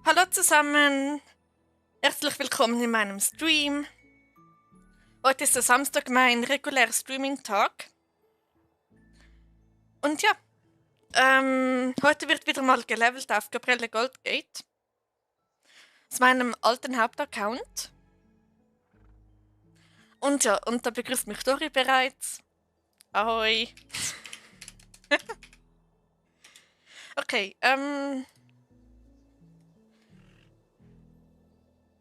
Hallo zusammen, herzlich willkommen in meinem Stream. Heute ist der Samstag, mein regulärer Streaming-Tag. Und ja, heute wird wieder mal gelevelt auf Gabriele Goldgate. Aus meinem alten Hauptaccount. Und ja, und da begrüßt mich Dori bereits. Ahoi. Okay,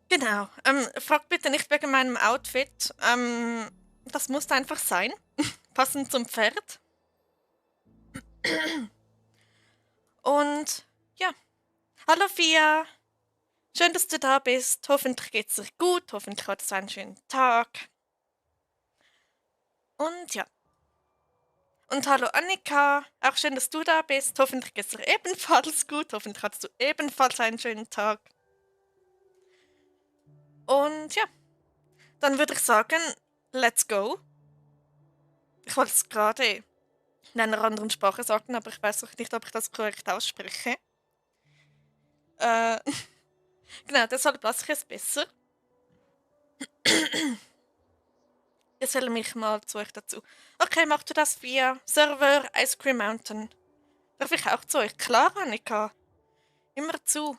genau. Fragt bitte nicht wegen meinem Outfit. Das muss einfach sein. Passend zum Pferd. Und ja. Hallo Fia. Schön, dass du da bist. Hoffentlich geht's dir gut. Hoffentlich hattest du einen schönen Tag. Und ja. Und hallo Annika. Auch schön, dass du da bist. Hoffentlich geht's dir ebenfalls gut. Hoffentlich hattest du ebenfalls einen schönen Tag. Und ja. Dann würde ich sagen, let's go. Ich wollte es gerade in einer anderen Sprache sagen, aber ich weiß auch nicht, ob ich das korrekt ausspreche. Genau, deshalb lasse ich es besser. Ich stelle mich mal zu euch dazu. Okay, machst du das via Server Ice Cream Mountain? Darf ich auch zu euch? Klar, Annika. Immer zu.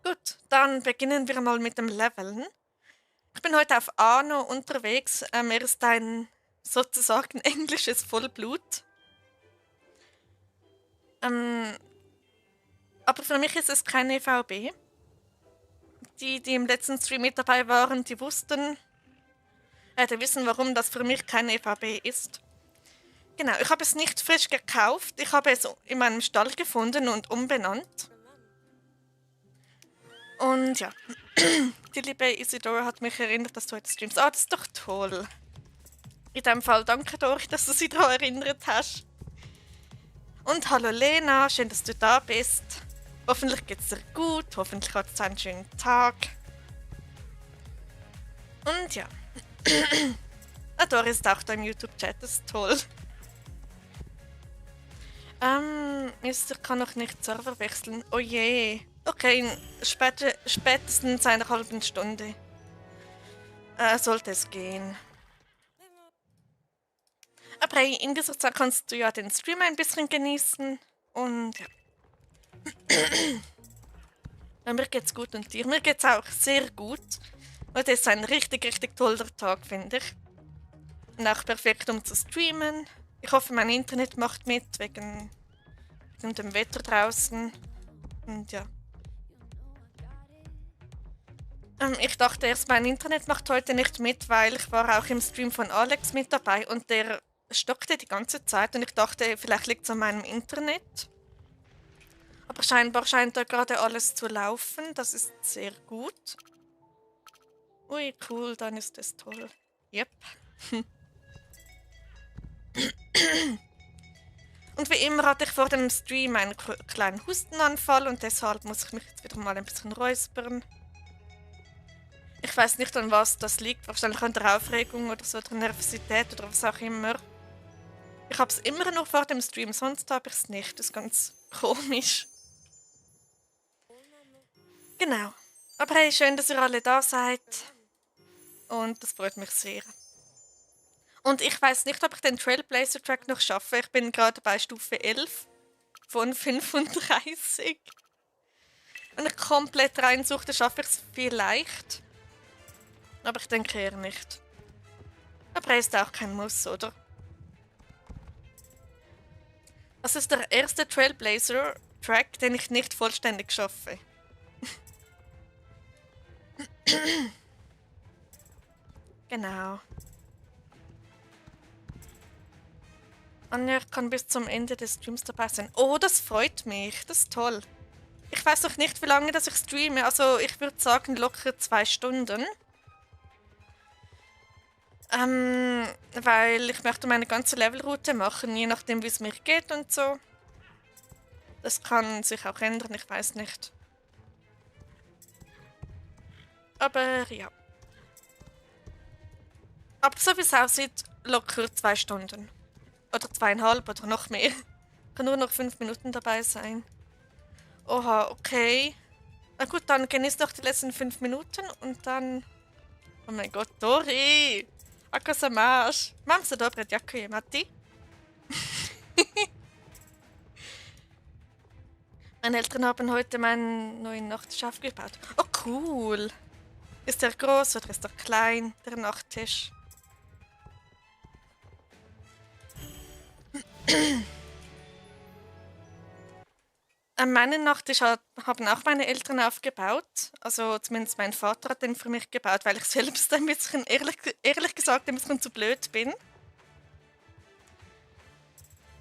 Gut, dann beginnen wir mal mit dem Leveln. Ich bin heute auf Arno unterwegs. Er ist ein sozusagen englisches Vollblut. Aber für mich ist es kein EVB. Die im letzten Stream mit dabei waren, die wissen, warum das für mich kein EVB ist. Genau, ich habe es nicht frisch gekauft. Ich habe es in meinem Stall gefunden und umbenannt. Und ja, die liebe Isidora hat mich erinnert, dass du heute streamst. Ah, das ist doch toll. In dem Fall danke Dori, dass du sie daran erinnert hast. Und hallo Lena, schön, dass du da bist. Hoffentlich geht's dir gut, hoffentlich hat es einen schönen Tag. Und ja. Dori ist auch da im YouTube-Chat, das ist toll. Ich kann noch nicht Server wechseln. Oh je. Okay, spätestens einer halben Stunde sollte es gehen. Aber hey, in dieser Zeit kannst du ja den Stream ein bisschen genießen. Und ja. Ja, mir geht's gut und dir. Mir geht's auch sehr gut. Heute ist ein richtig, richtig toller Tag, finde ich. Und auch perfekt, um zu streamen. Ich hoffe, mein Internet macht mit, wegen dem Wetter draußen. Und ja. Ich dachte erst, mein Internet macht heute nicht mit, weil ich war auch im Stream von Alex mit dabei und der stockte die ganze Zeit und ich dachte, vielleicht liegt es an meinem Internet. Aber scheinbar scheint da gerade alles zu laufen, das ist sehr gut. Ui, cool, dann ist es toll. Yep. Und wie immer hatte ich vor dem Stream einen kleinen Hustenanfall und deshalb muss ich mich jetzt wieder mal ein bisschen räuspern. Ich weiß nicht, an was das liegt. Wahrscheinlich an der Aufregung oder so, der Nervosität oder was auch immer. Ich habe es immer nur vor dem Stream, sonst habe ich es nicht. Das ist ganz komisch. Genau. Aber hey, schön, dass ihr alle da seid. Und das freut mich sehr. Und ich weiß nicht, ob ich den Trailblazer-Track noch schaffe. Ich bin gerade bei Stufe 11 von 35. Wenn ich komplett reinsuche, dann schaffe ich es vielleicht. Aber ich denke eher nicht. Aber er ist auch kein Muss, oder? Das ist der erste Trailblazer-Track, den ich nicht vollständig schaffe. Genau. Anja, ich kann bis zum Ende des Streams dabei sein. Oh, das freut mich. Das ist toll. Ich weiß noch nicht, wie lange das ich streame. Also ich würde sagen locker 2 Stunden. Weil ich möchte meine ganze Levelroute machen, je nachdem wie es mir geht und so. Das kann sich auch ändern, ich weiß nicht. Aber ja. Aber so wie es aussieht, locker 2 Stunden. Oder 2,5 oder noch mehr. Ich kann nur noch 5 Minuten dabei sein. Oha, okay. Na gut, dann genieß noch die letzten 5 Minuten und dann... Oh mein Gott, Dori! Ako sa máš? Mám sa dobre, ďakujem. A ty? Meine Eltern haben heute meinen neuen Nachttisch aufgebaut. Oh, cool. Ist der groß oder ist der klein, der Nachttisch? Meinen Nachttisch haben auch meine Eltern aufgebaut. Also zumindest mein Vater hat den für mich gebaut, weil ich selbst ein bisschen, ehrlich gesagt, ein bisschen zu blöd bin.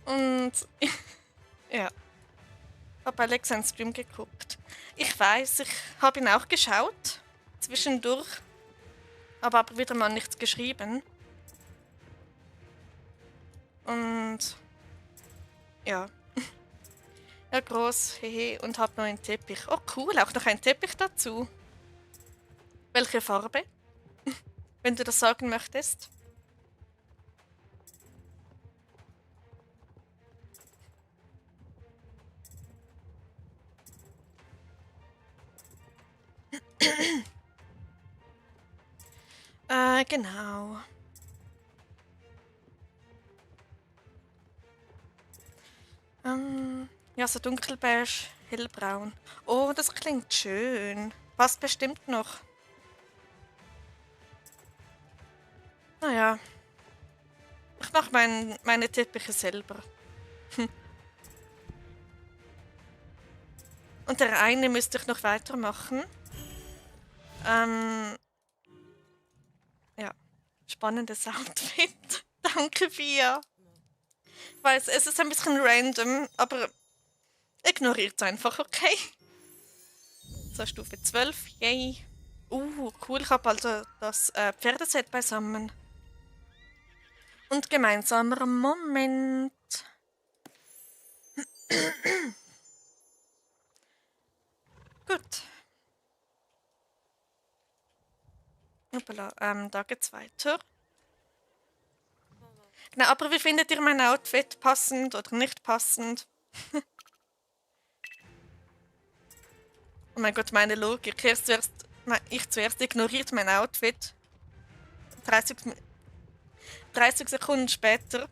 Und ja, habe Alex einen Stream geguckt. Ich weiß, ich habe ihn auch geschaut, zwischendurch, aber wieder mal nichts geschrieben. Und ja. Ja, groß, hehe, und hab noch einen Teppich. Oh, cool, auch noch ein Teppich dazu. Welche Farbe? Wenn du das sagen möchtest. Genau. Ja, so dunkelbeige, hellbraun. Oh, das klingt schön. Passt bestimmt noch. Naja. Ich mache meine Teppiche selber. Und der eine müsste ich noch weitermachen. Ja. Spannendes Outfit. Danke, Pia. Ich weiß, es ist ein bisschen random, aber ignoriert einfach, okay? So, Stufe 12, yay. Cool, ich habe also das Pferdeset beisammen. Und gemeinsamer Moment. Gut. Hoppala, da geht's weiter. Genau, aber wie findet ihr mein Outfit? Passend oder nicht passend? Oh mein Gott, meine Logik. Ich zuerst ignoriert mein Outfit. 30 Sekunden später.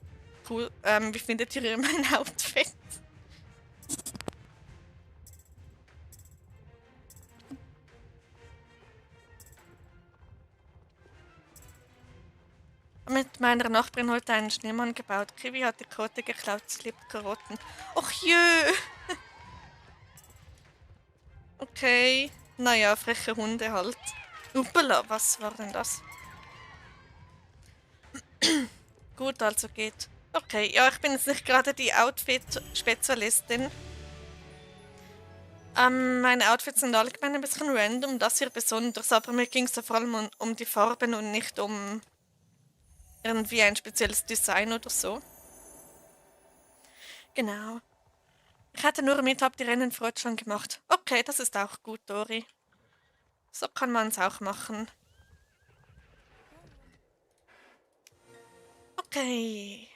Cool. Wie findet ihr mein Outfit? Mit meiner Nachbarin heute einen Schneemann gebaut. Kiwi hat die Karotte geklaut, sie liebt Karotten. Och jö! Okay. Naja, freche Hunde halt. Uppala, was war denn das? Gut, also geht. Okay, ja, ich bin jetzt nicht gerade die Outfit-Spezialistin. Meine Outfits sind allgemein ein bisschen random, das hier besonders, aber mir ging es ja vor allem um die Farben und nicht um irgendwie ein spezielles Design oder so. Genau. Ich hatte nur mit, hab die Rennenfreude schon gemacht. Okay, das ist auch gut, Dori. So kann man es auch machen. Okay.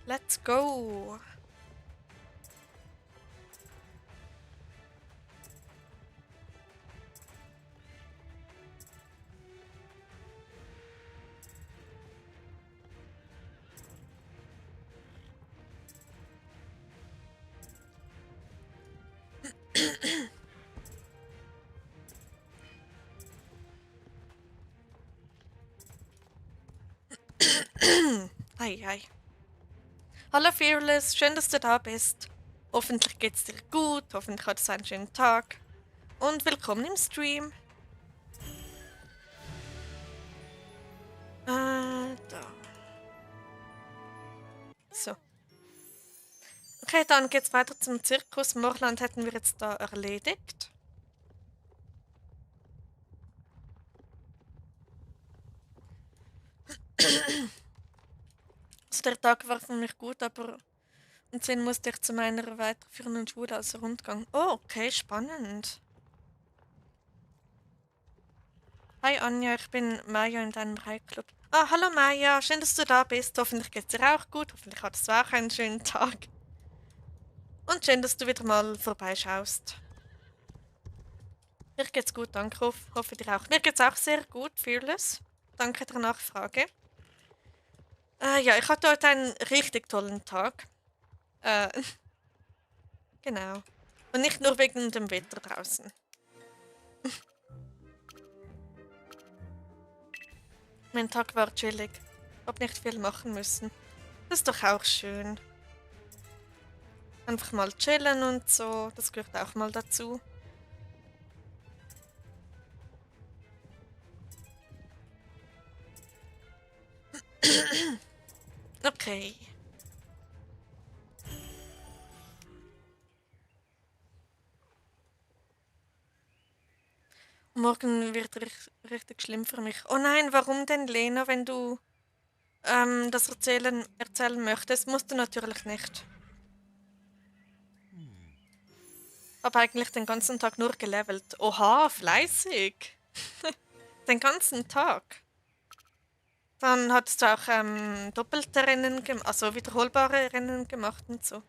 Let's go. Hi, hi. Hallo Fearless, schön, dass du da bist. Hoffentlich geht's dir gut, hoffentlich hattest du einen schönen Tag. Und willkommen im Stream. Da. So. Okay, dann geht's weiter zum Zirkus. Morland hätten wir jetzt da erledigt. Also der Tag war für mich gut, aber um 10 musste ich zu meiner weiterführenden Schule als Rundgang. Oh, okay, spannend. Hi Anja, ich bin Maja in deinem Reitclub. Ah, hallo Maja, schön, dass du da bist. Hoffentlich geht's dir auch gut. Hoffentlich hattest du auch einen schönen Tag. Und schön, dass du wieder mal vorbeischaust. Mir geht's gut, danke. Hoffe dir auch. Mir geht's auch sehr gut, Fearless. Danke der Nachfrage. Ja, ich hatte heute einen richtig tollen Tag. Äh, genau. Und nicht nur wegen dem Wetter draußen. Mein Tag war chillig. Hab nicht viel machen müssen. Das ist doch auch schön. Einfach mal chillen und so. Das gehört auch mal dazu. Okay. Morgen wird richtig schlimm für mich. Oh nein, warum denn, Lena, wenn du das erzählen möchtest, musst du natürlich nicht. Hab eigentlich den ganzen Tag nur gelevelt. Oha, fleißig. Den ganzen Tag. Dann hattest du auch doppelte Rennen, also wiederholbare Rennen gemacht und so.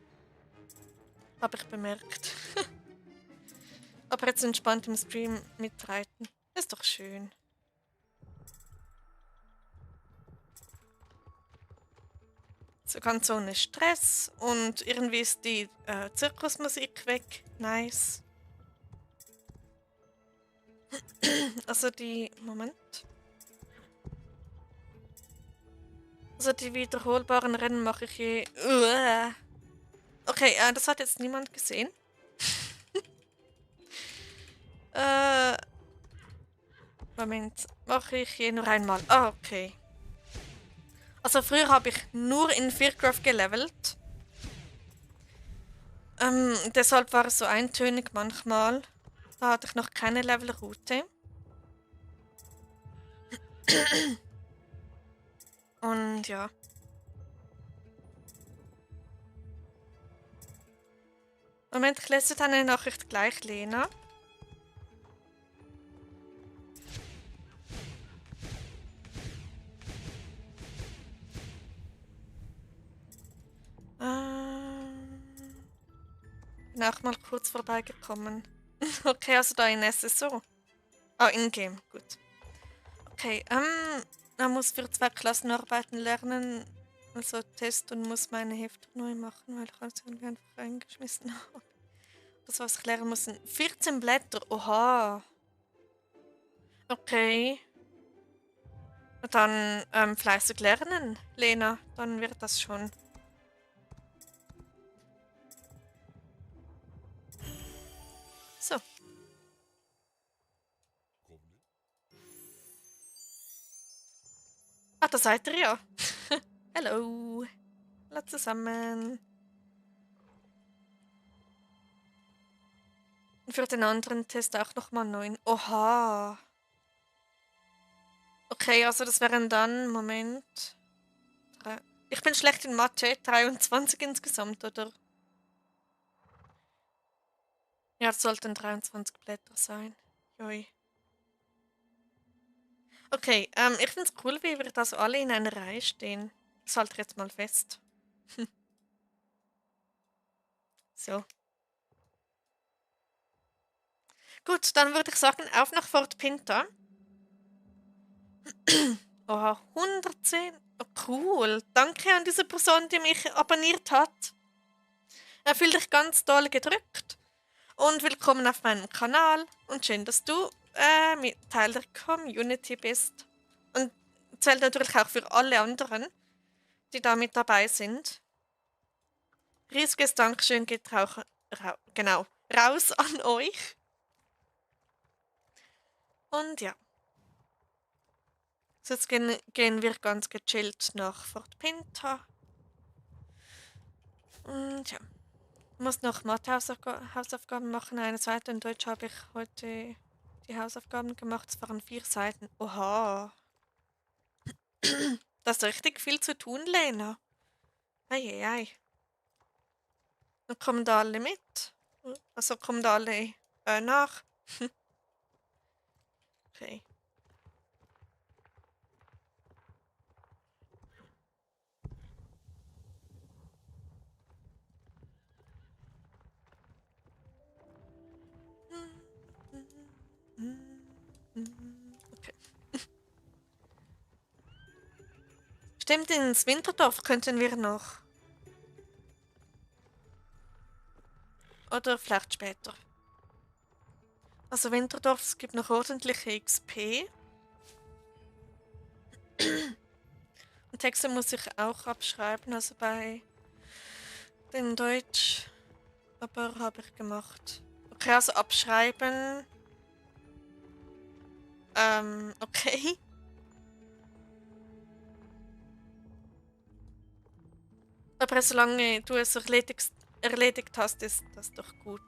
Hab ich bemerkt. Aber jetzt entspannt im Stream mitreiten. Ist doch schön. So ganz ohne Stress und irgendwie ist die Zirkusmusik weg. Nice. Also die. Moment. Also die wiederholbaren Rennen mache ich je. Okay, das hat jetzt niemand gesehen. äh, Moment. Mache ich je nur einmal. Ah, okay. Also früher habe ich nur in Fearcraft gelevelt. Deshalb war es so eintönig manchmal. Da hatte ich noch keine Levelroute. Und ja. Moment, ich lese deine Nachricht gleich, Lena. Bin auch mal kurz vorbeigekommen. Okay, also da in SSO. Ah, in-game, gut. Okay, man muss für 2 Klassenarbeiten lernen, also Test und muss meine Hefte neu machen, weil ich alles irgendwie einfach reingeschmissen habe. Das, was ich lernen muss, sind 14 Blätter. Oha. Okay. Dann fleißig lernen, Lena. Dann wird das schon. So. Ah, da seid ihr ja. Hallo. Hallo zusammen. Und für den anderen Test auch nochmal 9. Oha. Okay, also das wären dann, Moment. Ich bin schlecht in Mathe, 23 insgesamt, oder? Ja, das sollten 23 Blätter sein. Joi. Okay, ich find's cool, wie wir da so alle in einer Reihe stehen. Das halte ich jetzt mal fest. So. Gut, dann würde ich sagen, auf nach Fort Pinta. Oha, 110. Oh, cool. Danke an diese Person, die mich abonniert hat. Er fühlt dich ganz doll gedrückt. Und willkommen auf meinem Kanal. Und schön, dass du Teil der Community bist. Und zählt natürlich auch für alle anderen, die da mit dabei sind. Riesiges Dankeschön geht genau, raus an euch. Und ja. So, jetzt gehen wir ganz gechillt nach Fort Pinta. Und ja. Ich muss noch Mathe-Hausaufgaben machen. Eine Seite in Deutsch habe ich heute die Hausaufgaben gemacht. Es waren 4 Seiten. Oha. Das ist richtig viel zu tun, Lena. Eieiei. Dann kommen da alle mit. Also kommen da alle nach. Okay. Stimmt, ins Winterdorf könnten wir noch. Oder vielleicht später. Also Winterdorf, es gibt noch ordentliche XP. Und Texte muss ich auch abschreiben, also bei den Deutsch. Aber habe ich gemacht. Okay, also abschreiben. Okay. Aber solange du es erledigt hast, ist das doch gut.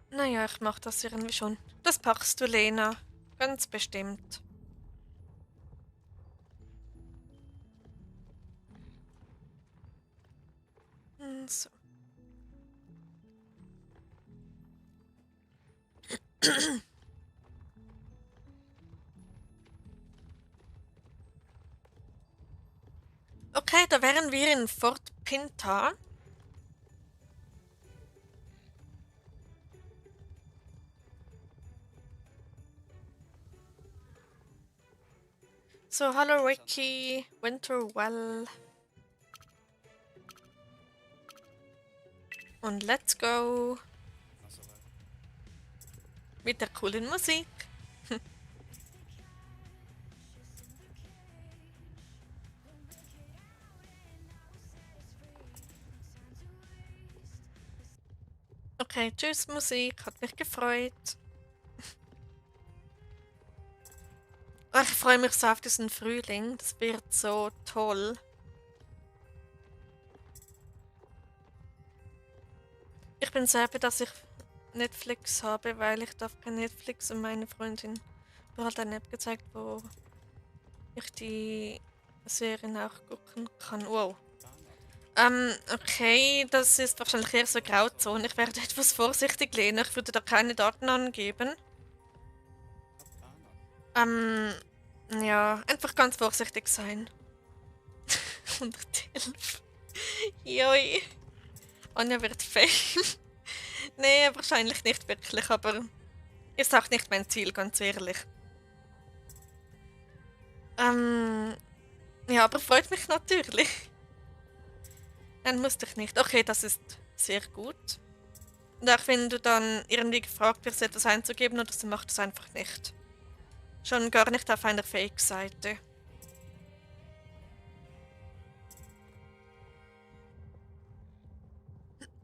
Naja, ich mach das irgendwie schon. Das packst du, Lena. Ganz bestimmt. So. Okay, da wären wir in Fort Pinta. So, hallo Ricky, Winterwell. Und let's go. Mit der coolen Musik. Okay, tschüss Musik, hat mich gefreut. Oh, ich freue mich so auf diesen Frühling, das wird so toll. Ich bin sehr happy, dass ich Netflix habe, weil ich darf kein Netflix und meine Freundin hat eine App gezeigt, wo ich die Serien auch gucken kann. Wow. Okay, das ist wahrscheinlich eher so Grauzone. Ich werde etwas vorsichtig lehnen. Ich würde da keine Daten angeben. Ja, einfach ganz vorsichtig sein. 111. Joi. Anja wird Fame. Nee, wahrscheinlich nicht wirklich, aber ist auch nicht mein Ziel, ganz ehrlich. Ja, aber freut mich natürlich. Dann musste ich nicht. Okay, das ist sehr gut. Und auch wenn du dann irgendwie gefragt wirst, etwas einzugeben, oder so, macht es einfach nicht. Schon gar nicht auf einer Fake-Seite.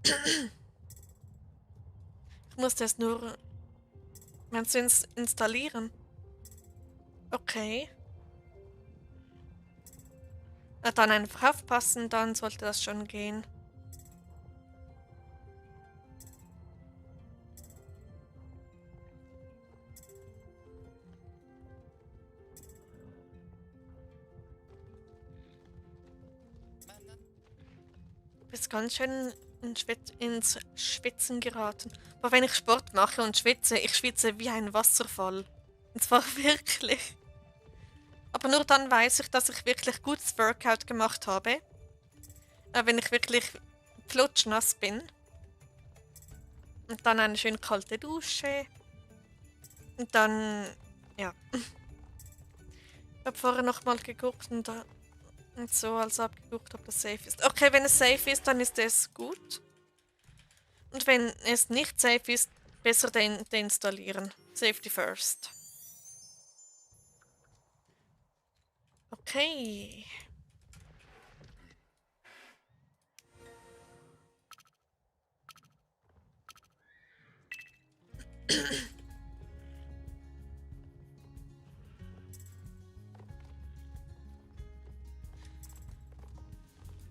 Ich musste es nur... Meinst du installieren? Okay. Na, dann einfach aufpassen, dann sollte das schon gehen. Du bist ganz schön ins Schwitzen geraten. Aber wenn ich Sport mache und schwitze, ich schwitze wie ein Wasserfall. Und zwar wirklich. Aber nur dann weiß ich, dass ich wirklich gutes Workout gemacht habe. Wenn ich wirklich flutschnass bin. Und dann eine schön kalte Dusche. Und dann, ja. Ich habe vorher nochmal geguckt und so, also abgeguckt, ob das safe ist. Okay, wenn es safe ist, dann ist es gut. Und wenn es nicht safe ist, besser deinstallieren. Safety first. Okay.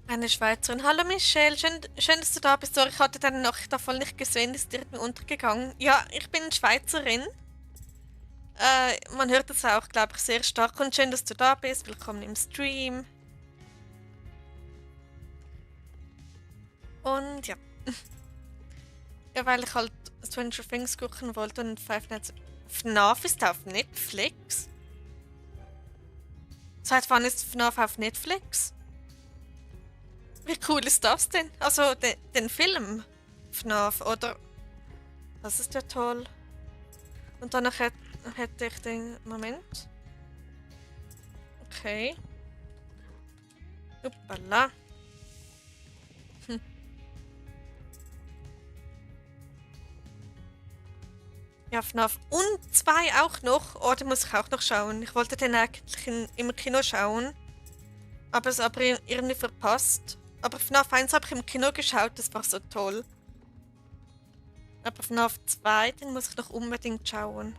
Eine Schweizerin. Hallo Michelle, schön, dass du da bist. Sorry, ich hatte deine Nachricht voll nicht gesehen, ist direkt mir untergegangen. Ja, ich bin Schweizerin. Man hört es auch, glaube ich, sehr stark. Und schön, dass du da bist. Willkommen im Stream. Und ja. Ja, weil ich halt Stranger Things gucken wollte und Five Nights... FNAF ist auf Netflix? Seit wann ist FNAF auf Netflix? Wie cool ist das denn? Also den Film FNAF, oder? Das ist ja toll. Und danach hätte ich den... Moment. Okay. Uppala. Hm. Ja, FNAF und 2 auch noch. Oh, den muss ich auch noch schauen. Ich wollte den eigentlich im Kino schauen. Aber es aber irgendwie verpasst. Aber FNAF 1 habe ich im Kino geschaut, das war so toll. Aber FNAF 2, den muss ich noch unbedingt schauen.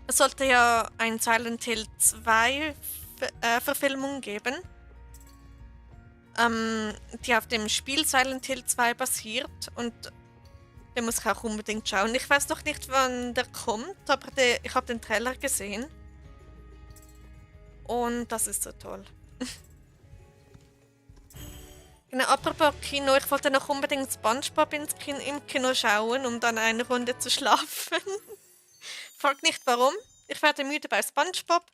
Es sollte ja ein Silent Hill 2 Verfilmung geben. Die auf dem Spiel Silent Hill 2 basiert. Und den muss ich auch unbedingt schauen. Ich weiß noch nicht, wann der kommt, aber ich habe den Trailer gesehen. Und das ist so toll. Genau, apropos Kino, ich wollte noch unbedingt SpongeBob im Kino schauen, um dann eine Runde zu schlafen. Frag nicht warum. Ich werde müde bei SpongeBob.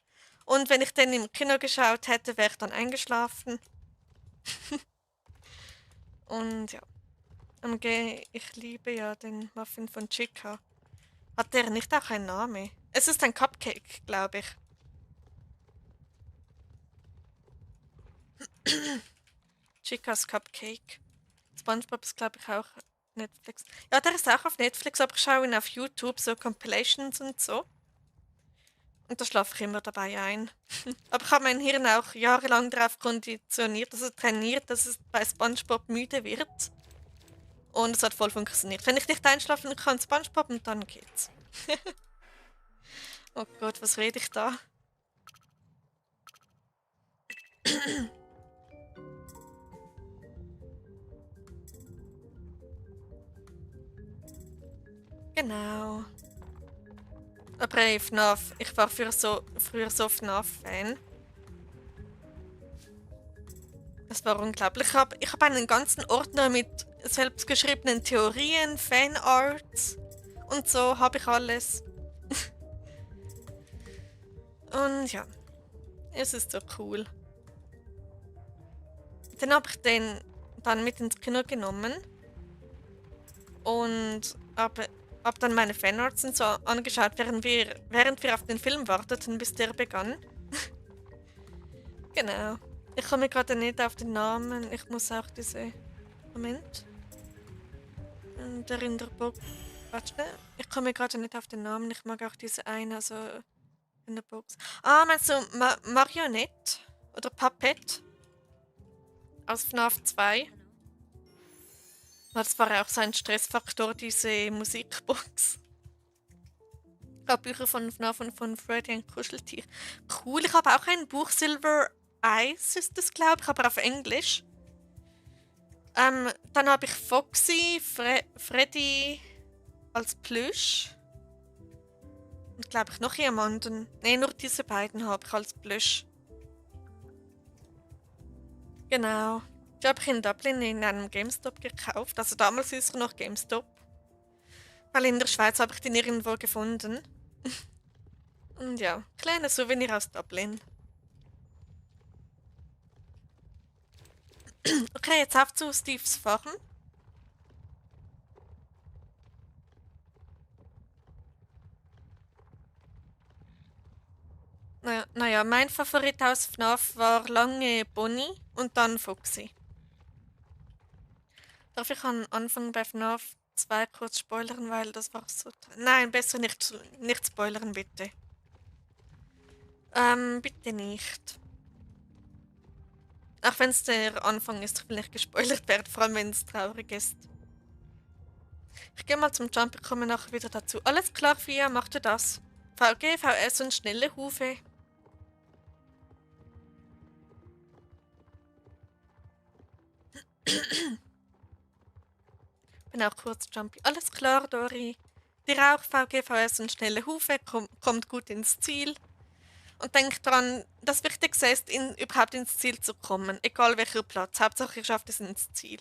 Und wenn ich den im Kino geschaut hätte, wäre ich dann eingeschlafen. Und ja. Ich liebe ja den Muffin von Chica. Hat der nicht auch einen Namen? Es ist ein Cupcake, glaube ich. Chicas Cupcake. SpongeBob ist, glaube ich, auch Netflix. Ja, der ist auch auf Netflix, aber ich schaue ihn auf YouTube, so Compilations und so. Und da schlafe ich immer dabei ein. Aber ich habe mein Hirn auch jahrelang darauf konditioniert, also trainiert, dass es bei SpongeBob müde wird. Und es hat voll funktioniert. Wenn ich nicht einschlafen kann, SpongeBob und dann geht's. Oh Gott, was rede ich da? Genau. Aber ey, FNAF. Ich war früher so FNAF-Fan. Das war unglaublich. Ich hab einen ganzen Ordner mit selbstgeschriebenen Theorien, Fanarts und so habe ich alles. Und ja, es ist so cool. Dann habe ich den dann mit ins Kino genommen und hab dann meine Fanarts und so angeschaut, während wir auf den Film warteten, bis der begann. Genau. Ich komme gerade nicht auf den Namen. Ich muss auch diese... Moment. Der in der Box... Warte schnell. Ich komme gerade nicht auf den Namen. Ich mag auch diese eine, also in der Box. Ah, meinst du Marionette? Oder Puppet? Aus FNAF 2? Das war auch so ein Stressfaktor, diese Musikbox. Ich habe Bücher von FNAF und von Freddy ein Kuscheltier. Cool, ich habe auch ein Buch, Silver Eyes ist das, glaube ich, aber auf Englisch. Dann habe ich Foxy, Freddy als Plüsch. Und glaube ich noch jemanden. Ne, nur diese beiden habe ich als Plüsch. Genau. Die habe ich in Dublin in einem GameStop gekauft. Also damals ist er noch GameStop. Weil in der Schweiz habe ich den irgendwo gefunden. Und ja, kleine Souvenir aus Dublin. Okay, jetzt auf zu Steves Farm. Naja, mein Favorit aus FNAF war lange Bonnie und dann Foxy. Darf ich am Anfang bei FNAF 2 kurz spoilern, weil das war so toll. Nein, besser nicht spoilern, bitte. Bitte nicht. Auch wenn es der Anfang ist, ich will nicht gespoilert werden, vor allem wenn es traurig ist. Ich gehe mal zum Jump, ich komme nachher wieder dazu. Alles klar, Fia, mach du das. VG, VS und schnelle Hufe. Bin auch kurz Jumpy. Alles klar, Dori. Dir auch, VG, VS und schnelle Hufe. Kommt gut ins Ziel. Und denk dran, das Wichtigste ist, überhaupt ins Ziel zu kommen. Egal welcher Platz. Hauptsache, ihr schafft es ins Ziel.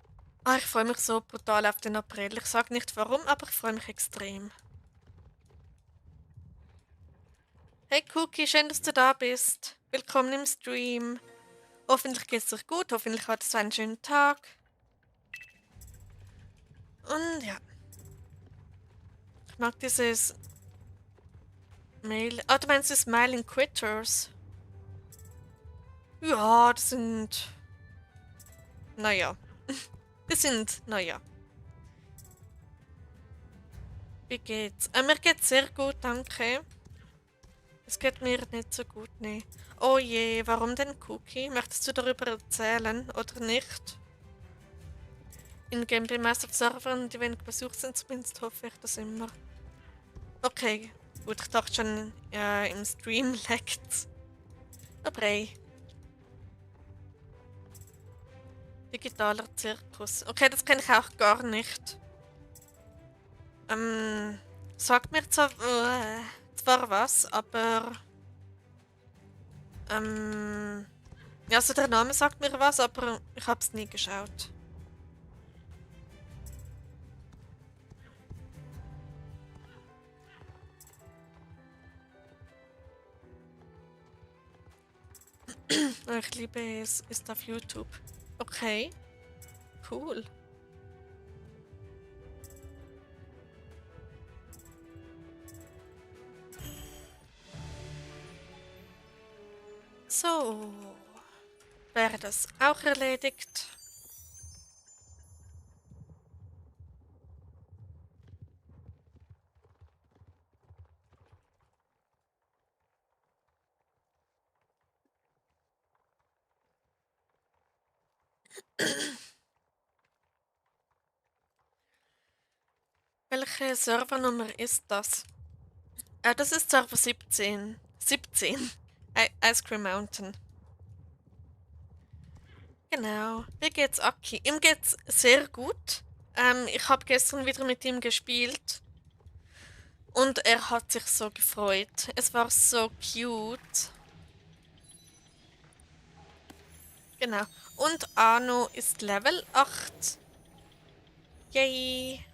Ah, ich freue mich so brutal auf den April. Ich sage nicht warum, aber ich freue mich extrem. Hey Cookie, schön, dass du da bist. Willkommen im Stream. Hoffentlich geht's dir gut, hoffentlich hattest du einen schönen Tag. Und ja, ich mag dieses Mail. Ah, du meinst das Smiling Critters? Ja, das sind. Naja. Das sind. Naja. Wie geht's? Mir geht's sehr gut, danke. Es geht mir nicht so gut, nee. Oh je, warum denn Cookie? Möchtest du darüber erzählen oder nicht? In Game bei Massive Servern, die wenig besucht sind, zumindest hoffe ich das immer. Okay, gut, ich dachte schon, ja, im Stream leckt's. Aber ey. Digitaler Zirkus. Okay, das kenne ich auch gar nicht. Sagt mir zwar was, aber ja, also der Name sagt mir was, aber ich hab's nie geschaut. Ich liebe es, ist auf YouTube. Okay, cool. So, wäre das auch erledigt. Welche Servernummer ist das? Das ist Server 17. 17. Ice Cream Mountain. Genau. Wie geht's Aki? Ihm geht's sehr gut. Ich habe gestern wieder mit ihm gespielt und er hat sich so gefreut. Es war so cute. Genau. Und Arno ist Level 8. Yay.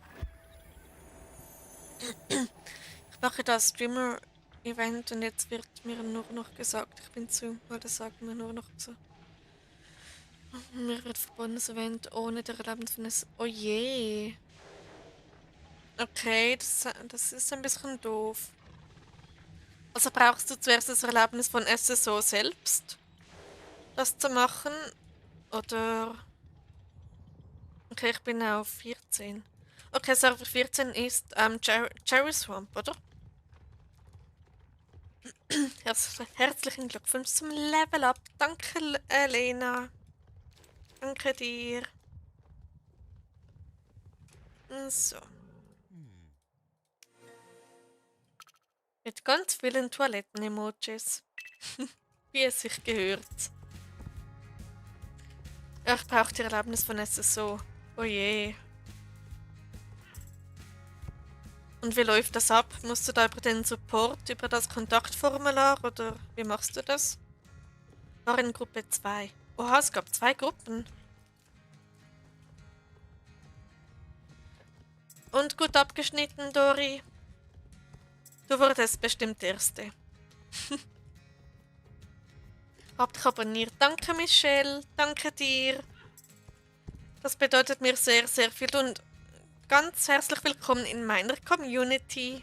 Ich mache das Streamer-Event und jetzt wird mir nur noch gesagt, ich bin zu, oder sagt mir nur noch zu. Mir wird verboten, das Event ohne der Erlaubnis von es. Oh je. Okay, das ist ein bisschen doof. Also brauchst du zuerst das Erlaubnis von SSO selbst, das zu machen? Oder. Okay, ich bin auf 14. Okay, Server 14 ist Cherry Swamp, oder? Herzlichen Glückwunsch zum Level Up. Danke, Lena. Danke dir. So. Mit ganz vielen Toiletten-Emojis. Wie es sich gehört. Ja, ich brauche die Erlaubnis von SSO. Oh je. Und wie läuft das ab? Musst du da über den Support, über das Kontaktformular oder wie machst du das? War in Gruppe 2. Oha, es gab 2 Gruppen. Und gut abgeschnitten, Dori. Du wurdest bestimmt Erste. Hab dich abonniert. Danke, Michelle. Danke dir. Das bedeutet mir sehr, sehr viel und ganz herzlich willkommen in meiner Community.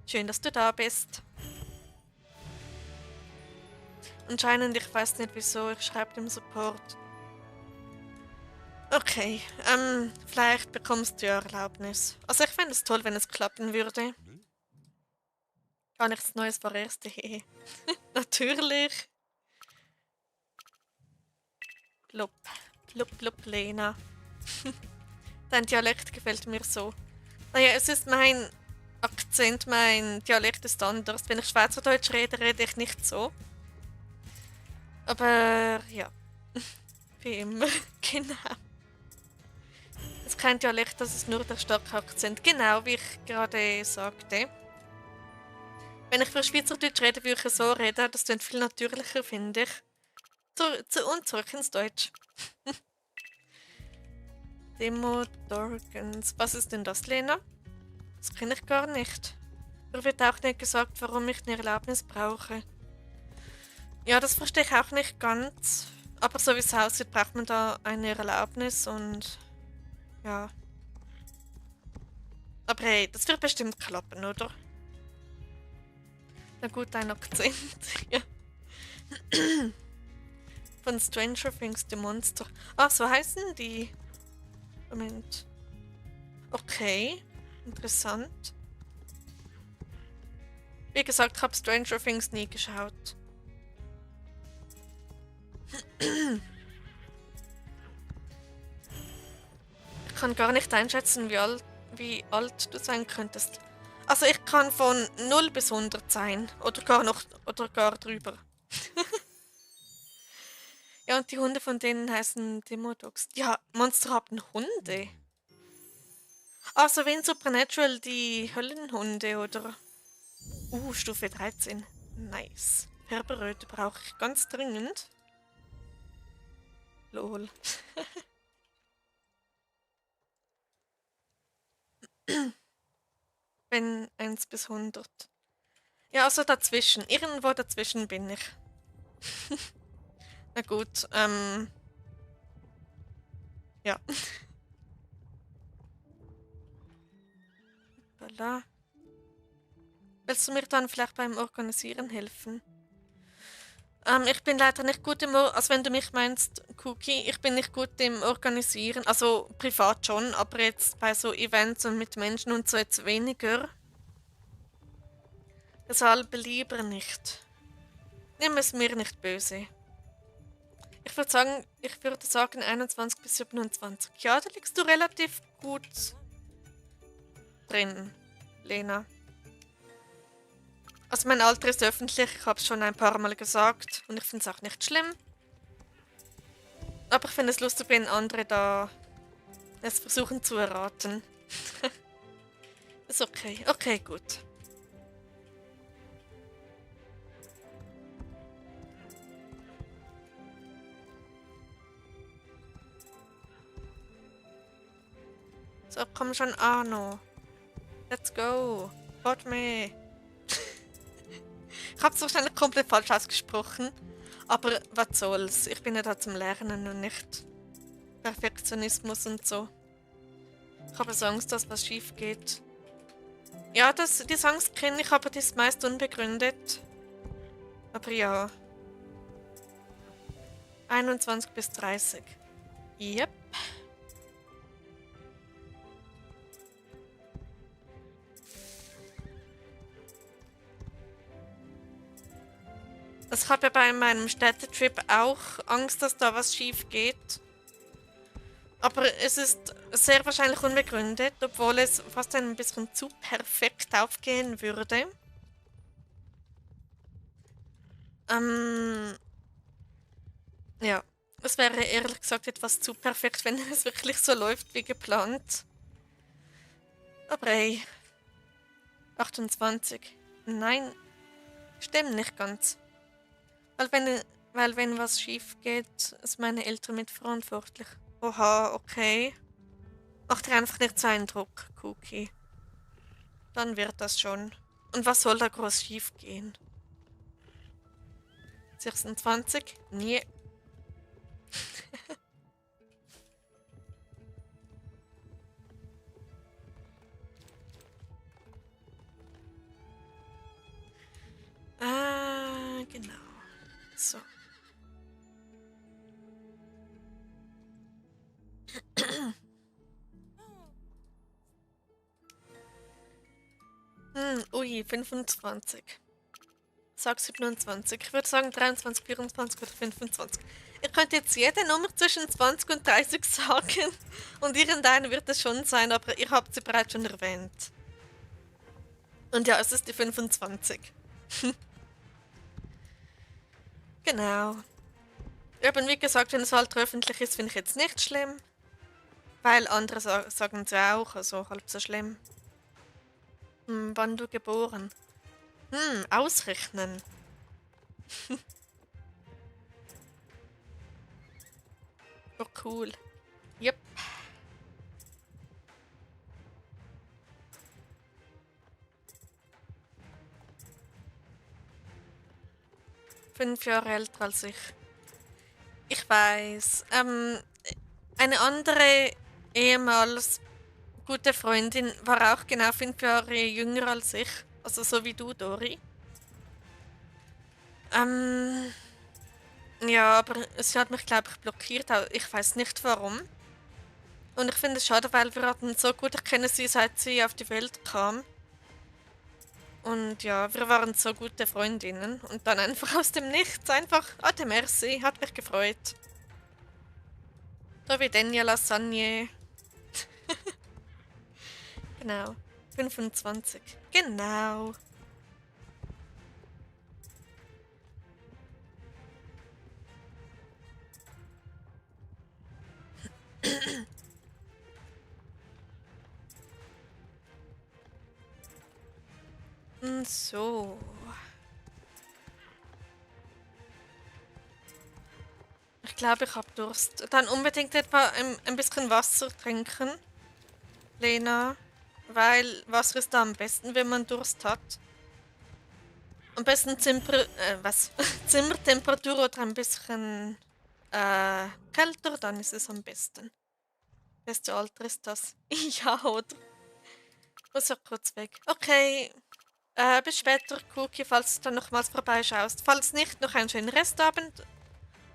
Schön, dass du da bist. Anscheinend, ich weiß nicht wieso, ich schreibe dem Support. Okay, vielleicht bekommst du ja Erlaubnis. Also ich fände es toll, wenn es klappen würde. Gar nichts Neues vor erste Ehe. Natürlich. Blub, blub, blub, Lena. Dein Dialekt gefällt mir so. Naja, es ist mein Akzent, mein Dialekt ist anders. Wenn ich Schweizerdeutsch rede, rede ich nicht so. Aber ja, wie immer, genau. Es ist kein Dialekt, das ist nur der starke Akzent. Genau, wie ich gerade sagte. Wenn ich für Schweizerdeutsch rede, würde ich so reden. Das klingt viel natürlicher, finde ich. Und zurück ins Deutsch. Demodorgons. Was ist denn das, Lena? Das kenne ich gar nicht. Da wird auch nicht gesagt, warum ich eine Erlaubnis brauche. Ja, das verstehe ich auch nicht ganz. Aber so wie es aussieht, braucht man da eine Erlaubnis und ja. Aber hey, das wird bestimmt klappen, oder? Na gut, ein Akzent. Ja. Von Stranger Things, die Monster. Ah, so heißen die. Moment. Okay, interessant. Wie gesagt, ich habe Stranger Things nie geschaut. Ich kann gar nicht einschätzen, wie alt du sein könntest. Also ich kann von 0 bis 100 sein. Oder gar drüber. Ja, und die Hunde von denen heißen Demodogs. Ja, Monster haben Hunde. Also wie in Supernatural die Höllenhunde, oder? Stufe 13. Nice. Herberöte brauche ich ganz dringend. Lol. Wenn 1 bis 100. Ja, also dazwischen. Irgendwo dazwischen bin ich. Na gut, ja. Voilà. Willst du mir dann vielleicht beim Organisieren helfen? Ich bin leider nicht gut also wenn du mich meinst, Cookie, ich bin nicht gut im Organisieren, also privat schon, aber jetzt bei so Events und mit Menschen und so jetzt weniger. Deshalb lieber nicht. Nimm es mir nicht böse. Ich würde sagen 21 bis 27. Ja, da liegst du relativ gut drin, Lena. Also mein Alter ist öffentlich, ich habe es schon ein paar Mal gesagt und ich finde es auch nicht schlimm. Aber ich finde es lustig, wenn andere da es versuchen zu erraten. Ist okay. Okay, gut. So, komm schon, Arno. Let's go. Folgt me. Ich habe es wahrscheinlich komplett falsch ausgesprochen. Aber was soll's? Ich bin ja da zum Lernen und nicht Perfektionismus und so. Ich habe so Angst, dass was schief geht. Ja, die Angst kenne ich, aber die ist meist unbegründet. Aber ja. 21 bis 30. Yep. Ich habe ja bei meinem Städtetrip auch Angst, dass da was schief geht. Aber es ist sehr wahrscheinlich unbegründet, obwohl es fast ein bisschen zu perfekt aufgehen würde. Ja, es wäre ehrlich gesagt etwas zu perfekt, wenn es wirklich so läuft wie geplant. Aber hey, 28. Nein, stimmt nicht ganz. Weil wenn was schief geht, ist meine Eltern mitverantwortlich. Oha, okay. Mach dir einfach nicht so einen Druck, Cookie. Dann wird das schon. Und was soll da groß schief gehen? 26? Nee. Genau. So. Ui, 25. Sag 27. Ich würde sagen 23, 24 oder 25. Ihr könnt jetzt jede Nummer zwischen 20 und 30 sagen. Und irgendeine wird es schon sein, aber ihr habt sie bereits schon erwähnt. Und ja, es ist die 25. Genau. Eben wie gesagt, wenn es halt öffentlich ist, finde ich jetzt nicht schlimm. Weil andere sagen es ja auch, also halb so schlimm. Wann du geboren? Ausrechnen. Oh, cool. Yep. 5 Jahre älter als ich. Ich weiß. Eine andere ehemals gute Freundin war auch genau 5 Jahre jünger als ich. Also so wie du, Dori. Ähm, ja, aber sie hat mich, glaube ich, blockiert. Ich weiß nicht warum. Und ich finde es schade, weil wir hatten so gut, ich kenne sie, seit sie auf die Welt kam. Und ja, wir waren so gute Freundinnen. Und dann einfach aus dem Nichts, einfach, der Merci, hat mich gefreut. So wie Denia Lasagne. Genau. 25. Genau. So. Ich glaube, ich habe Durst. Dann unbedingt etwa ein bisschen Wasser trinken, Lena. Weil Wasser ist da am besten, wenn man Durst hat. Am besten Zimmertemperatur oder ein bisschen kälter, dann ist es am besten. Beste Alter ist das. Ja, oder? Muss ja kurz weg. Okay, bis später, Cookie, falls du dann nochmals vorbeischaust. Falls nicht, noch einen schönen Restabend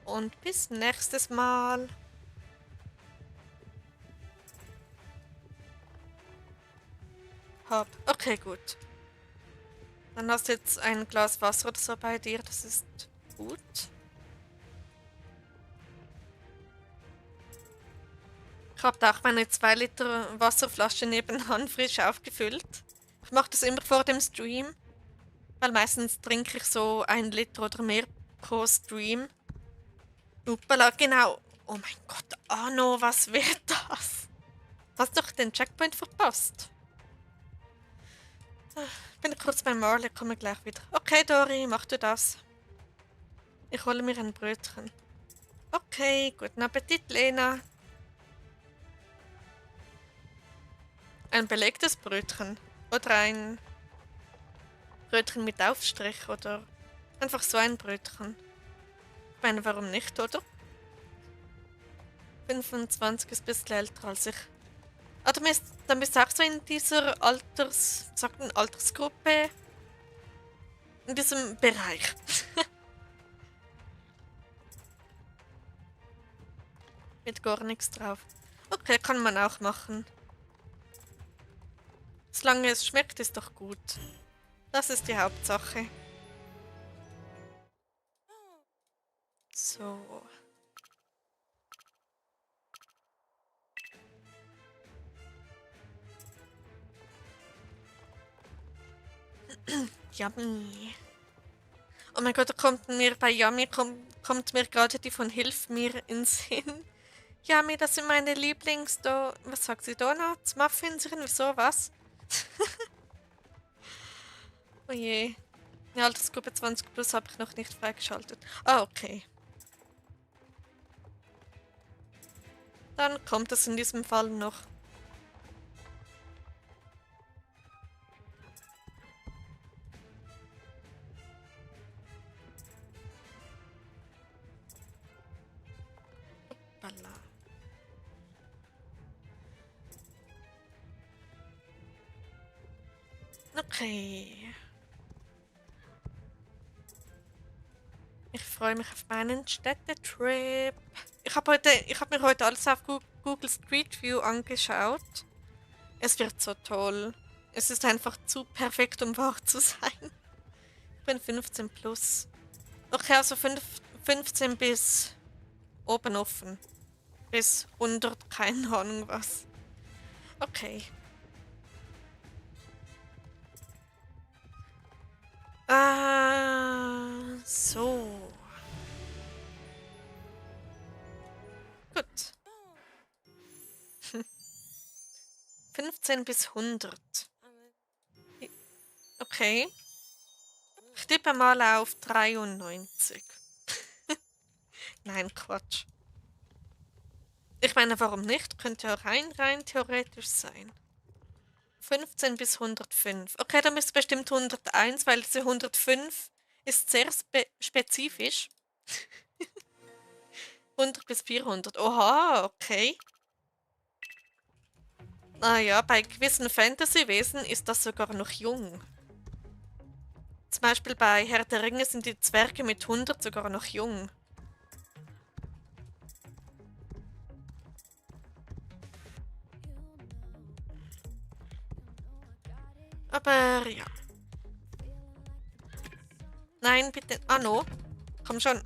und bis nächstes Mal. Okay, gut. Dann hast du jetzt ein Glas Wasser oder so bei dir, das ist gut. Ich habe da auch meine 2 Liter Wasserflasche nebenan frisch aufgefüllt. Ich mache das immer vor dem Stream, weil meistens trinke ich so 1 Liter oder mehr pro Stream. Uppala, genau. Oh mein Gott, Arno, was wird das? Du hast doch den Checkpoint verpasst. Ich bin kurz bei Marley, komme gleich wieder. Okay, Dori, mach du das. Ich hole mir ein Brötchen. Okay, guten Appetit, Lena. Ein belegtes Brötchen. Oder ein Brötchen mit Aufstrich oder einfach so ein Brötchen. Ich meine, warum nicht, oder? 25 ist ein bisschen älter als ich. Ah, dann bist du auch so in dieser Altersgruppe, in diesem Bereich. Mit gar nichts drauf. Okay, kann man auch machen. Solange es schmeckt, ist doch gut. Das ist die Hauptsache. So. Yummy. Oh mein Gott, da kommt mir bei Yummy kommt mir gerade die von Hilf mir ins Sinn. Yummy, das sind meine was sagt sie, Donuts, Muffins, irgendwie sowas. Oh je. Die Altersgruppe 20 plus habe ich noch nicht freigeschaltet. Ah, okay. Dann kommt es in diesem Fall noch. Hoppala. Okay. Ich freue mich auf meinen Städtetrip. Ich habe mir heute alles auf Google Street View angeschaut. Es wird so toll. Es ist einfach zu perfekt, um wahr zu sein. Ich bin 15 plus. Okay, also 15 bis oben offen. Bis 100, keine Ahnung was. Okay. So. Gut. 15 bis 100. Okay. Ich tippe mal auf 93. Nein, Quatsch. Ich meine, warum nicht? Könnte ja rein theoretisch sein. 15 bis 105. Okay, dann müsste bestimmt 101, weil diese 105 Ist sehr spezifisch. 100 bis 400. Oha, okay. Naja, bei gewissen Fantasy-Wesen ist das sogar noch jung. Zum Beispiel bei Herr der Ringe sind die Zwerge mit 100 sogar noch jung. Aber ja. Nein, bitte. Ah, no. Komm schon.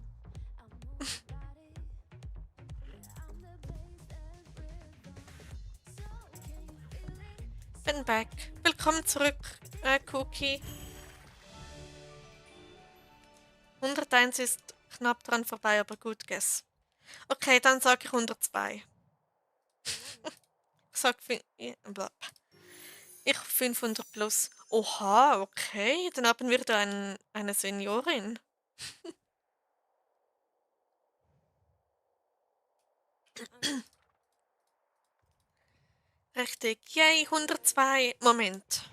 Bin back. Willkommen zurück, Cookie. 101 ist knapp dran vorbei, aber gut, guess. Okay, dann sage ich 102. Ich sag ich 500 plus. Oha, okay. Dann haben wir da eine Seniorin. Richtig. Yay, 102. Moment.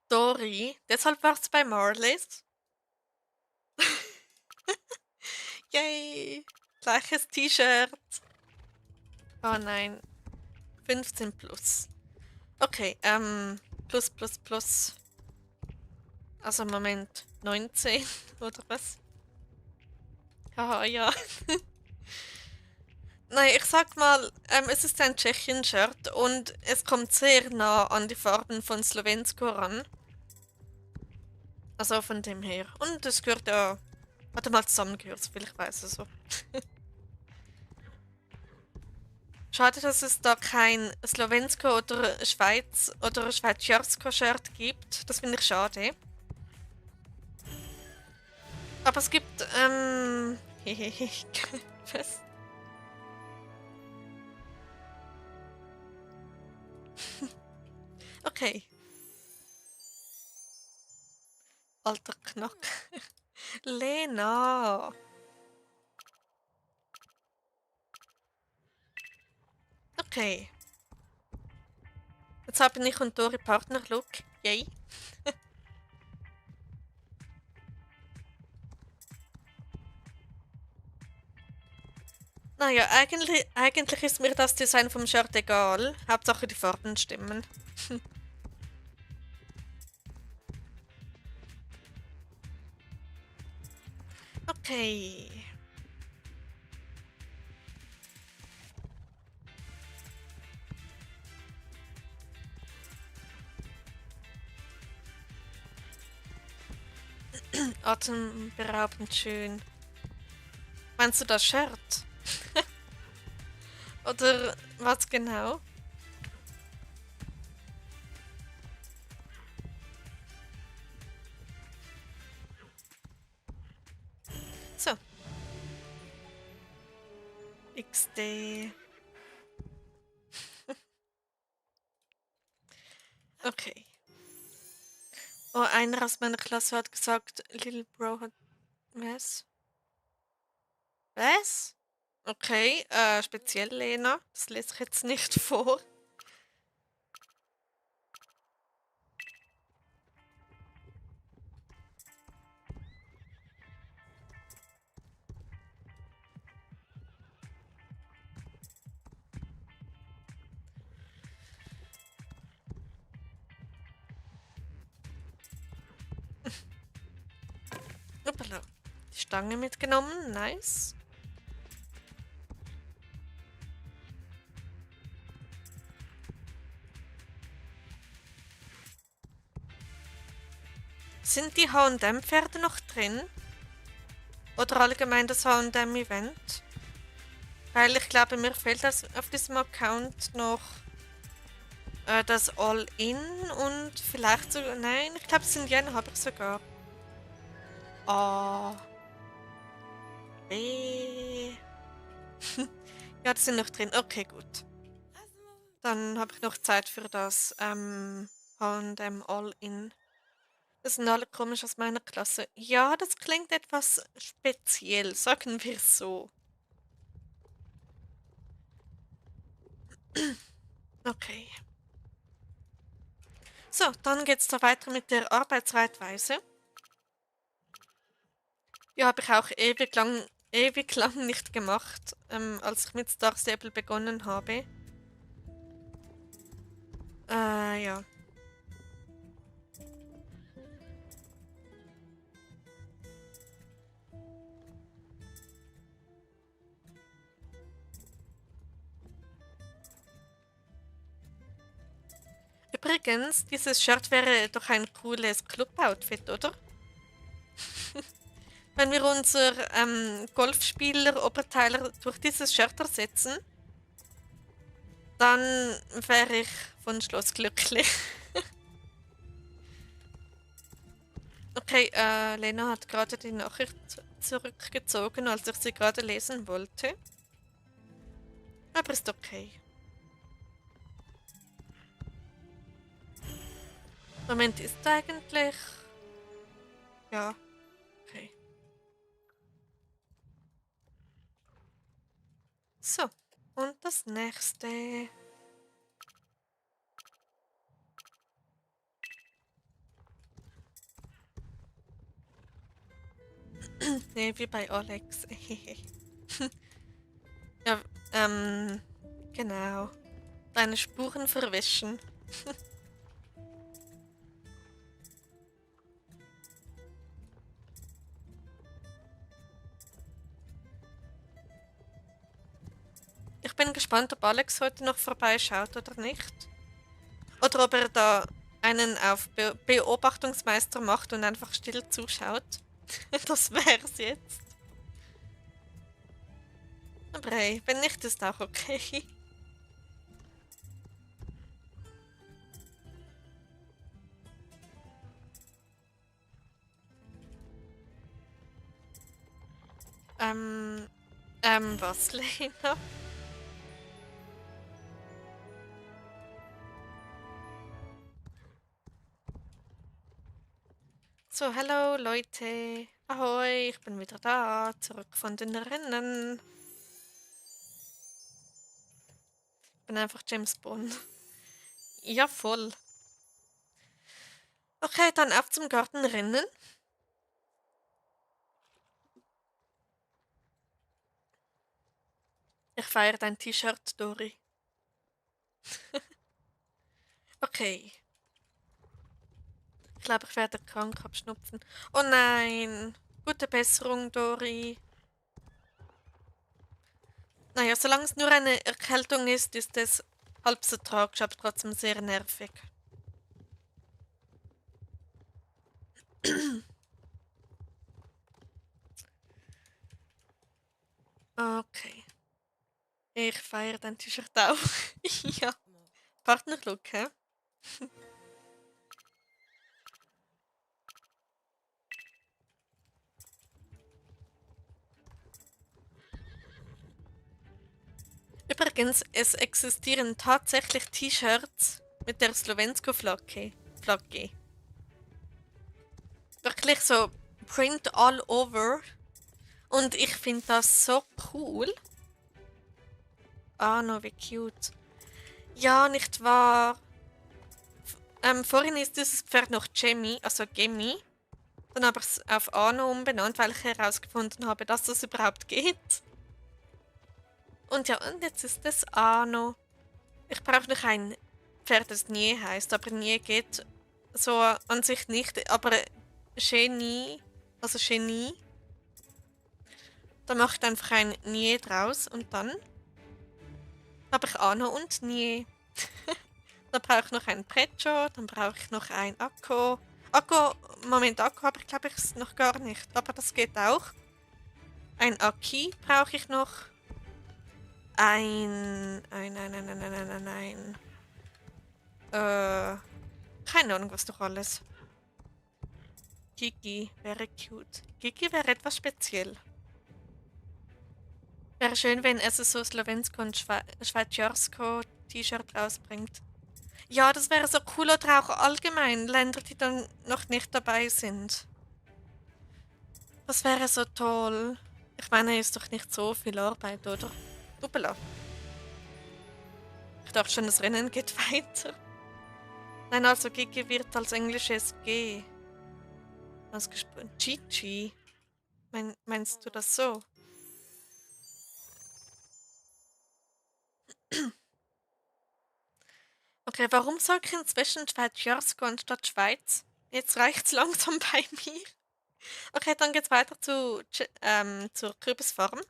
Dori. Deshalb war es bei Marlies. Yay. Gleiches T-Shirt. Oh nein. 15 plus. Okay, plus, plus, plus. Also Moment. 19 oder was? Haha, ja. Nein, ich sag mal, es ist ein Tschechien-Shirt und es kommt sehr nah an die Farben von Slovensko ran. Also von dem her. Und es gehört ja. Warte mal, zusammengehört, soviel ich weiß. Also. Schade, dass es da kein Slovensko oder Schweiz oder Schweizersko-Shirt gibt. Das finde ich schade. Aber es gibt, was? Okay. Alter Knack. Lena. Okay. Jetzt haben ich und Dori Partner-Look. Yay. Naja, eigentlich ist mir das Design vom Shirt egal. Hauptsache die Farben stimmen. Okay. Atemberaubend schön. Meinst du das Shirt? Oder was genau? So. XD. Okay. Oh, einer aus meiner Klasse hat gesagt, Little Bro hat... Was? Was? Okay, speziell Lena. Das lese ich jetzt nicht vor. Uppala. Die Stange mitgenommen, nice. Sind die H&M-Pferde noch drin? Oder allgemein das H&M-Event? Weil ich glaube, mir fehlt das auf diesem Account noch das All-In und vielleicht sogar... Nein, ich glaube, Sinjane habe ich sogar. A. B. Ja, die sind noch drin. Okay, gut. Dann habe ich noch Zeit für das H&M All-In. Das sind alle komisch aus meiner Klasse. Ja, das klingt etwas speziell, sagen wir so. Okay. So, dann geht's da weiter mit der Arbeitsreitweise. Ja, habe ich auch ewig lang nicht gemacht, als ich mit Star Stable begonnen habe. Ja. Übrigens, dieses Shirt wäre doch ein cooles Club-Outfit, oder? Wenn wir unser Golfspieler-Oberteiler durch dieses Shirt ersetzen, dann wäre ich von Schluss glücklich. Okay, Lena hat gerade die Nachricht zurückgezogen, als ich sie gerade lesen wollte. Aber ist okay. Moment, ist eigentlich... Ja, okay. So, und das nächste. Nee, wie bei Alex. Ja, genau. Deine Spuren verwischen. Ich bin gespannt, ob Alex heute noch vorbeischaut oder nicht. Oder ob er da einen auf Beobachtungsmeister macht und einfach still zuschaut. Das wär's jetzt. Aber hey, wenn nicht, ist auch okay. Was, Lena? So, hallo Leute. Ahoi, ich bin wieder da, zurück von den Rennen. Ich bin einfach James Bond. Ja, voll. Okay, dann auf zum Gartenrennen. Ich feiere dein T-Shirt, Dori. Okay. Ich glaube, ich werde krank abschnupfen. Oh nein. Gute Besserung, Dori. Naja, solange es nur eine Erkältung ist, ist es halb so tragisch, aber trotzdem sehr nervig. Okay. Ich feiere dein T-Shirt auch. Ja. Partnerlook, hä? Übrigens, es existieren tatsächlich T-Shirts mit der Slowensko-Flagge. Flagge. Wirklich so Print all over. Und ich finde das so cool. Ah, no, wie cute. Ja, nicht wahr? Vorhin ist dieses Pferd noch Gemmy, also Gemmy. Dann habe ich es auf Arno umbenannt, weil ich herausgefunden habe, dass das überhaupt geht. Und ja, und jetzt ist es Arno. Ich brauche noch ein Pferd, das Nie heißt, aber Nie geht so an sich nicht. Aber Genie, also Genie, da mache ich einfach ein Nie draus und dann habe ich Arno und Nie. Dann brauche ich noch ein Precho, dann brauche ich noch ein Akko. Moment, Akko habe ich glaube ich noch gar nicht, aber das geht auch. Ein Aki brauche ich noch. Keine Ahnung, was doch alles. Gigi wäre cute. Gigi wäre etwas speziell. Wäre schön, wenn es so Slowensko und Schweizersko T-Shirt rausbringt. Ja, das wäre so cool oder auch allgemein Länder, die dann noch nicht dabei sind. Das wäre so toll. Ich meine, ist doch nicht so viel Arbeit, oder? Uppala. Ich dachte schon, das Rennen geht weiter. Nein, also Gigi wird als englisches G ausgesprochen. Gigi. Meinst du das so? Okay, warum sage ich inzwischen Schweiz anstatt Schweiz? Jetzt reicht's langsam bei mir. Okay, dann geht's weiter zur Kürbisfarm.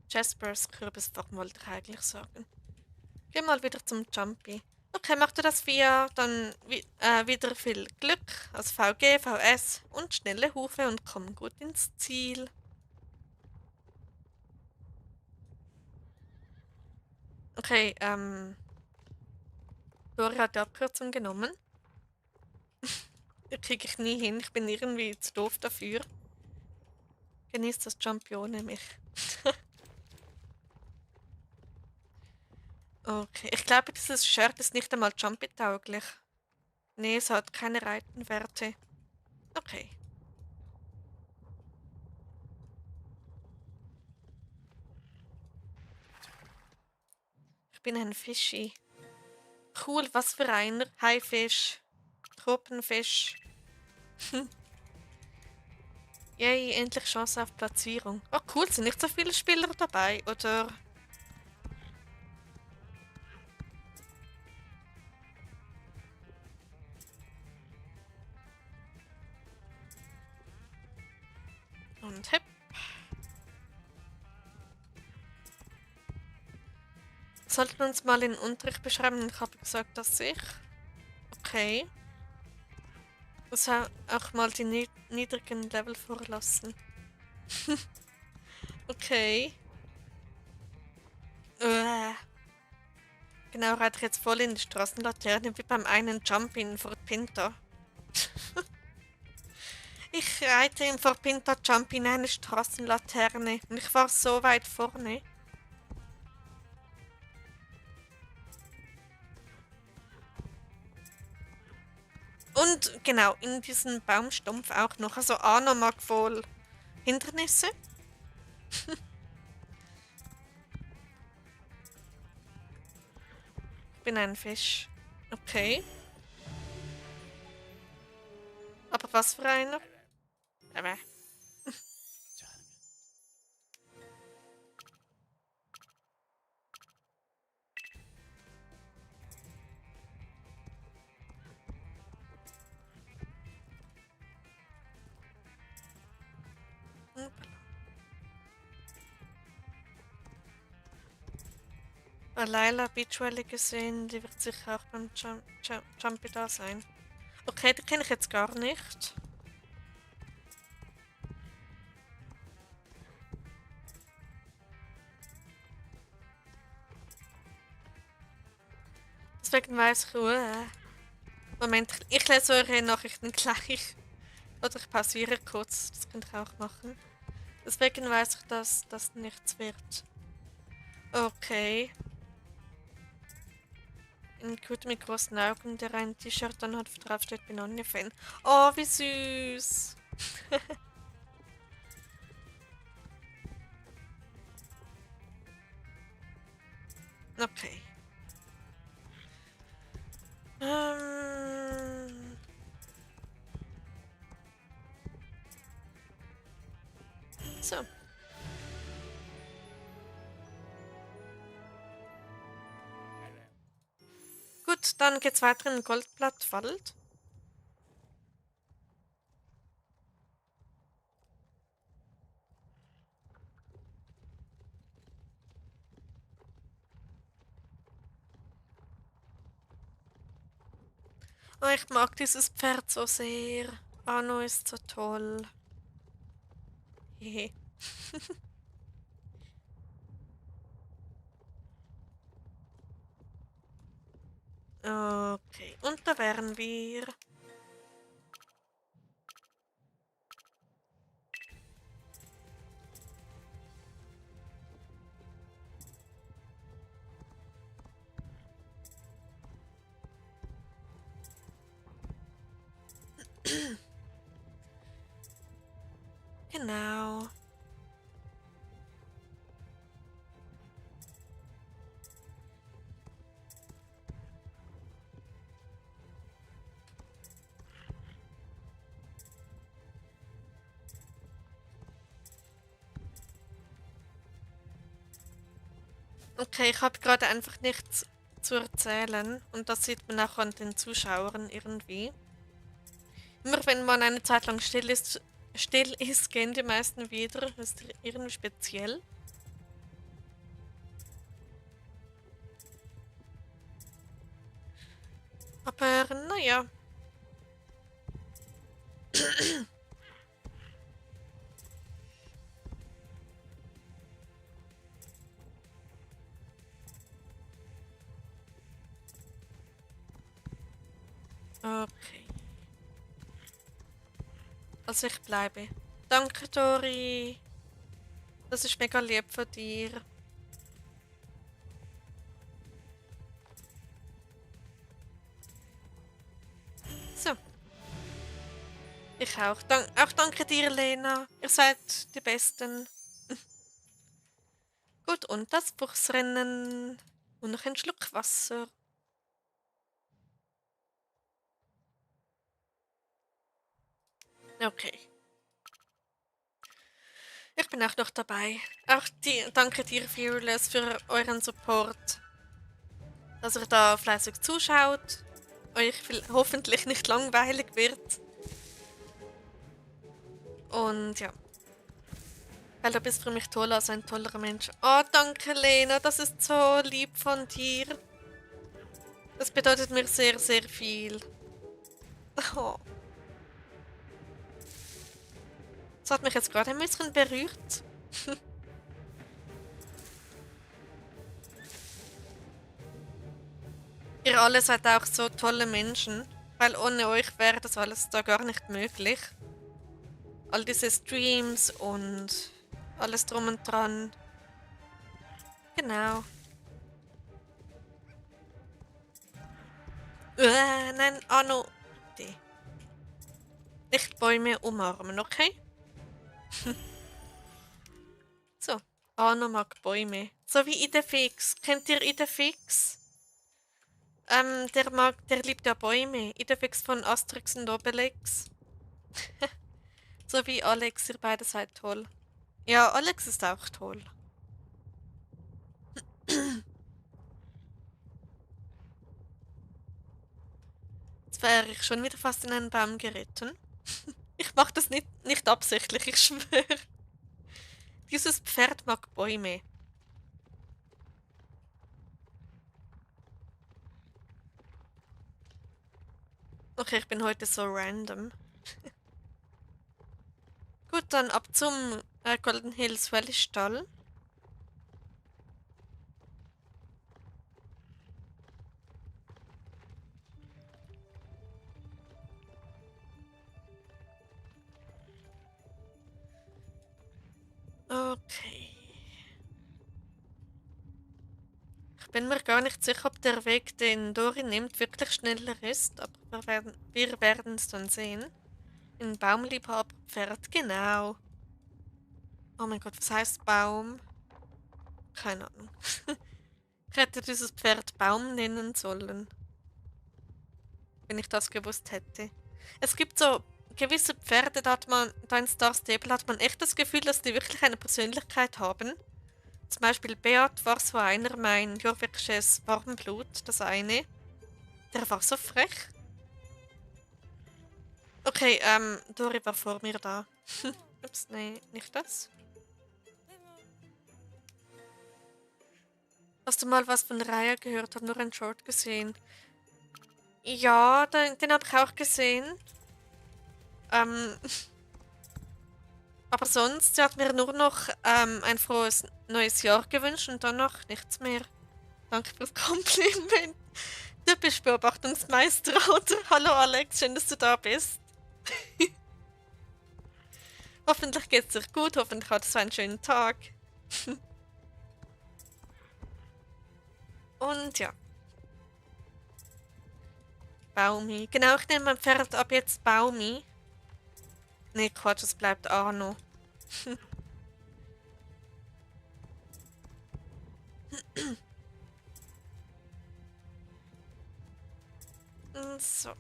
Jaspers Kürbisfarm wollte ich eigentlich sagen. Geh mal wieder zum Jumpy. Okay, mach du das via dann wieder viel Glück als VG, VS und schnelle Hufe und komm gut ins Ziel. Okay, Dori hat die Abkürzung genommen. Die kriege ich nie hin, ich bin irgendwie zu doof dafür. Genießt das Jumpy ohne mich. Okay, ich glaube, dieses Shirt ist nicht einmal Jumpy-tauglich. Nee, es hat keine Reitenwerte. Okay. Ich bin ein Fischi. Cool, was für einer. Haifisch. Tropenfisch. Yay, endlich Chance auf Platzierung. Oh cool, sind nicht so viele Spieler dabei, oder? Und hep. Sollten wir uns mal in den Unterricht beschreiben? Ich habe gesagt, dass ich. Okay. Das auch mal die niedrigen Level vorlassen. Okay. Äh. Genau, reite ich jetzt voll in die Straßenlaterne wie beim einen Jump-In vor Pinta. Ich reite im vor Pinta Jump in eine Straßenlaterne und ich war so weit vorne. Und genau, in diesem Baumstumpf auch noch. Also Anna mag wohl Hindernisse. Ich bin ein Fisch. Okay. Aber was für einer? Aber. Laila Beach Rally gesehen, die wird sicher auch beim Jumpy da sein. Okay, die kenne ich jetzt gar nicht. Deswegen weiß ich, Moment, ich lese eure Nachrichten gleich. Oder ich pausiere kurz, das könnt ihr auch machen. Deswegen weiß ich, dass das nichts wird. Okay. Ein Cute mit großen Augen, der ein T-Shirt anhat, wo drauf steht, bin Anne-Fan. Oh, wie süß. Okay. Ähm, so. Gut, dann geht's weiter in den Goldblattwald. Oh, ich mag dieses Pferd so sehr. Arno ist so toll. Hehe. Okay, und da wären wir. Genau. Okay, ich habe gerade einfach nichts zu erzählen und das sieht man auch an den Zuschauern irgendwie. Immer wenn man eine Zeit lang still ist, gehen die meisten wieder. Das ist irgendwie speziell. Aber naja. Okay. Also ich bleibe. Danke, Dori. Das ist mega lieb von dir. So, ich auch. Auch danke dir, Lena. Ihr seid die Besten. Gut, und das Buchsrennen. Und noch ein Schluck Wasser. Okay. Ich bin auch noch dabei. Danke dir, Fearless, für euren Support. Dass ihr da fleißig zuschaut. Euch hoffentlich nicht langweilig wird. Und ja. Weil du bist für mich toll, also ein toller Mensch. Oh, danke, Lena. Das ist so lieb von dir. Das bedeutet mir sehr, sehr viel. Oh. Das hat mich jetzt gerade ein bisschen berührt. Ihr alle seid auch so tolle Menschen, weil ohne euch wäre das alles da gar nicht möglich. All diese Streams und alles drum und dran. Genau. Nein, Anno. Die. Nicht Bäume umarmen, okay? So, Anno mag Bäume. So wie Idefix. Kennt ihr Idefix? Der liebt ja Bäume. Idefix von Asterix und Obelix. So wie Alex, ihr beide seid toll. Ja, Alex ist auch toll. Jetzt wäre ich schon wieder fast in einen Baum geritten. Ich mache das nicht absichtlich, ich schwöre. Dieses Pferd mag Bäume. Okay, ich bin heute so random. Gut, dann ab zum Golden Hills Valley Stall. Okay. Ich bin mir gar nicht sicher, ob der Weg, den Dori nimmt, wirklich schneller ist, aber wir werden es dann sehen. Ein Baumliebhaberpferd, genau. Oh mein Gott, was heißt Baum? Keine Ahnung. Ich hätte dieses Pferd Baum nennen sollen, wenn ich das gewusst hätte. Es gibt so gewisse Pferde, da in Star Stable hat man echt das Gefühl, dass die wirklich eine Persönlichkeit haben. Zum Beispiel Beat war so einer, mein jorvikisches Warmblut, das eine. Der war so frech. Okay, Dori war vor mir da. Ups, nee, nicht das. Hast du mal was von Raya gehört? Hab nur einen Short gesehen. Ja, den habe ich auch gesehen. Ähm, aber sonst, sie hat mir nur noch ein frohes neues Jahr gewünscht und danach nichts mehr. Danke fürs Kompliment. Du bist Beobachtungsmeister, oder? Hallo Alex, schön, dass du da bist. Hoffentlich geht's dir gut, hoffentlich hattest du einen schönen Tag. Und ja. Baumi. Genau, ich nenne mein Pferd ab jetzt Baumi. Nee, Quatsch, es bleibt Arno. So.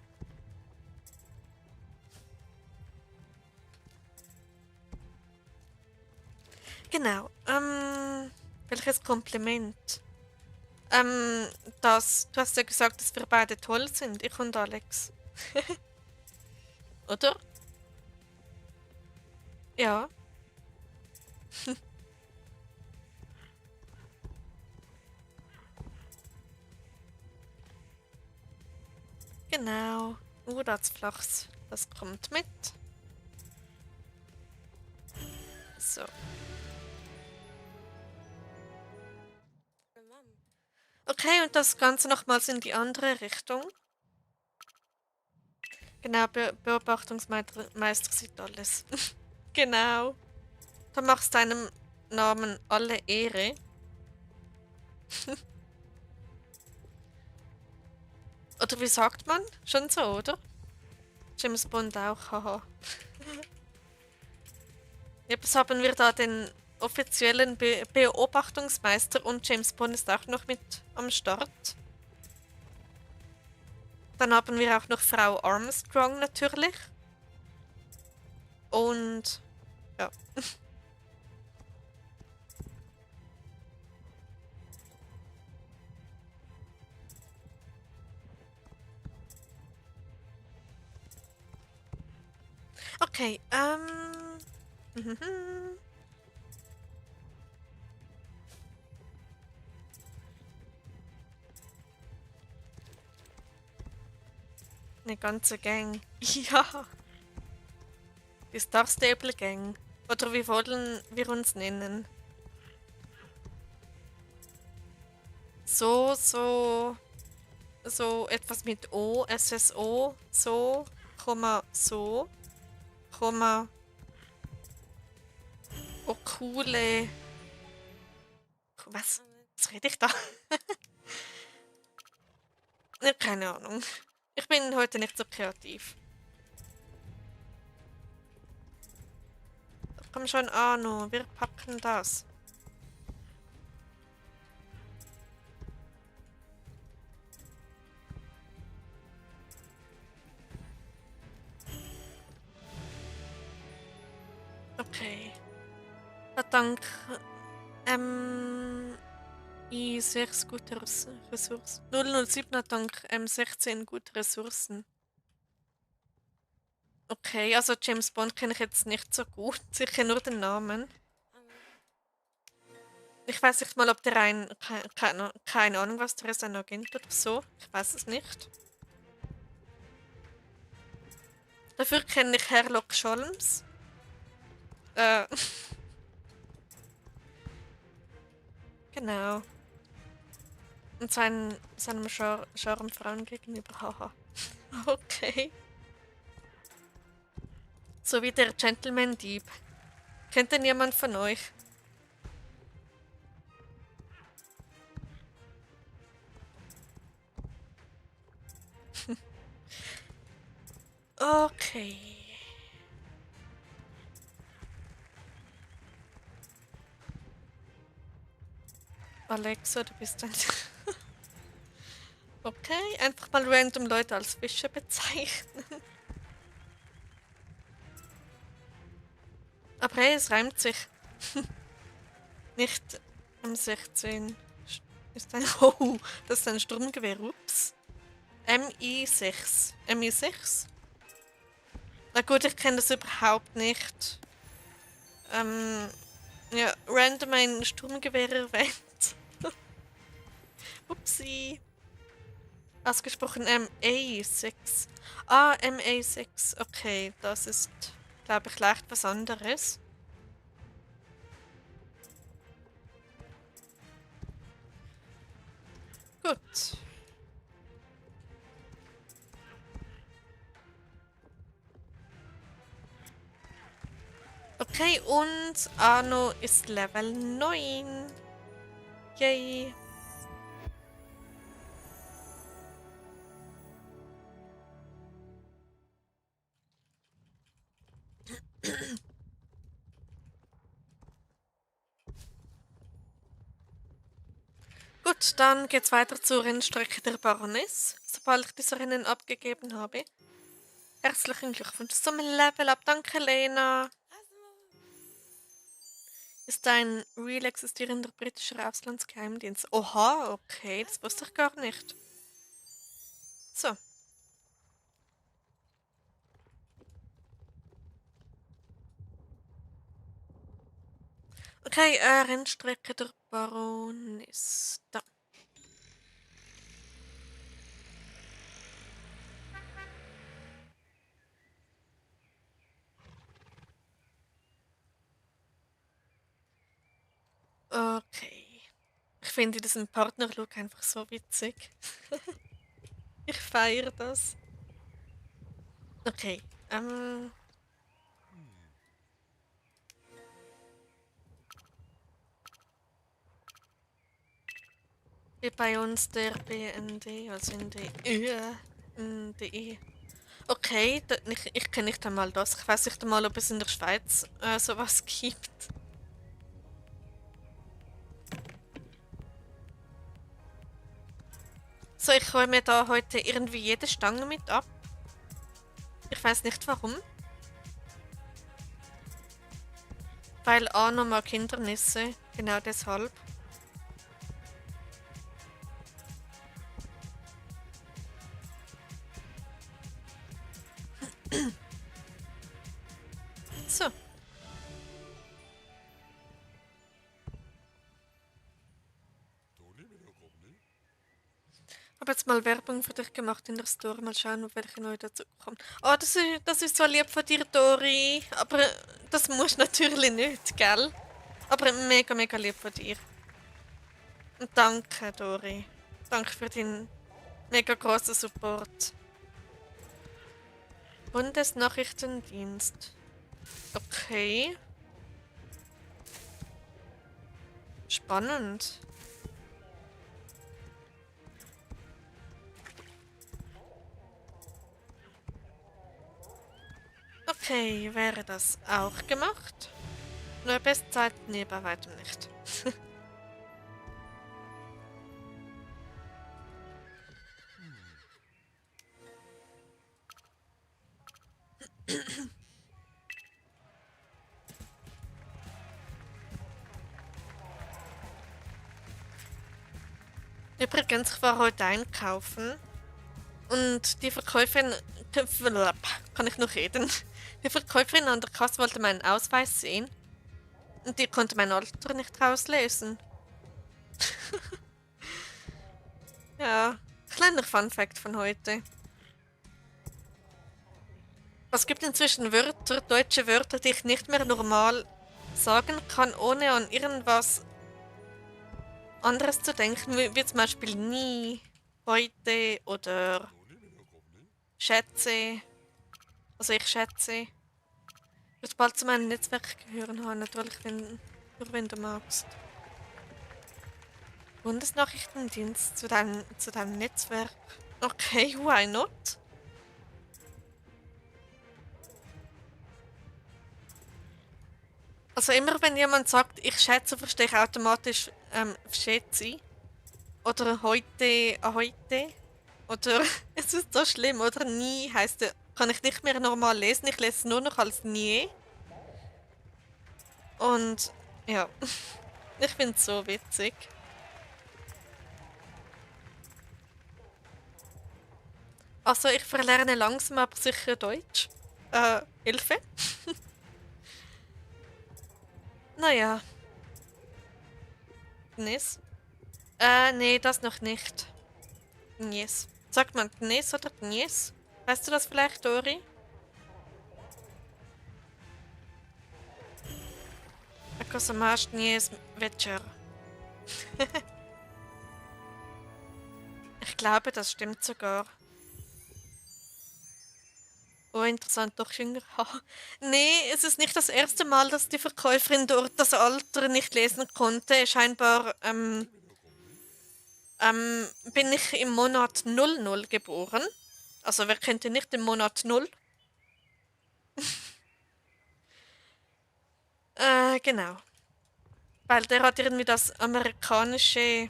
Genau. Welches Kompliment? Ähm, du hast ja gesagt, dass wir beide toll sind, ich und Alex. Oder? Ja, genau. Das Flachs, das kommt mit. So. Okay, und das Ganze nochmals in die andere Richtung. Genau, Beobachtungsmeister sieht alles. Genau. Du machst deinem Namen alle Ehre. Oder wie sagt man? Schon so, oder? James Bond auch, haha. Jetzt haben wir da den offiziellen Beobachtungsmeister und James Bond ist auch noch mit am Start. Dann haben wir auch noch Frau Armstrong natürlich. Und ja. Okay, mhm. Eine ganze Gang. Ja, die Star Stable Gang. Oder wie wollen wir uns nennen? So, so etwas mit O, SSO, so, so, Komma, oh coole. Was? Was rede ich da? Ja, keine Ahnung. Ich bin heute nicht so kreativ. Komm schon, Arno, wir packen das. Okay. Dank I6 gute Ressourcen. 007 hat dank M16 gute Ressourcen. Okay, also James Bond kenne ich jetzt nicht so gut. Sicher nur den Namen. Ich weiß nicht mal, ob der keine Ahnung, was der ist, ein Agent oder so. Ich weiß es nicht. Dafür kenne ich Sherlock Holmes. Äh, genau. Und seinem Charme gegenüber, haha. Okay. So wie der Gentleman-Dieb. Kennt denn jemand von euch? Okay. Alexa, du bist ein... Okay, einfach mal random Leute als Fische bezeichnen. Aber hey, es reimt sich. Nicht M16. Ist ein... Oh, das ist ein Sturmgewehr. Ups. MI6. MI6? Na gut, ich kenne das überhaupt nicht. Ja, random ein Sturmgewehr erwähnt. Upsi. Ausgesprochen MA6. Ah, MA6. Okay, das ist, glaube ich, leicht was anderes. Gut. Okay, und Arno ist Level 9. Yay. Gut, dann geht's weiter zur Rennstrecke der Baroness, sobald ich diese Rennen abgegeben habe. Herzlichen Glückwunsch zum Level Up. Danke, Lena. Ist ein real existierender britischer Auslandsgeheimdienst. Oha, okay, das wusste ich gar nicht. So, okay, Rennstrecke der Baronista. Okay. Ich finde diesen Partnerlook einfach so witzig. Ich feiere das. Okay, wie bei uns der BND, also in der E. Okay, ich kenne nicht einmal das. Ich weiß nicht einmal, ob es in der Schweiz sowas gibt. So, ich hole mir da heute irgendwie jede Stange mit ab. Ich weiß nicht warum. Weil Arno mag Hindernisse. Genau deshalb. So. Habe jetzt mal Werbung für dich gemacht in der Store. Mal schauen, ob welche neu dazu kommt. Oh, das ist so lieb von dir, Dori. Aber das musst du natürlich nicht, gell? Aber mega, mega lieb von dir. Und danke, Dori. Danke für deinen mega großen Support. Bundesnachrichtendienst. Okay. Spannend. Okay, wäre das auch gemacht? Nur Bestzeit? Nee, bei weitem nicht. Übrigens, ich war heute einkaufen und die Verkäuferin, kann ich noch reden? Die Verkäuferin an der Kasse wollte meinen Ausweis sehen und die konnte mein Alter nicht rauslesen. Ja, kleiner Funfact von heute. Es gibt inzwischen Wörter, deutsche Wörter, die ich nicht mehr normal sagen kann, ohne an irgendwas anderes zu denken, wie zum Beispiel nie, heute oder schätze. Also ich schätze. Wird bald zu meinem Netzwerk gehören, haben, natürlich, nur wenn du magst. Bundesnachrichtendienst zu deinem Netzwerk. Okay, why not? Also immer wenn jemand sagt, ich schätze, verstehe ich automatisch schätze. Oder heute. Oder es ist so schlimm. Oder nie heißt kann ich nicht mehr normal lesen. Ich lese es nur noch als nie. Und ja, ich finde es so witzig. Also ich verlerne langsam aber sicher Deutsch. Hilfe. Naja, Dnes. Nee, das noch nicht. Dnes. Sagt man Dnes oder Dnes? Weißt du das vielleicht, Dori? Ako sa máš dnes večer? Ich glaube, das stimmt sogar. Oh, interessant, doch jünger. Nee, es ist nicht das erste Mal, dass die Verkäuferin dort das Alter nicht lesen konnte. Scheinbar bin ich im Monat 00 geboren. Also wer kennt ihn nicht im Monat 0? Genau. Weil der hat irgendwie das amerikanische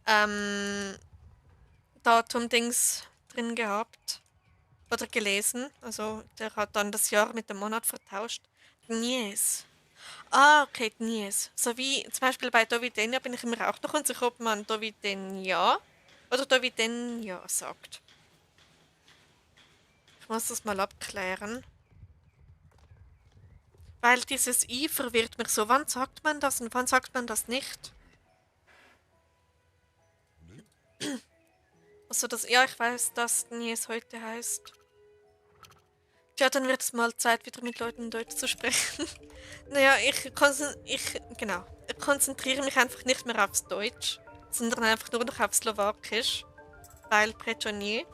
ähm, Datum-Dings drin gehabt. Oder gelesen. Also der hat dann das Jahr mit dem Monat vertauscht. Yes. Ah, okay, Nies. So wie zum Beispiel bei Dovidenia bin ich mir auch noch unsicher, ob man Dovidenia oder Dovidenia sagt. Ich muss das mal abklären. Weil dieses I verwirrt mich so. Wann sagt man das und wann sagt man das nicht? Also das, ja, ich weiß, dass Nies heute heißt. Tja, dann wird es mal Zeit, wieder mit Leuten Deutsch zu sprechen. Naja, genau. Ich konzentriere mich einfach nicht mehr aufs Deutsch, sondern einfach nur noch auf Slowakisch, weil Prečanie.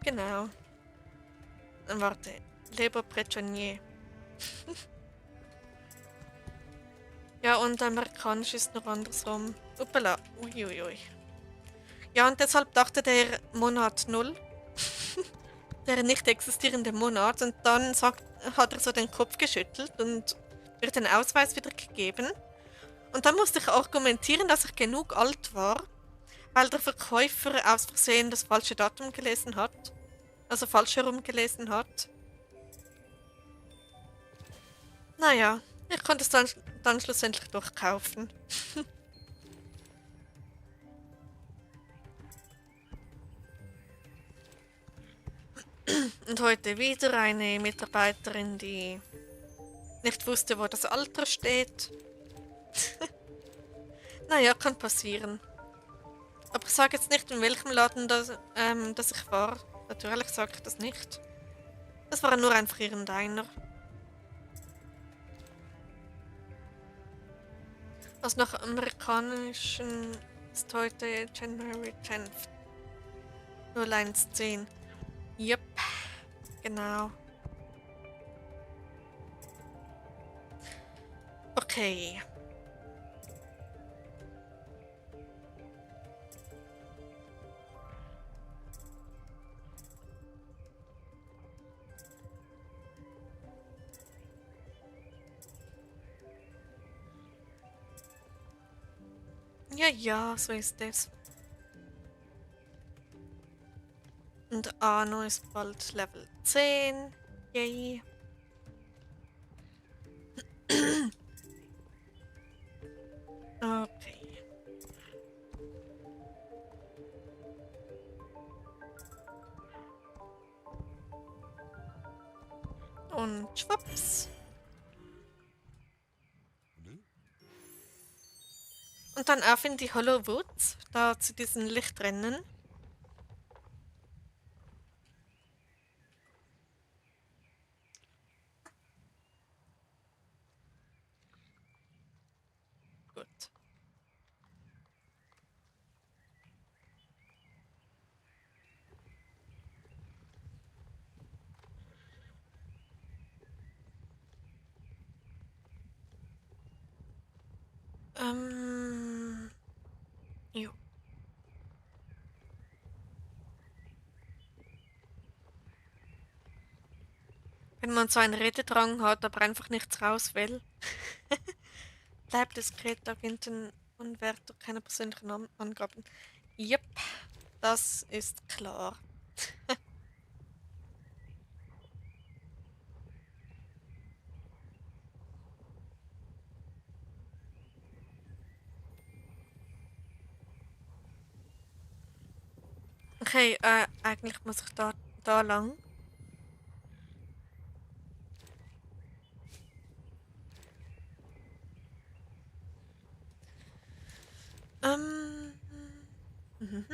Genau. Warte, Leber Prečanie. Ja, und amerikanisch ist noch andersrum. Uppala, uiuiui. Ja, und deshalb dachte der Monat Null, der nicht existierende Monat, und dann hat er so den Kopf geschüttelt und mir den Ausweis wieder gegeben. Und dann musste ich argumentieren, dass ich genug alt war, weil der Verkäufer aus Versehen das falsche Datum gelesen hat. Also falsch herum gelesen hat. Naja, ich konnte es dann schlussendlich doch kaufen. Und heute wieder eine Mitarbeiterin, die nicht wusste, wo das Alter steht. Naja, kann passieren. Aber ich sage jetzt nicht, in welchem Laden dass ich war. Natürlich sage ich das nicht. Das war nur einfach irgendeiner. Also nach amerikanischen ist heute January 10th. 0110. Yep, genau. Okay. Ja, ja, so ist es. Und Arno ist bald Level 10. Yay. Okay. Und schwupps. Und dann auf in die Hollow Woods, da zu diesen Lichtrennen. Gut. Jo. Wenn man so einen Rededrang hat, aber einfach nichts raus will, bleibt diskret Agentin und Wärter keine persönlichen Angaben. Yep, das ist klar. Okay, eigentlich muss ich da lang. Ähm. Mhm.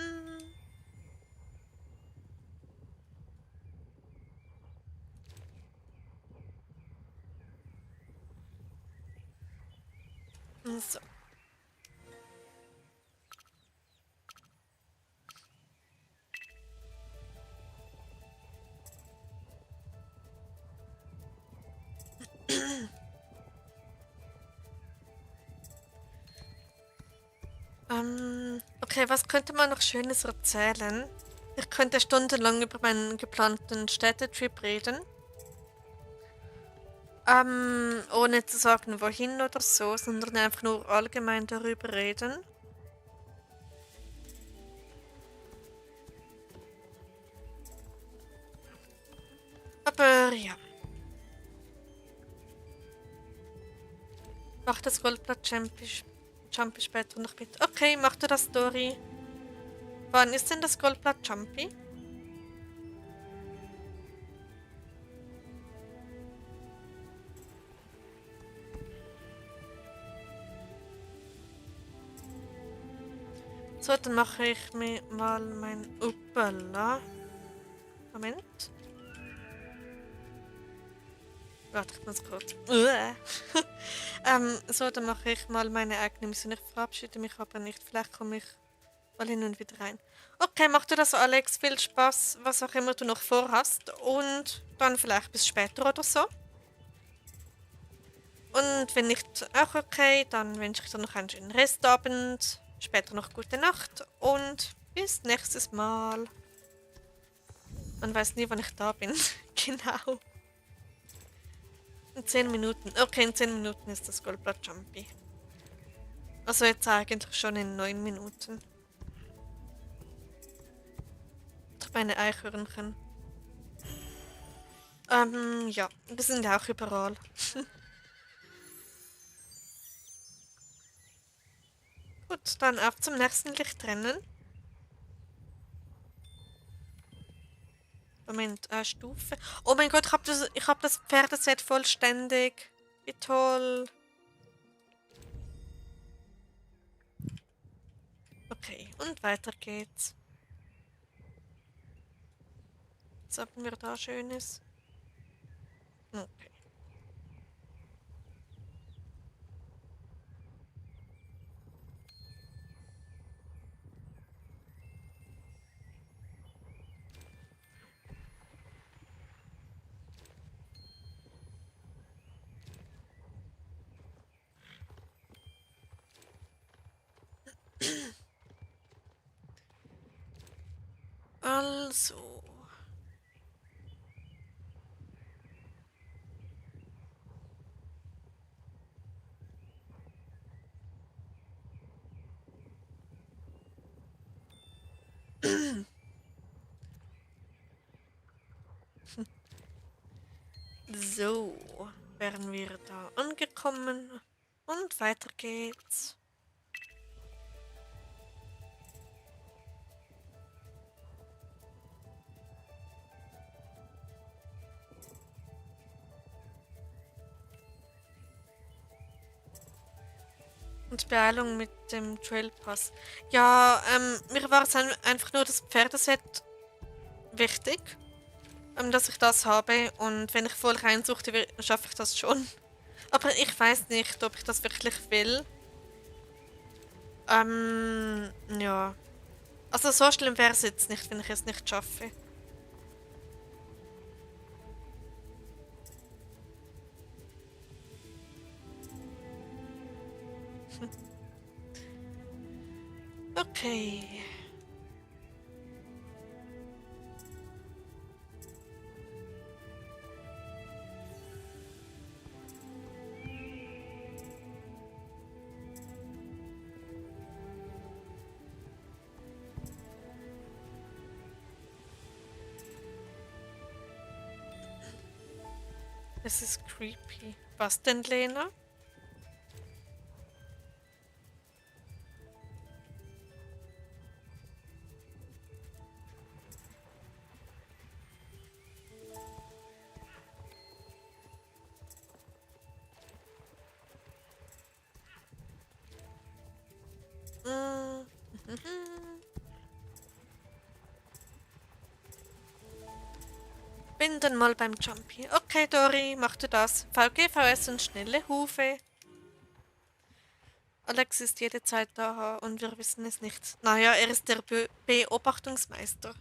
So. Okay, was könnte man noch Schönes erzählen? Ich könnte stundenlang über meinen geplanten Städtetrip reden. Ohne zu sagen, wohin oder so, sondern einfach nur allgemein darüber reden. Aber Aber ja. Mach das Jumpy später noch mit. Okay, mach du das, Dori. Wann ist denn das Goldblatt Jumpy? So, dann mache ich mir mal mein Uppala. Moment. Warte, ich muss kurz. So, dann mache ich mal meine eigene Mission. Ich verabschiede mich aber nicht. Vielleicht komme ich mal hin und wieder rein. Okay, mach du das, Alex. Viel Spaß, was auch immer du noch vorhast. Und dann vielleicht bis später oder so. Und wenn nicht auch okay, dann wünsche ich dir noch einen schönen Restabend. Später noch gute Nacht und bis nächstes Mal. Man weiß nie, wann ich da bin. Genau. In 10 Minuten. Okay, in 10 Minuten ist das Goldblatt Jumpy. Also jetzt eigentlich schon in 9 Minuten. Meine Eichhörnchen. Ja, wir sind auch überall. Gut, dann auf zum nächsten Lichtrennen. Moment, Stufe. Oh mein Gott, ich hab das Pferdeset vollständig. Wie toll. Okay, und weiter geht's. Was haben wir da Schönes? Okay. Also. So, wären wir da angekommen und weiter geht's. Und Beeilung mit dem Trailpass. Ja, mir war es einfach nur das Pferdeset wichtig, dass ich das habe. Und wenn ich voll reinsuchte, schaffe ich das schon. Aber ich weiß nicht, ob ich das wirklich will. Ja. Also so schlimm wäre es jetzt nicht, wenn ich es nicht schaffe. Okay. Es ist creepy. Was denn, Lena? Mm. Bin dann mal beim Jumpy. Okay, Dori, mach du das. VGVS und schnelle Hufe. Alex ist jede Zeit da und wir wissen es nicht. Naja, er ist der Beobachtungsmeister.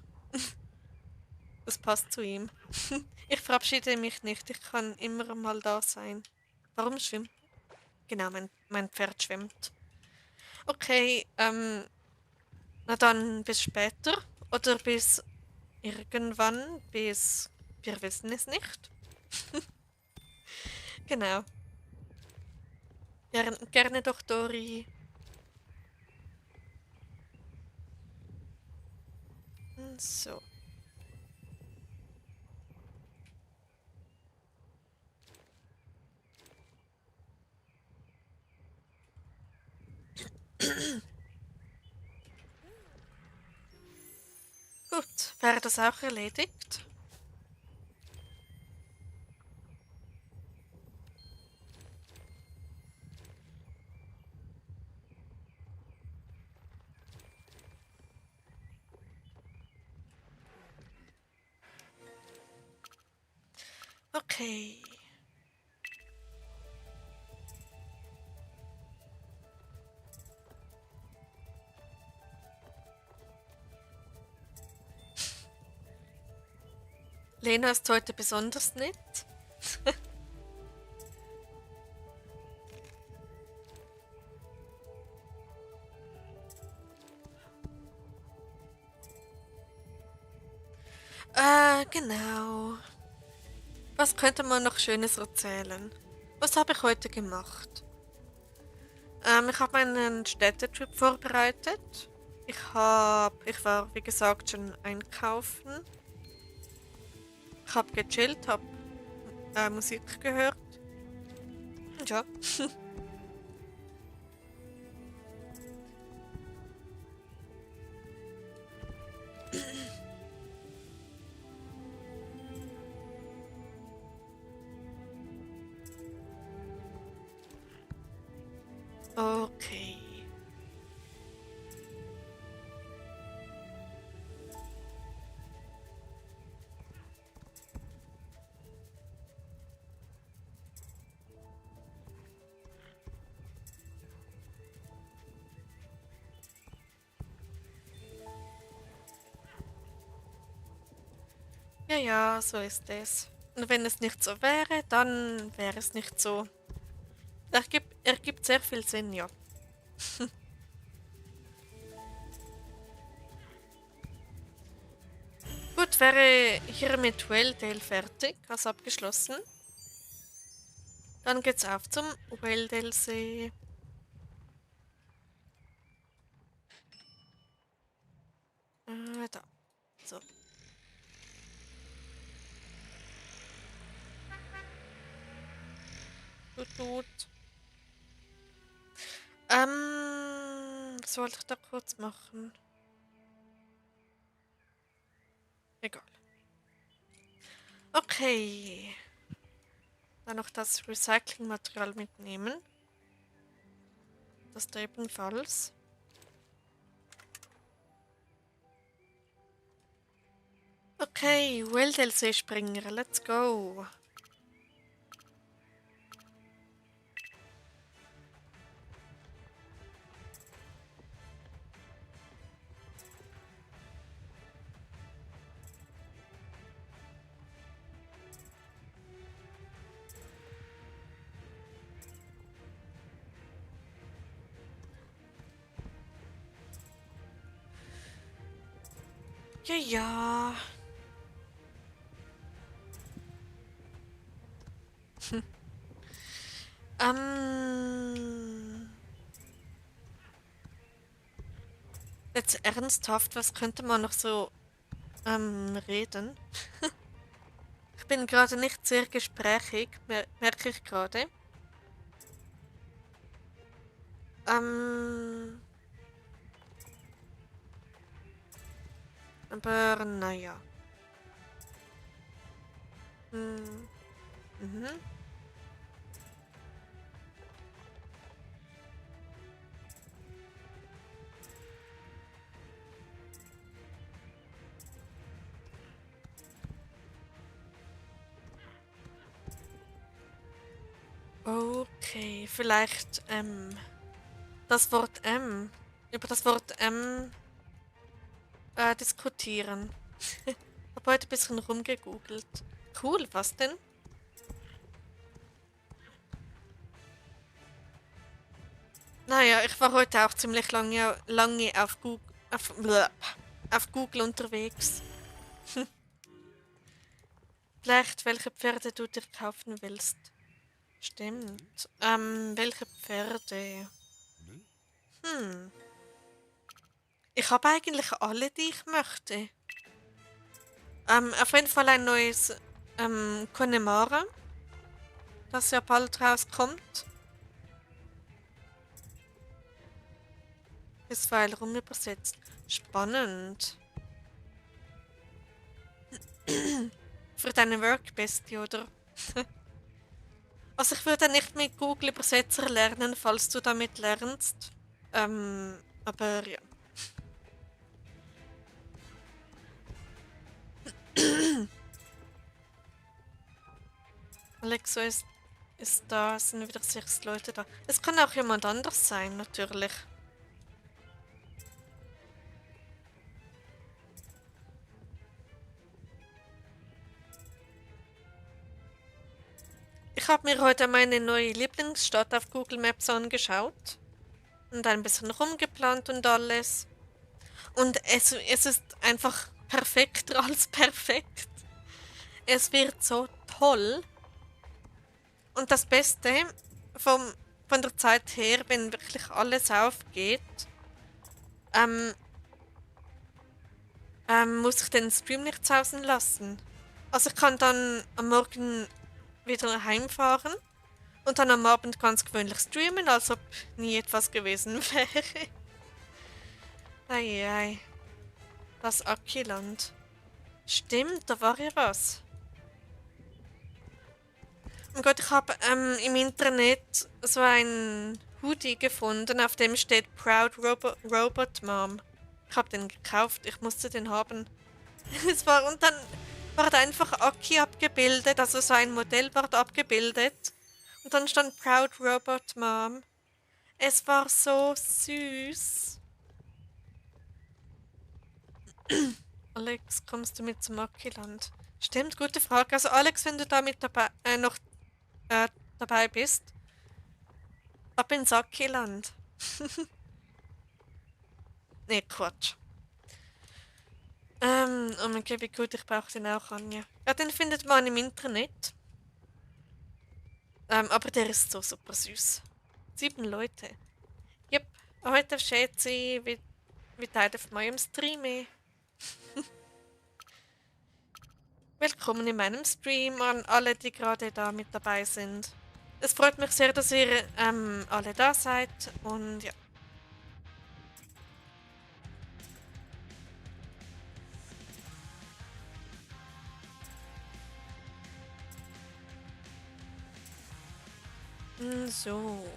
Das passt zu ihm. Ich verabschiede mich nicht. Ich kann immer mal da sein. Warum schwimmt? Genau, mein Pferd schwimmt. Okay, na dann bis später. Oder bis irgendwann. Bis wir wissen es nicht. Genau. Gerne doch, Dori. So. Wäre das auch erledigt? Okay. Lena ist heute besonders nett. Genau. Was könnte man noch Schönes erzählen? Was habe ich heute gemacht? Ich habe meinen Städtetrip vorbereitet. Ich war, wie gesagt, schon einkaufen. Ich habe gechillt, habe Musik gehört. Ja. Okay. Ja, ja, so ist es. Und wenn es nicht so wäre, dann wäre es nicht so. Ergibt sehr viel Sinn, ja. Gut, wäre hiermit Whelldale fertig, also abgeschlossen. Dann geht's auf zum Whelldale-See. Da. So. Tut, tut. Was wollte ich da kurz machen? Egal. Okay. Dann noch das Recyclingmaterial mitnehmen. Das da ebenfalls. Okay, Whelldale-Seespringer, let's go. Ja, ja. Ähm. Jetzt ernsthaft, was könnte man noch so reden? Ich bin gerade nicht sehr gesprächig, merke ich gerade. Ähm, aber naja. Hm, mhm. Okay, vielleicht das Wort M. Über das Wort M diskutieren. Hab heute ein bisschen rumgegoogelt. Cool, was denn? Naja, ich war heute auch ziemlich lange auf Google unterwegs. Vielleicht, welche Pferde du dir kaufen willst. Stimmt. Welche Pferde? Hm. Ich habe eigentlich alle, die ich möchte. Auf jeden Fall ein neues Connemara, das ja bald rauskommt. Bisweilen rumübersetzt. Spannend. Für deine Workbestie, oder? Also ich würde nicht mit Google Übersetzer lernen, falls du damit lernst. Aber ja. Alexo ist da, es sind wieder 6 Leute da. Es kann auch jemand anders sein, natürlich. Ich habe mir heute meine neue Lieblingsstadt auf Google Maps angeschaut und ein bisschen rumgeplant und alles. Und es ist einfach perfekter als perfekt. Es wird so toll. Und das Beste von der Zeit her, wenn wirklich alles aufgeht, ähm, muss ich den Stream nicht sausen lassen. Also ich kann dann am Morgen wieder heimfahren und dann am Abend ganz gewöhnlich streamen, als ob nie etwas gewesen wäre. Eieiei. Das Akiland. Stimmt, da war ja was. Oh Gott, ich habe im Internet so ein Hoodie gefunden, auf dem steht Proud Robot Mom. Ich habe den gekauft, ich musste den haben. Und dann war da einfach Aki abgebildet, also so ein Modell war da abgebildet. Und dann stand Proud Robot Mom. Es war so süß. Alex, kommst du mit zum Akiland? Stimmt, gute Frage. Also Alex, wenn du da mit noch dabei bist, ab ins Akiland. Nee, Quatsch. Oh mein Gott, wie gut, ich brauche den auch, Anja. Ja, den findet man im Internet. Aber der ist so super süß. 7 Leute. Yep, heute schätze ich, wie Teil auf meinem Stream. Willkommen in meinem Stream an alle, die gerade da mit dabei sind. Es freut mich sehr, dass ihr alle da seid und ja. So.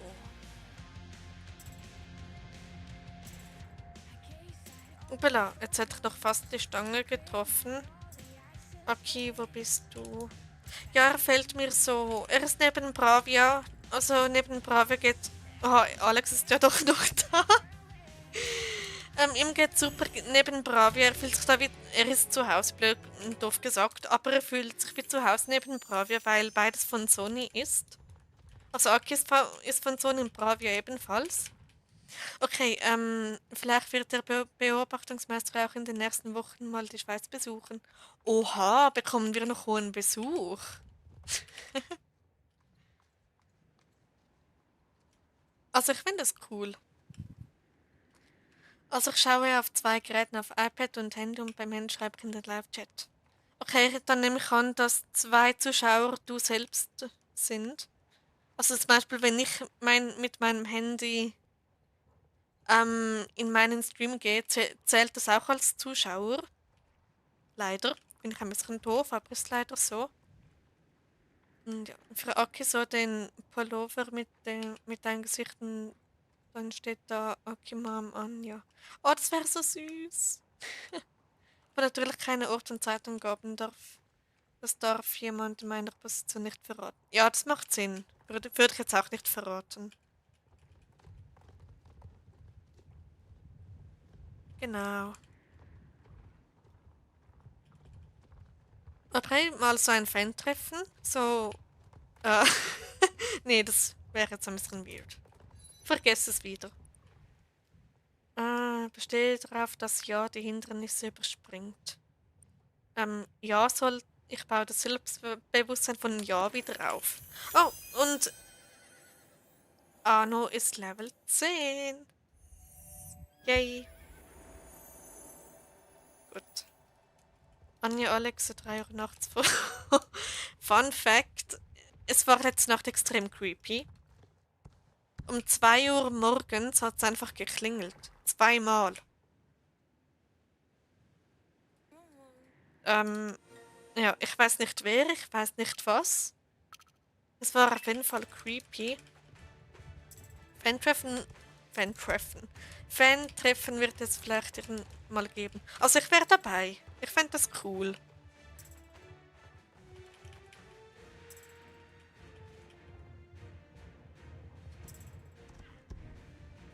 Upala, jetzt hätte ich noch fast die Stange getroffen. Aki, wo bist du? Ja, er fällt mir so. Er ist neben Bravia. Also neben Bravia geht. Oh, Alex ist ja doch noch da. Ihm geht super neben Bravia. Er fühlt sich da wie. Er ist zu Hause, blöd und doof gesagt. Aber er fühlt sich wie zu Hause neben Bravia, weil beides von Sony ist. Also Aki ist von Sony und Bravia ebenfalls. Okay, vielleicht wird der Beobachtungsmeister auch in den nächsten Wochen mal die Schweiz besuchen. Oha, bekommen wir noch hohen Besuch. Also ich finde das cool. Also ich schaue auf 2 Geräten, auf iPad und Handy und beim Handy schreibe ich in den Live-Chat. Okay, dann nehme ich an, dass 2 Zuschauer du selbst sind. Also zum Beispiel, wenn ich mit meinem Handy in meinen Stream gehe, zählt das auch als Zuschauer. Leider. Bin ich ein bisschen doof, aber ist leider so. Und ja, für Aki so den Pullover mit deinem Gesicht und dann steht da Aki Mom an, ja. Oh, das wäre so süß. Aber natürlich keine Ort und Zeitangaben darf. Das darf jemand in meiner Position nicht verraten. Ja, das macht Sinn. Würde ich jetzt auch nicht verraten. Genau. Okay, mal so ein Fan-Treffen. So, äh, nee, das wäre jetzt ein bisschen weird. Vergesst es wieder. Besteht darauf, dass Ja die Hindernisse überspringt. Ja soll. Ich baue das Selbstbewusstsein von Ja wieder auf. Oh, und Arno ist Level 10. Yay. Gut. Anja Alexa 3 Uhr nachts vor. Fun Fact: Es war letzte Nacht extrem creepy. Um 2 Uhr morgens hat es einfach geklingelt. 2-mal. Ja, ich weiß nicht wer, ich weiß nicht was. Es war auf jeden Fall creepy. Fan-Treffen, Fan-Treffen. Fan-Treffen wird es vielleicht mal geben. Also ich wäre dabei. Ich fände das cool.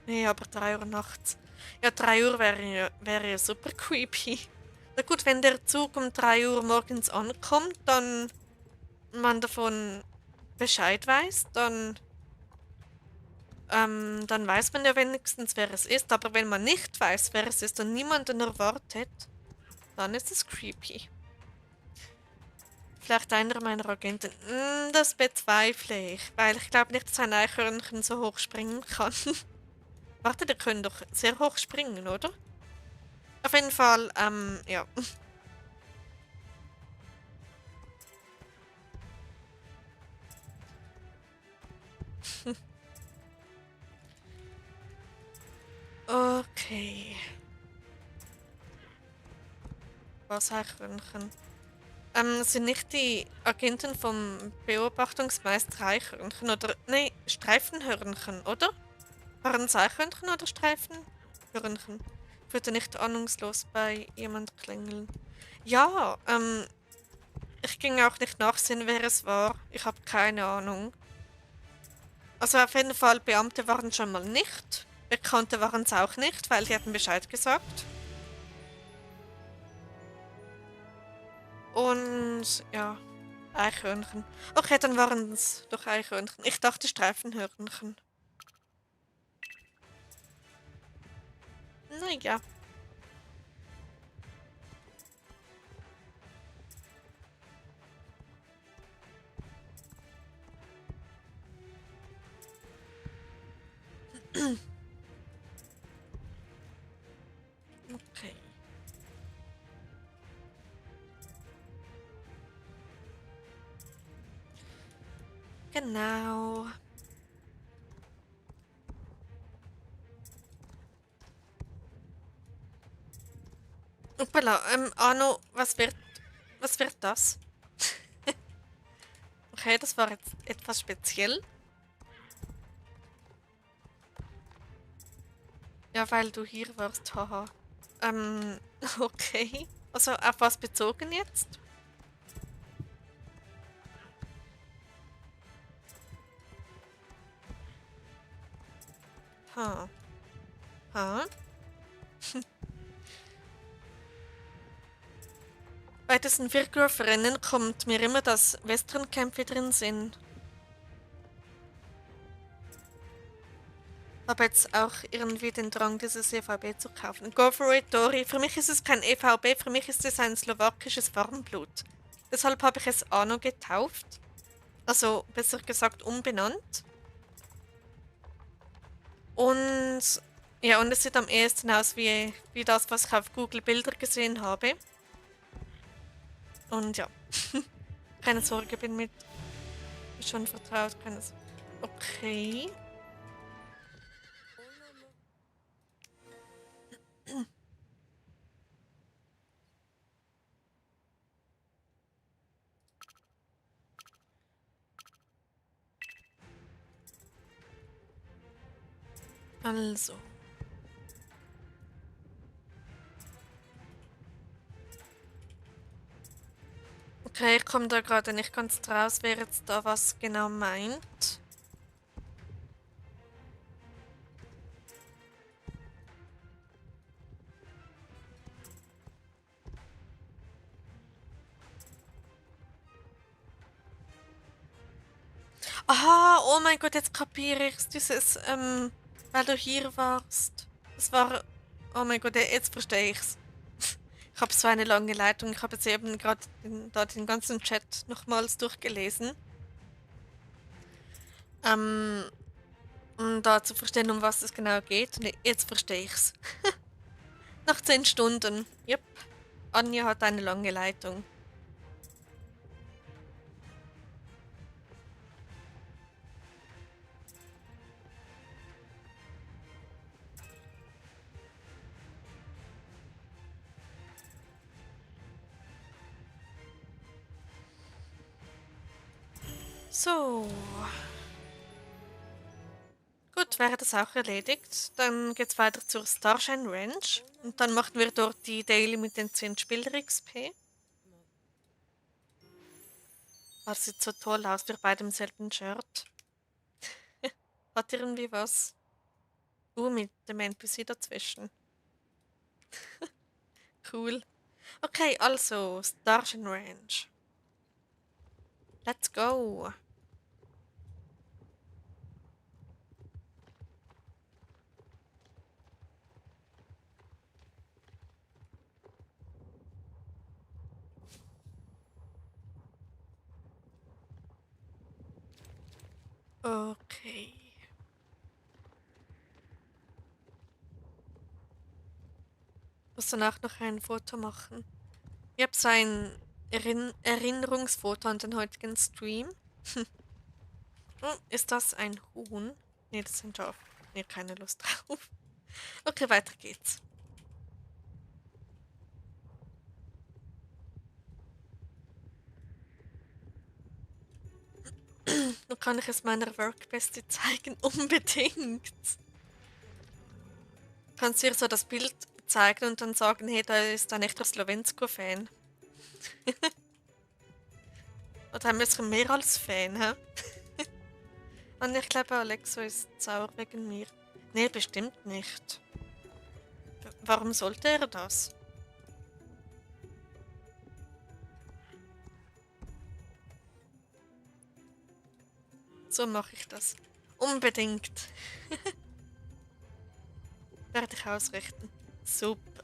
Nee, aber 3 Uhr nachts. Ja, 3 Uhr wäre ja super creepy. Na gut, wenn der Zug um 3 Uhr morgens ankommt, dann man davon Bescheid weiß, dann weiß man ja wenigstens, wer es ist. Aber wenn man nicht weiß, wer es ist und niemanden erwartet, dann ist es creepy. Vielleicht einer meiner Agenten. Das bezweifle ich, weil ich glaube nicht, dass ein Eichhörnchen so hoch springen kann. Warte, die können doch sehr hoch springen, oder? Auf jeden Fall, ja. Okay. Was Eichhörnchen? Sind nicht die Agenten vom Beobachtungsmeister Eichhörnchen oder. Nee, Streifenhörnchen, oder? Waren es Eichhörnchen oder Streifenhörnchen? Ich würde nicht ahnungslos bei jemand klingeln. Ja, ich ging auch nicht nachsehen, wer es war. Ich habe keine Ahnung. Also auf jeden Fall, Beamte waren schon mal nicht. Bekannte waren es auch nicht, weil die hatten Bescheid gesagt. Und ja, Eichhörnchen. Okay, dann waren es doch Eichhörnchen. Ich dachte Streifenhörnchen. Naja. Okay. Genau. Hoppala, Arno, was wird das? Okay, das war jetzt etwas speziell. Ja, weil du hier warst, haha. Ähm, okay. Also auf was bezogen jetzt? Ha. Ha. Bei diesen Wirkwurfrennen kommt mir immer das Western Camp wieder in den Sinn. Habe jetzt auch irgendwie den Drang, dieses EVB zu kaufen. Go for it, Dori. Für mich ist es kein EVB, für mich ist es ein slowakisches Warmblut. Deshalb habe ich es Anno getauft. Also besser gesagt umbenannt. Und ja, und es sieht am ehesten aus wie das, was ich auf Google Bilder gesehen habe. Und ja, keine Sorge, bin mit schon vertraut. Okay. Also. Okay, ich komme da gerade nicht ganz draus, wer jetzt da was genau meint. Aha, oh mein Gott, jetzt kapiere ich's. Dieses, weil du hier warst. Das war, oh mein Gott, jetzt verstehe ich's. Ich habe so eine lange Leitung. Ich habe jetzt eben gerade da den ganzen Chat nochmals durchgelesen. Ähm, um da zu verstehen, um was es genau geht. Und jetzt verstehe ich's. Nach 10 Stunden. Yep. Anja hat eine lange Leitung. So. Gut, wäre das auch erledigt. Dann geht's weiter zur Starshine Ranch. Und dann machen wir dort die Daily mit den 10 Spieler XP. Das sieht so toll aus, wir beide im selben Shirt. Hat irgendwie was. Mit dem NPC dazwischen. Cool. Okay, also, Starshine Ranch. Let's go. Okay. Muss danach noch ein Foto machen. Ich habe so ein Erinnerungsfoto an den heutigen Stream. Oh, ist das ein Huhn? Nee, das ist ein Schaf. Nee, keine Lust drauf. Okay, weiter geht's. Nun kann ich es meiner Workbestie zeigen. Unbedingt. Kannst du ihr so das Bild zeigen und dann sagen, hey, da ist ein echter Slowensko-Fan. Oder haben wir es mehr als Fan, hä? Und ich glaube, Alexo ist sauer wegen mir. Nee, bestimmt nicht. Warum sollte er das? So mache ich das. Unbedingt. Werde ich ausrichten. Super.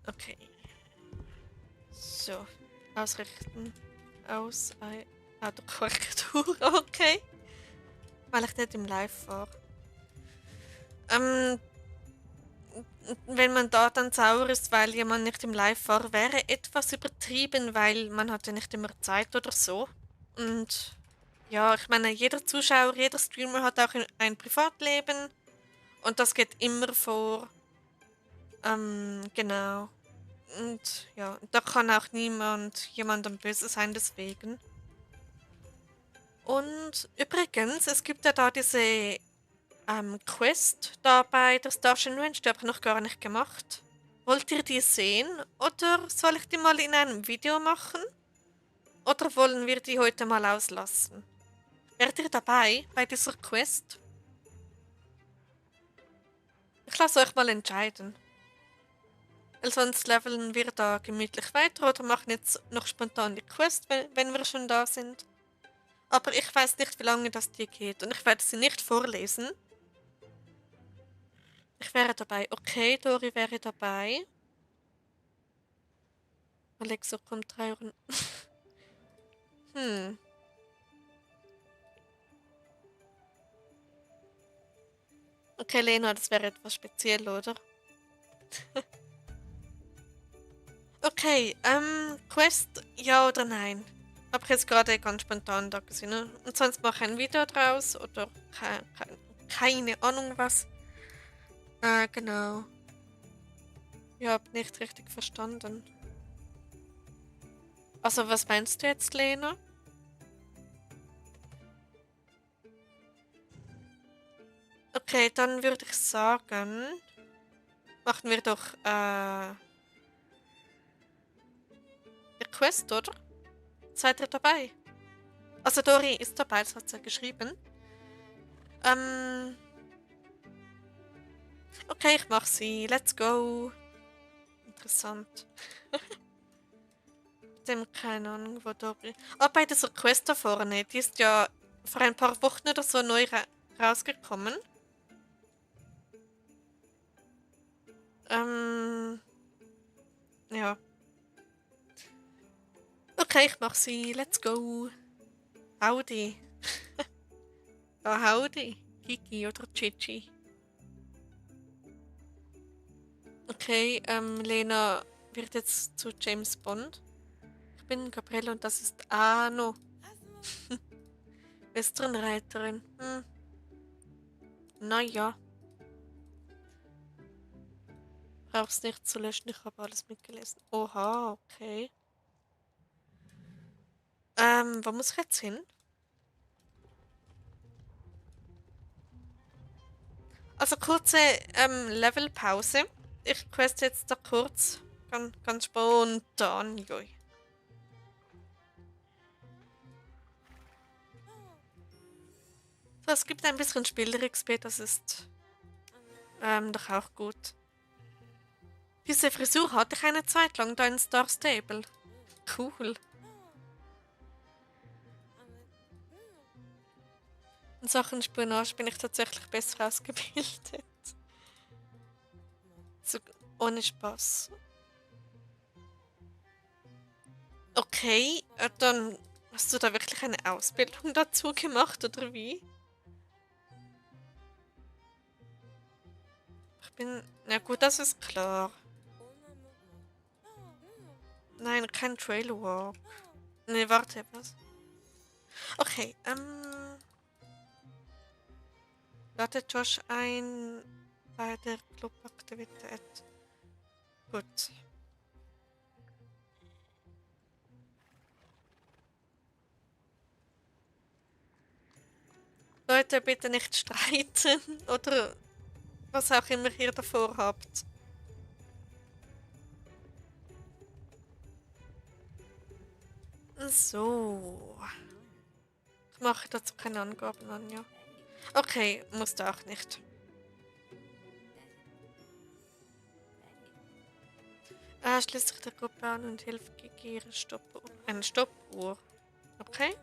Okay. So. Ausrichten. Autokorrektur. Okay. Weil ich nicht im Live war. Ähm, wenn man da dann sauer ist, weil jemand nicht im Live war, wäre etwas übertrieben, weil man hatte nicht immer Zeit oder so. Und ja, ich meine, jeder Zuschauer, jeder Streamer hat auch ein Privatleben und das geht immer vor. Genau. Und ja, da kann auch niemand jemandem böse sein deswegen. Und übrigens, es gibt ja da diese Quest da bei der Starshine Ranch, die habe ich noch gar nicht gemacht. Wollt ihr die sehen oder soll ich die mal in einem Video machen? Oder wollen wir die heute mal auslassen? Wärt ihr dabei bei dieser Quest? Ich lasse euch mal entscheiden. Weil sonst leveln wir da gemütlich weiter oder machen jetzt noch spontan die Quest, wenn wir schon da sind. Aber ich weiß nicht, wie lange das die geht und ich werde sie nicht vorlesen. Ich wäre dabei. Okay, Dori wäre dabei. Alexa kommt 3 Uhr. Hm. Okay, Lena, das wäre etwas speziell, oder? Okay, Quest, ja oder nein? Hab ich jetzt gerade ganz spontan da gesehen, ne? Und sonst mache ich ein Video draus oder keine Ahnung was. Genau. Ich hab nicht richtig verstanden. Also, was meinst du jetzt, Lena? Okay, dann würde ich sagen, machen wir doch Quest, oder? Seid ihr dabei? Also Dori ist dabei, das hat sie ja geschrieben. Ähm, okay, ich mach sie. Let's go. Interessant. Dem keine Ahnung, wo Dori. Ah, bei dieser Quest da vorne, die ist ja vor ein paar Wochen oder so neu rausgekommen. Ja. Okay, ich mach sie. Let's go. Howdy. Ah, howdy. Kiki oder Chichi. Okay, Lena wird jetzt zu James Bond. Ich bin Gabrielle und das ist Arno. Westernreiterin. Naja. Brauch's nicht zu löschen, ich habe alles mitgelesen. Oha, okay. Wo muss ich jetzt hin? Also kurze Levelpause. Ich quest jetzt da kurz. Ganz spontan. Joi. So, es gibt ein bisschen Spieler-XP, das ist doch auch gut. Diese Frisur hatte ich eine Zeit lang da in Star Stable. Cool. In Sachen Spionage bin ich tatsächlich besser ausgebildet. So, ohne Spaß. Okay, dann hast du da wirklich eine Ausbildung dazu gemacht, oder wie? Ich bin. Na gut, das ist klar. Nein, kein Trailwalk. Nee, warte, was? Okay, lade Josh ein bei der Clubaktivität. Gut. Leute, bitte nicht streiten oder was auch immer ihr davor habt. So. Ich mache dazu keine Angaben, Anja. Okay, musst du auch nicht. Schließ dich der Gruppe an und hilf gegen ihre Stoppuhr. Eine Stoppuhr. Okay?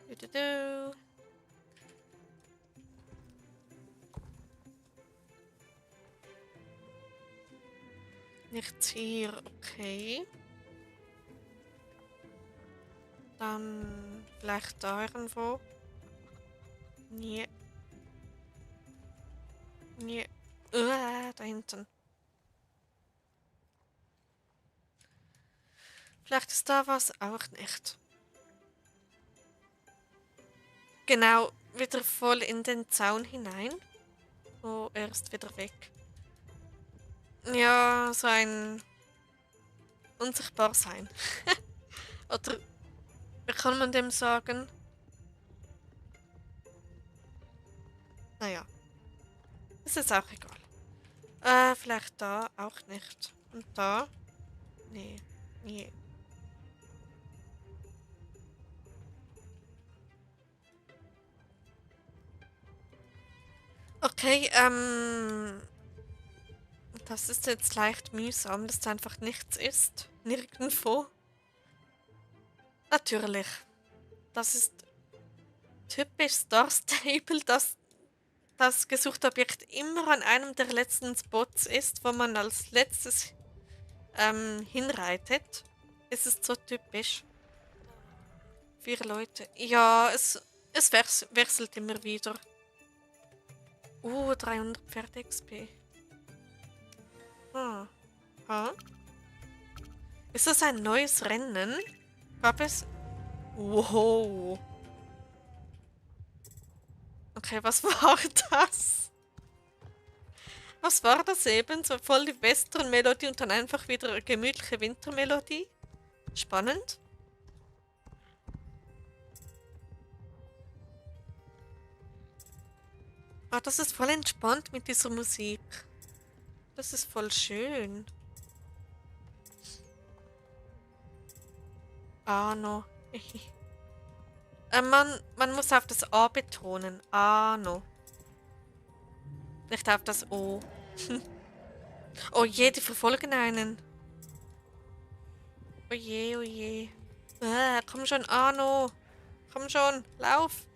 Du, du, du. Nichts hier, okay. Dann vielleicht da irgendwo. Nee. Nee. Da hinten. Vielleicht ist da was auch nicht. Genau, wieder voll in den Zaun hinein. Oh, er ist wieder weg. Ja, so ein unsichtbar sein. Oder wie kann man dem sagen? Naja, es ist auch egal. Vielleicht da auch nicht. Und da? Nee, nee. Okay, das ist jetzt leicht mühsam, dass da einfach nichts ist. Nirgendwo. Natürlich. Das ist typisch Star Stable, dass das gesuchte Objekt immer an einem der letzten Spots ist, wo man als letztes hinreitet. Es ist so typisch. 4 Leute. Ja, es wechselt immer wieder. 300 Pferde-XP. Ah. Ah. Ist das ein neues Rennen? Gab es? Wow. Okay, was war das? Was war das eben? So voll die Western-Melodie und dann einfach wieder eine gemütliche Wintermelodie? Spannend. Ah, das ist voll entspannt mit dieser Musik. Das ist voll schön. Ano. Man muss auf das A betonen. Ano. Nicht auf das O. Oh je, die verfolgen einen. Oh je, oh je. Komm schon, Ano. Komm schon, lauf.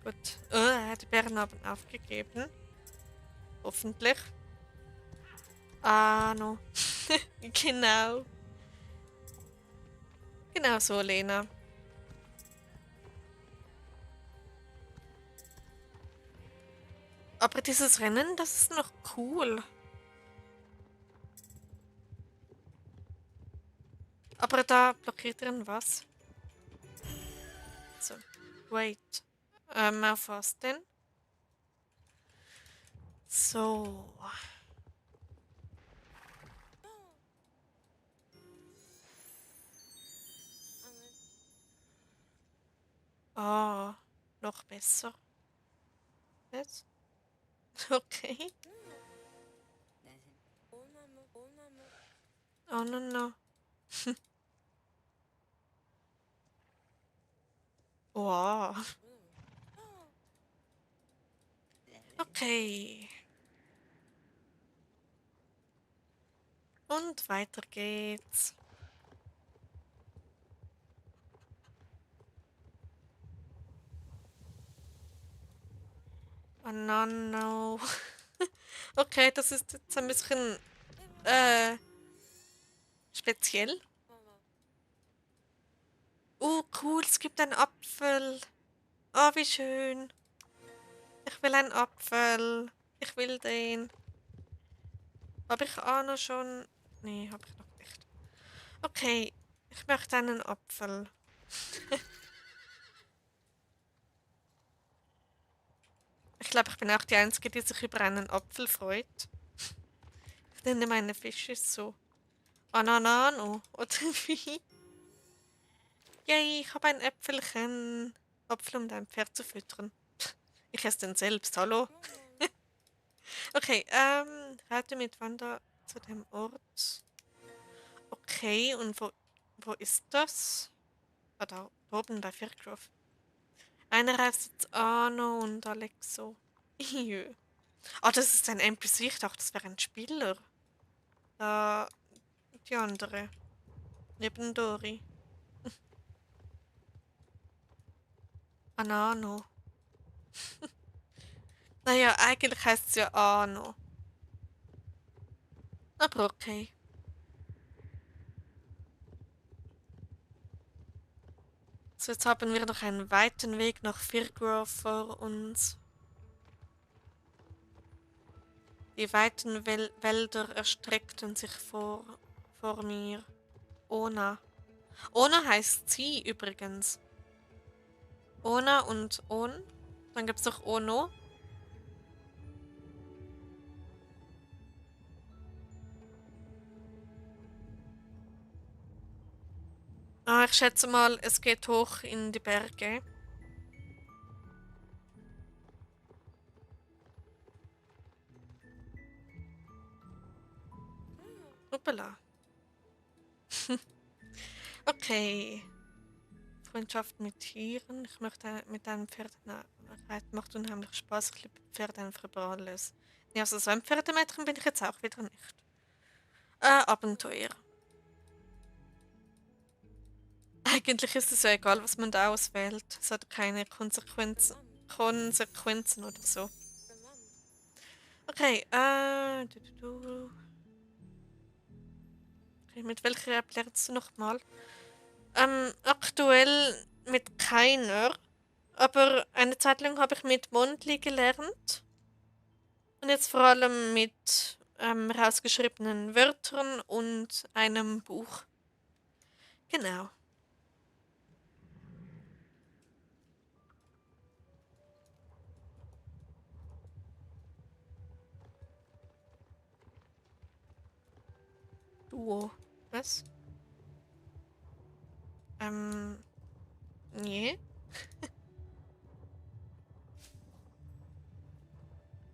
Gut. Die Bären haben aufgegeben. Hoffentlich. Ano. Genau. Genau so, Lena. Aber dieses Rennen, das ist noch cool. Aber da blockiert drin was. Wait. Auf was denn? So. Ah, noch besser. Jetzt? Okay. Oh, no, no. Wow. Okay. Und weiter geht's. Oh, no, no. Okay, das ist jetzt ein bisschen speziell. Cool, es gibt einen Apfel. Oh, wie schön. Ich will einen Apfel. Ich will den. Habe ich auch noch schon? Nee, habe ich noch nicht. Okay, ich möchte einen Apfel. Ich glaube, ich bin auch die Einzige, die sich über einen Apfel freut. Ich nenne meine Fische so. Bananano, oder wie? Yay, ich habe ein Äpfelchen. Apfel, um dein Pferd zu füttern. Ich esse den selbst, hallo? Okay, reite mit Wander zu dem Ort. Okay, und wo ist das? Ah, da oben bei Firgrove. Einer heißt jetzt Arno und Alexo. Jö. Ah, das ist ein NPC. Ich dachte, das wäre ein Spieler. Da, die andere. Neben Dori. Anano. Naja, eigentlich heißt es ja Arno. Aber okay. So, jetzt haben wir noch einen weiten Weg nach Firgrove vor uns. Die weiten Wälder erstreckten sich vor mir. Ona. Ona heißt sie übrigens. Ona und On. Dann gibt es noch Ono. Ah, ich schätze mal, es geht hoch in die Berge. Hoppala. Okay. Freundschaft mit Tieren. Ich möchte mit einem Pferd reiten. Macht unheimlich Spaß. Ich liebe Pferde einfach über alles. Ja, also so ein Pferdemädchen bin ich jetzt auch wieder nicht. Abenteuer. Eigentlich ist es ja egal, was man da auswählt. Es hat keine Konsequenzen oder so. Okay, okay, mit welcher App lernst du nochmal? Aktuell mit keiner. Aber eine Zeit lang habe ich mit Mondly gelernt. Und jetzt vor allem mit rausgeschriebenen Wörtern und einem Buch. Genau. Duo. Was? Ähm, nee.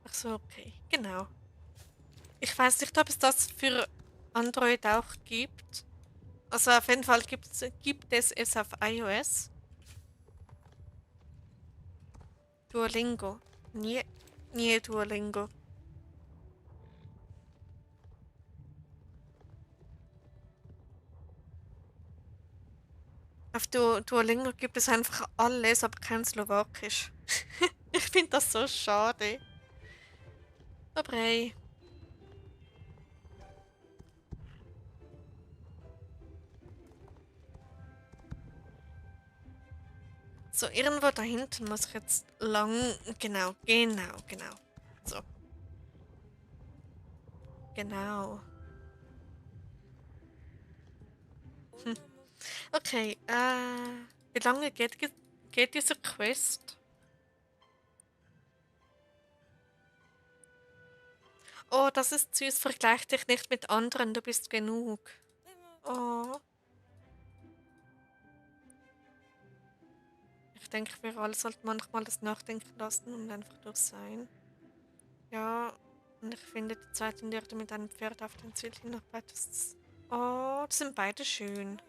Ach so, okay. Genau. Ich weiß nicht, ob es das für Android auch gibt. Also auf jeden Fall gibt es es auf iOS. Duolingo. Nie, nie Duolingo. Auf Duolingo gibt es einfach alles, aber kein Slowakisch. Ich finde das so schade. Aber hey. So, irgendwo da hinten muss ich jetzt lang. Genau, genau, genau. So, genau. Hm. Okay, wie lange geht diese Quest? Oh, das ist süß. Vergleich dich nicht mit anderen, du bist genug. Oh. Ich denke, wir alle sollten manchmal das nachdenken lassen und einfach durch sein. Ja, und ich finde die Zeit, in der du mit einem Pferd auf dein Ziel hinarbeitest. Oh, die sind beide schön.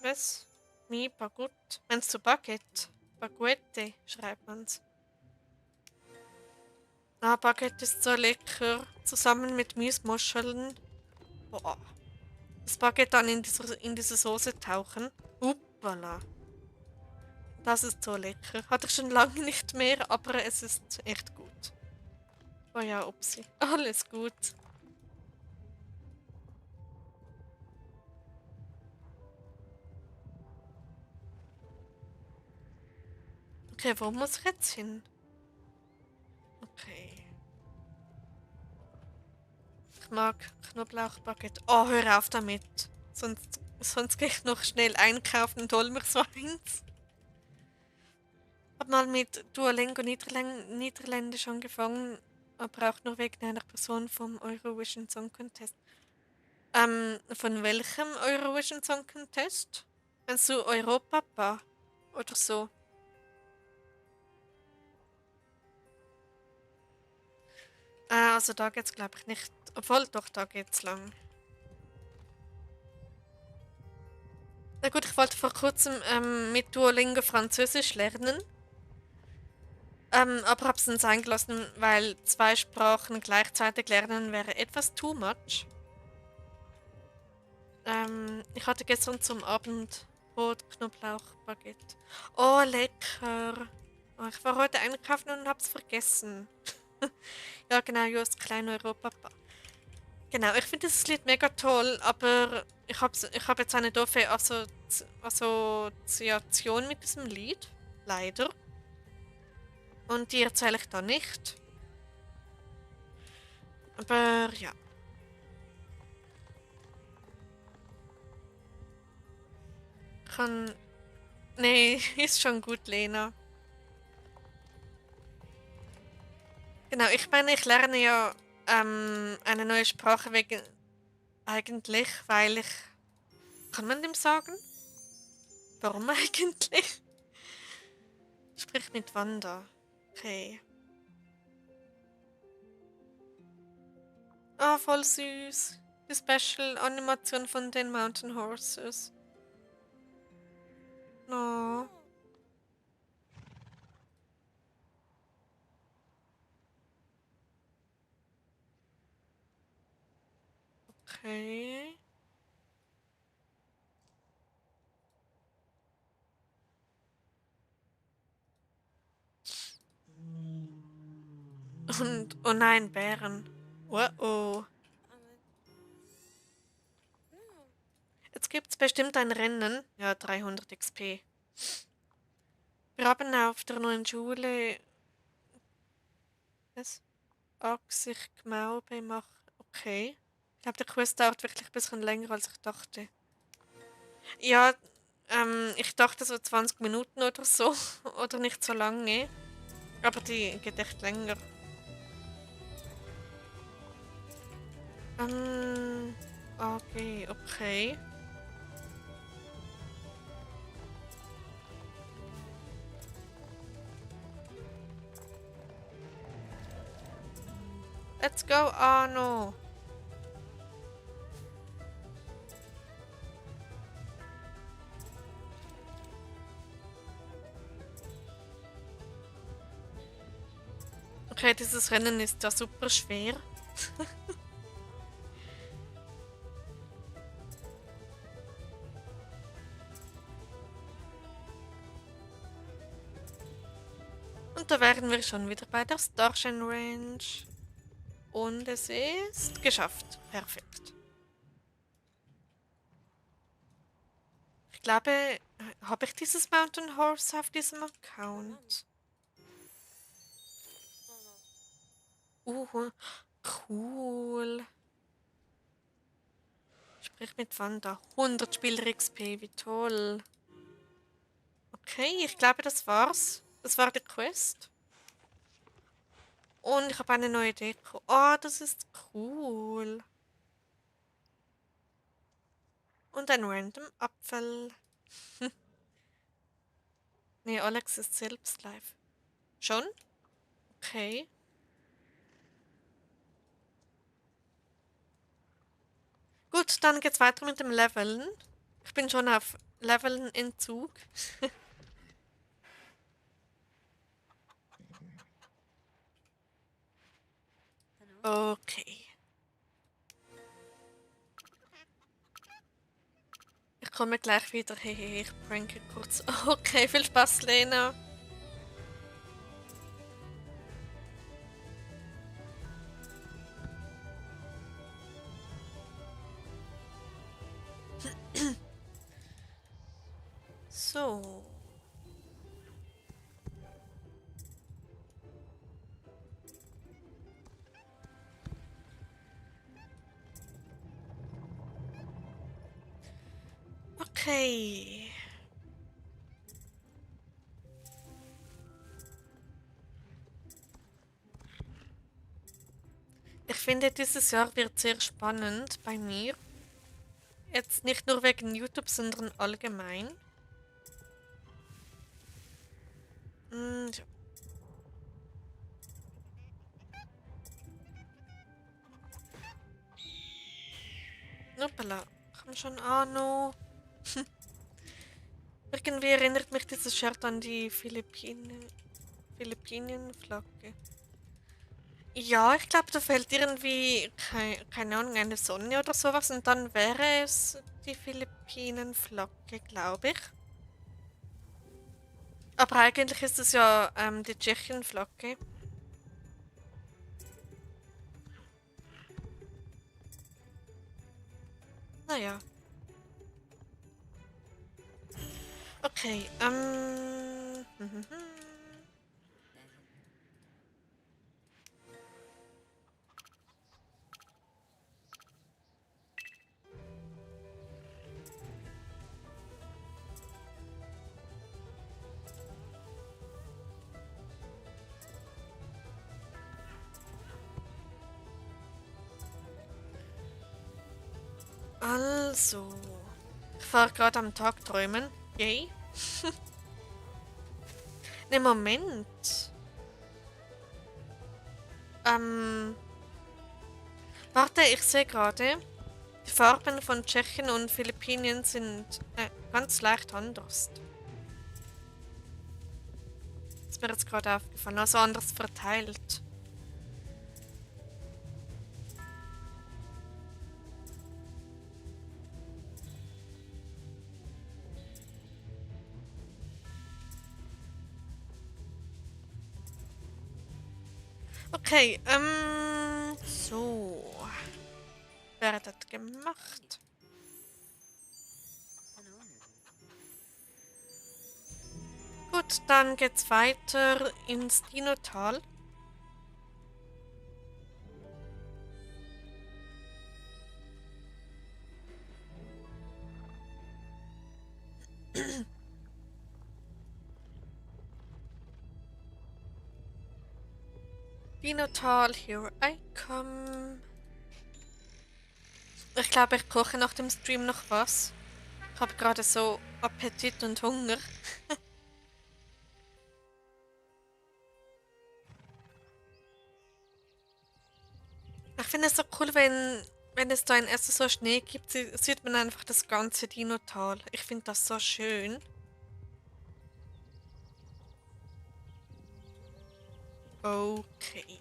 Was? Mi Bagut? Meinst du Baguette? Baguette schreibt man's. Ah, Baguette ist so lecker. Zusammen mit Miesmuscheln. Boah. Das Baguette dann in diese Soße tauchen. Uppala. Das ist so lecker. Hatte ich schon lange nicht mehr, aber es ist echt gut. Oh ja, Upsi. Alles gut. Okay, wo muss ich jetzt hin? Okay. Ich mag Knoblauchbaguette. Oh, hör auf damit. Sonst gehe ich noch schnell einkaufen und hol mir so eins. Hab mal mit Duolingo Niederländisch angefangen, aber auch nur wegen einer Person vom Eurovision Song Contest. Von welchem Eurovision Song Contest? Meinst du Europapa? Oder so? Also da geht's glaube ich nicht. Obwohl, doch, da geht's lang. Na gut, ich wollte vor kurzem mit Duolingo Französisch lernen. Aber hab's dann sein gelassen, weil zwei Sprachen gleichzeitig lernen wäre etwas too much. Ich hatte gestern zum Abend Brot, Knoblauch, Baguette. Oh, lecker. Oh, ich war heute einkaufen und hab's vergessen. Ja, genau, Just Klein Europa. Genau, ich finde dieses Lied mega toll, aber ich hab jetzt eine doofe Assoziation mit diesem Lied. Leider. Und die erzähle ich da nicht. Aber ja. Kann. Nee, ist schon gut, Lena. Genau, ich meine, ich lerne ja eine neue Sprache wegen eigentlich, weil ich. Kann man dem sagen? Warum eigentlich? Sprich mit Wanda. Okay. Ah, voll süß. Die Special-Animation von den Mountain Horses. Oh, okay. Und, oh nein, Bären. Oh oh. Jetzt gibt's bestimmt ein Rennen. Ja, 300 XP. Wir haben auf der neuen Schule was? Achsig Gmaube machen. Okay. Ich glaube, der Quest dauert wirklich ein bisschen länger, als ich dachte. Ja, ich dachte so 20 Minuten oder so. Oder nicht so lange. Aber die geht echt länger. Okay, okay. Let's go, Arno. Okay, dieses Rennen ist ja super schwer. Und da wären wir schon wieder bei der Starshine Range. Und es ist geschafft. Perfekt. Ich glaube, habe ich dieses Mountain Horse auf diesem Account? Cool. Sprich mit Wanda. 100 Spieler XP, wie toll. Okay, ich glaube, das war's. Das war die Quest. Und ich habe eine neue Deko. Oh, das ist cool. Und ein random Apfel. Nee, Alex ist selbst live. Schon? Okay. Gut, dann geht's weiter mit dem Leveln. Ich bin schon auf Leveln-Entzug. Okay. Ich komme gleich wieder. Hehe, ich pranke kurz. Okay, viel Spaß, Lena. So. Okay. Ich finde, dieses Jahr wird sehr spannend bei mir. Jetzt nicht nur wegen YouTube, sondern allgemein. Ja. Hoppala. Komm schon, Arno. Irgendwie erinnert mich dieses Shirt an die Philippinen-Flagge. Ja, ich glaube, da fehlt irgendwie, keine Ahnung, eine Sonne oder sowas und dann wäre es die Philippinen-Flagge, glaube ich. Aber eigentlich ist es ja die Tschechien-Flagge. Naja. Okay, also. Ich fahre gerade am Tag träumen. Yay. Ne, Moment. Ähm. Warte, ich sehe gerade. Die Farben von Tschechien und Philippinen sind ganz leicht anders. Ist mir jetzt gerade aufgefallen. Also anders verteilt. Okay, so. Wird gemacht. Gut, dann geht's weiter ins Dinotal. Dinotal, here I come. Ich glaube, ich koche nach dem Stream noch was. Ich habe gerade so Appetit und Hunger. Ich finde es so cool, wenn es da in Essen so Schnee gibt, sieht man einfach das ganze Dinotal. Ich finde das so schön. Okay.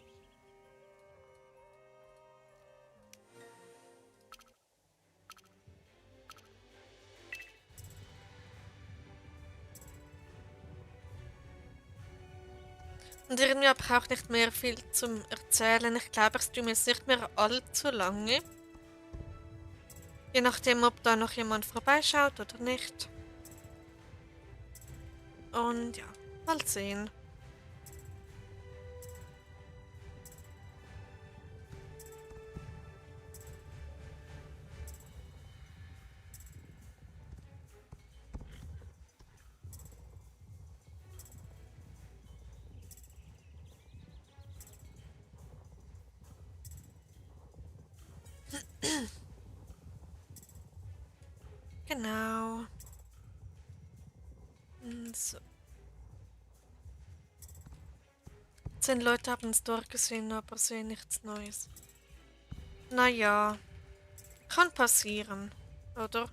Und irgendwie habe ich auch nicht mehr viel zum Erzählen. Ich glaube, ich streame jetzt nicht mehr allzu lange. Je nachdem, ob da noch jemand vorbeischaut oder nicht. Und ja, mal sehen. Genau. So. 10 Leute haben es durchgesehen, aber sehen nichts Neues. Naja, kann passieren, oder?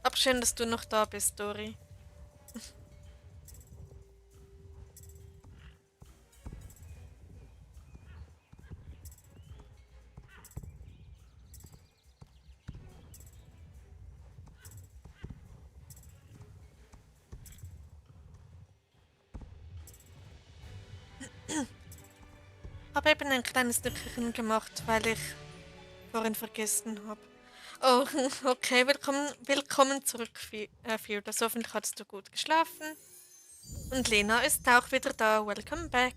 Aber schön, dass du noch da bist, Dori. Habe eben ein kleines Nickerchen gemacht, weil ich vorhin vergessen habe. Oh, okay, willkommen zurück, Fiona. Hoffentlich hattest du gut geschlafen. Und Lena ist auch wieder da. Welcome back.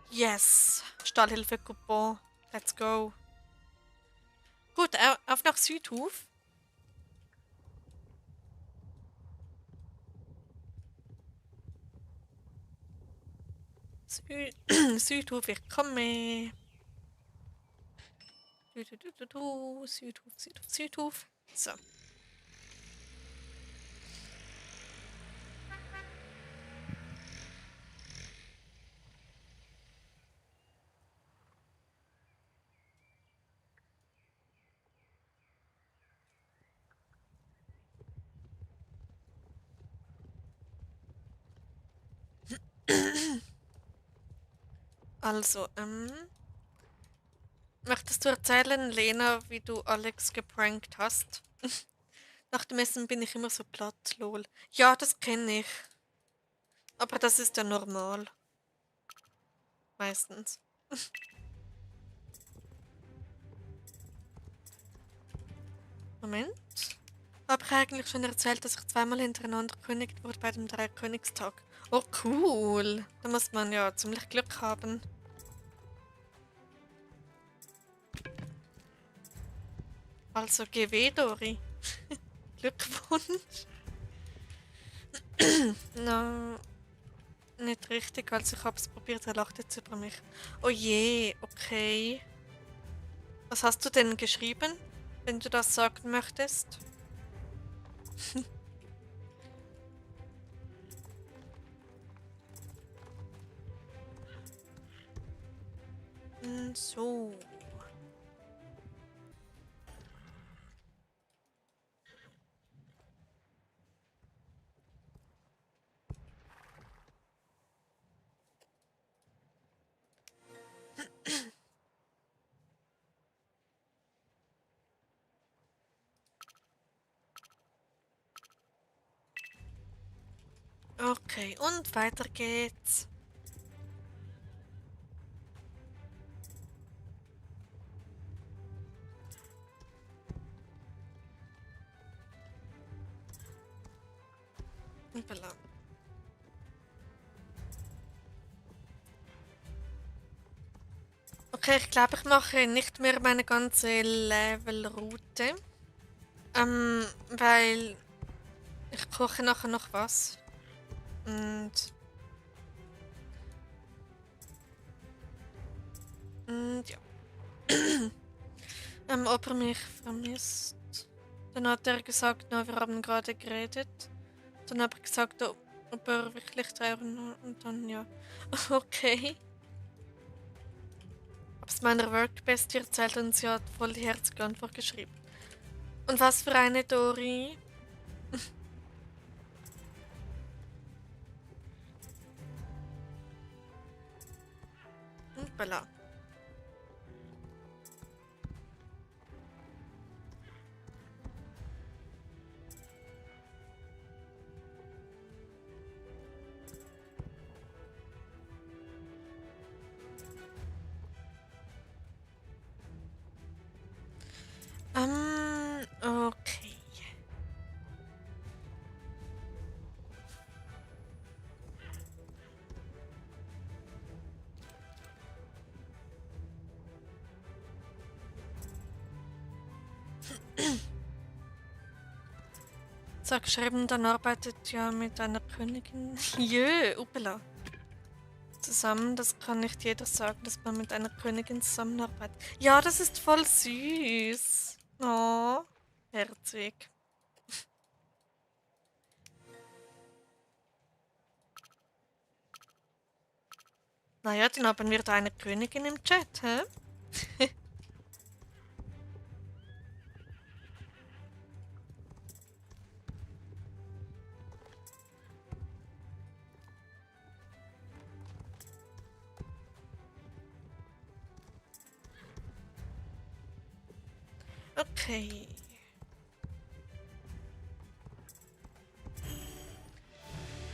Yes, Stallhilfe-Coupon. Let's go. Gut, auf nach Südhof. Südhof, ich komme. Südhof, Südhof, Südhof. So. Also, möchtest du erzählen, Lena, wie du Alex geprankt hast? Nach dem Essen bin ich immer so platt, lol. Ja, das kenne ich. Aber das ist ja normal. Meistens. Moment. Habe ich eigentlich schon erzählt, dass ich zweimal hintereinander gekönigt wurde bei dem Dreikönigstag? Oh, cool. Da muss man ja ziemlich Glück haben. Also, GW, Dori. Glückwunsch. No, nicht richtig. Also, ich habe es probiert, er lacht jetzt über mich. Oh je, okay. Was hast du denn geschrieben, wenn du das sagen möchtest? So. Okay, und weiter geht's. Hoppala. Okay, ich glaube, ich mache nicht mehr meine ganze Levelroute. Weil ich koche nachher noch was. Und, und ja. Ob er mich vermisst. Dann hat er gesagt, na, wir haben gerade geredet. Dann habe ich gesagt, ob er wirklich traurig und dann ja. Okay. Hab's meiner Workbestie erzählt und sie hat voll die herzige Antwort geschrieben. Und was für eine Dori? Und Bella. Okay. So, geschrieben, dann arbeitet ja mit einer Königin. Jö, upala. zusammen. Das kann nicht jeder sagen, dass man mit einer Königin zusammenarbeitet. Ja, das ist voll süß. Oh, herzig. Naja, dann haben wir da eine Königin im Chat, hä? Okay.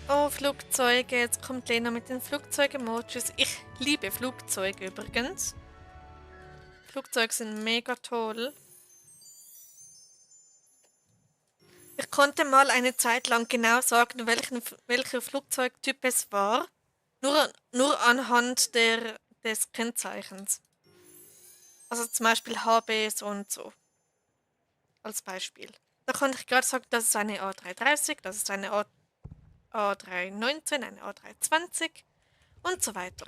Oh, Flugzeuge. Jetzt kommt Lena mit den Flugzeug-Emojis. Ich liebe Flugzeuge übrigens. Flugzeuge sind mega toll. Ich konnte mal eine Zeit lang genau sagen, welcher Flugzeugtyp es war. Nur anhand des Kennzeichens. Also zum Beispiel HB so und so. Als Beispiel. Da konnte ich gerade sagen, das ist eine A330, das ist eine A319, eine A320 und so weiter.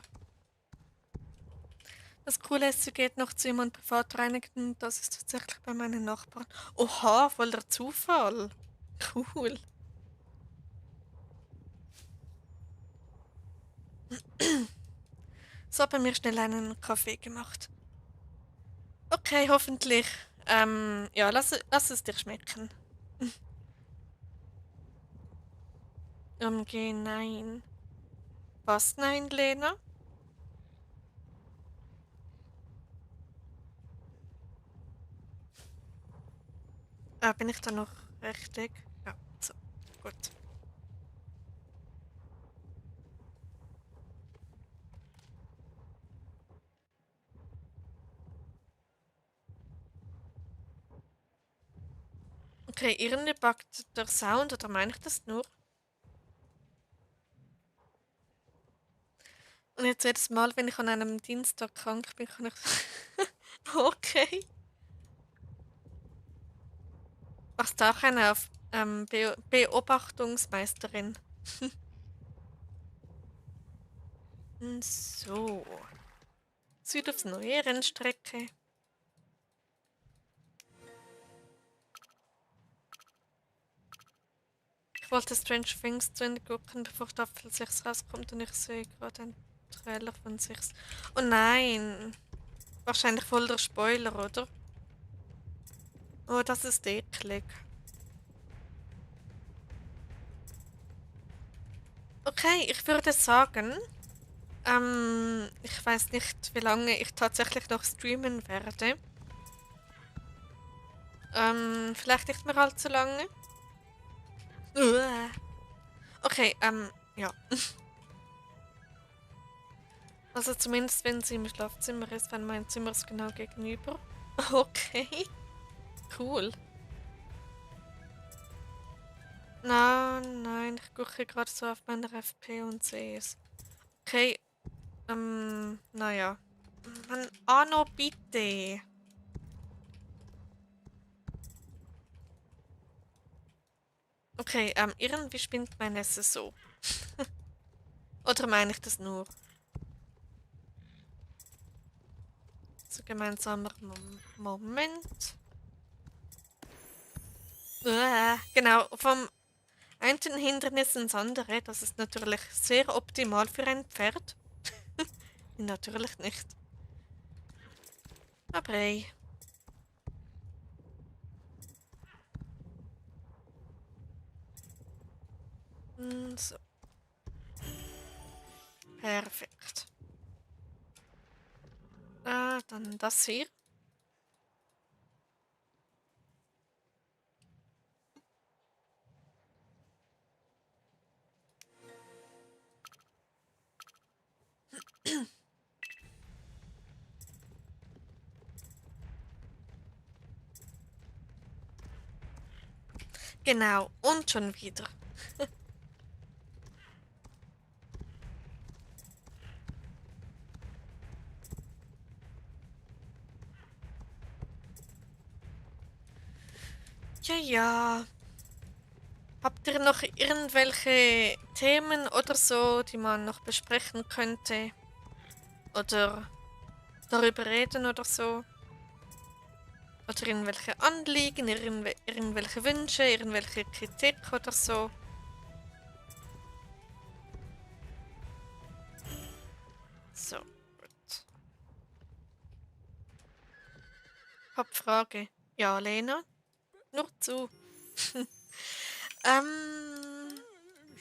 Das Coole ist, sie geht noch zu jemandem Privatreinigten. Das ist tatsächlich bei meinen Nachbarn. Oha, voll der Zufall. Cool. So, bei mir schnell einen Kaffee gemacht. Okay, hoffentlich. Ja, lass es dir schmecken. MG, nein. Was, nein, Lena? Bin ich da noch richtig? Ja, so, gut. Okay, irgendwie buggt der Sound, oder meine ich das nur? Und jetzt jedes Mal, wenn ich an einem Dienstag krank bin, kann ich... Okay. Machst du auch eine auf Beobachtungsmeisterin? So. Süd aufs neue Rennstrecke. Ich wollte Strange Things zu Ende gucken, bevor Staffel 6 rauskommt und ich sehe gerade einen Trailer von 6. Oh nein! Wahrscheinlich voll der Spoiler, oder? Oh, das ist eklig. Okay, ich würde sagen, ich weiß nicht, wie lange ich tatsächlich noch streamen werde. Vielleicht nicht mehr allzu lange. Uah. Okay, ja. Also zumindest, wenn sie im Schlafzimmer ist, wenn mein Zimmer ist genau gegenüber. Okay, cool. Nein, ich gucke gerade so auf meiner FP und sehe es. Okay, naja. Mann, Arno, bitte. Okay, irgendwie spinnt mein SSO. Oder meine ich das nur? So gemeinsamer Moment. Genau, vom einen Hindernis ins andere. Das ist natürlich sehr optimal für ein Pferd. Natürlich nicht. Aber hey. So. Perfekt. Dann das hier. Genau, und schon wieder. Ja, ja. Habt ihr noch irgendwelche Themen oder so, die man noch besprechen könnte? Oder darüber reden oder so? Oder irgendwelche Anliegen, irgendwelche Wünsche, irgendwelche Kritik oder so? So, gut. Hauptfrage. Ja, Lena? Nur zu.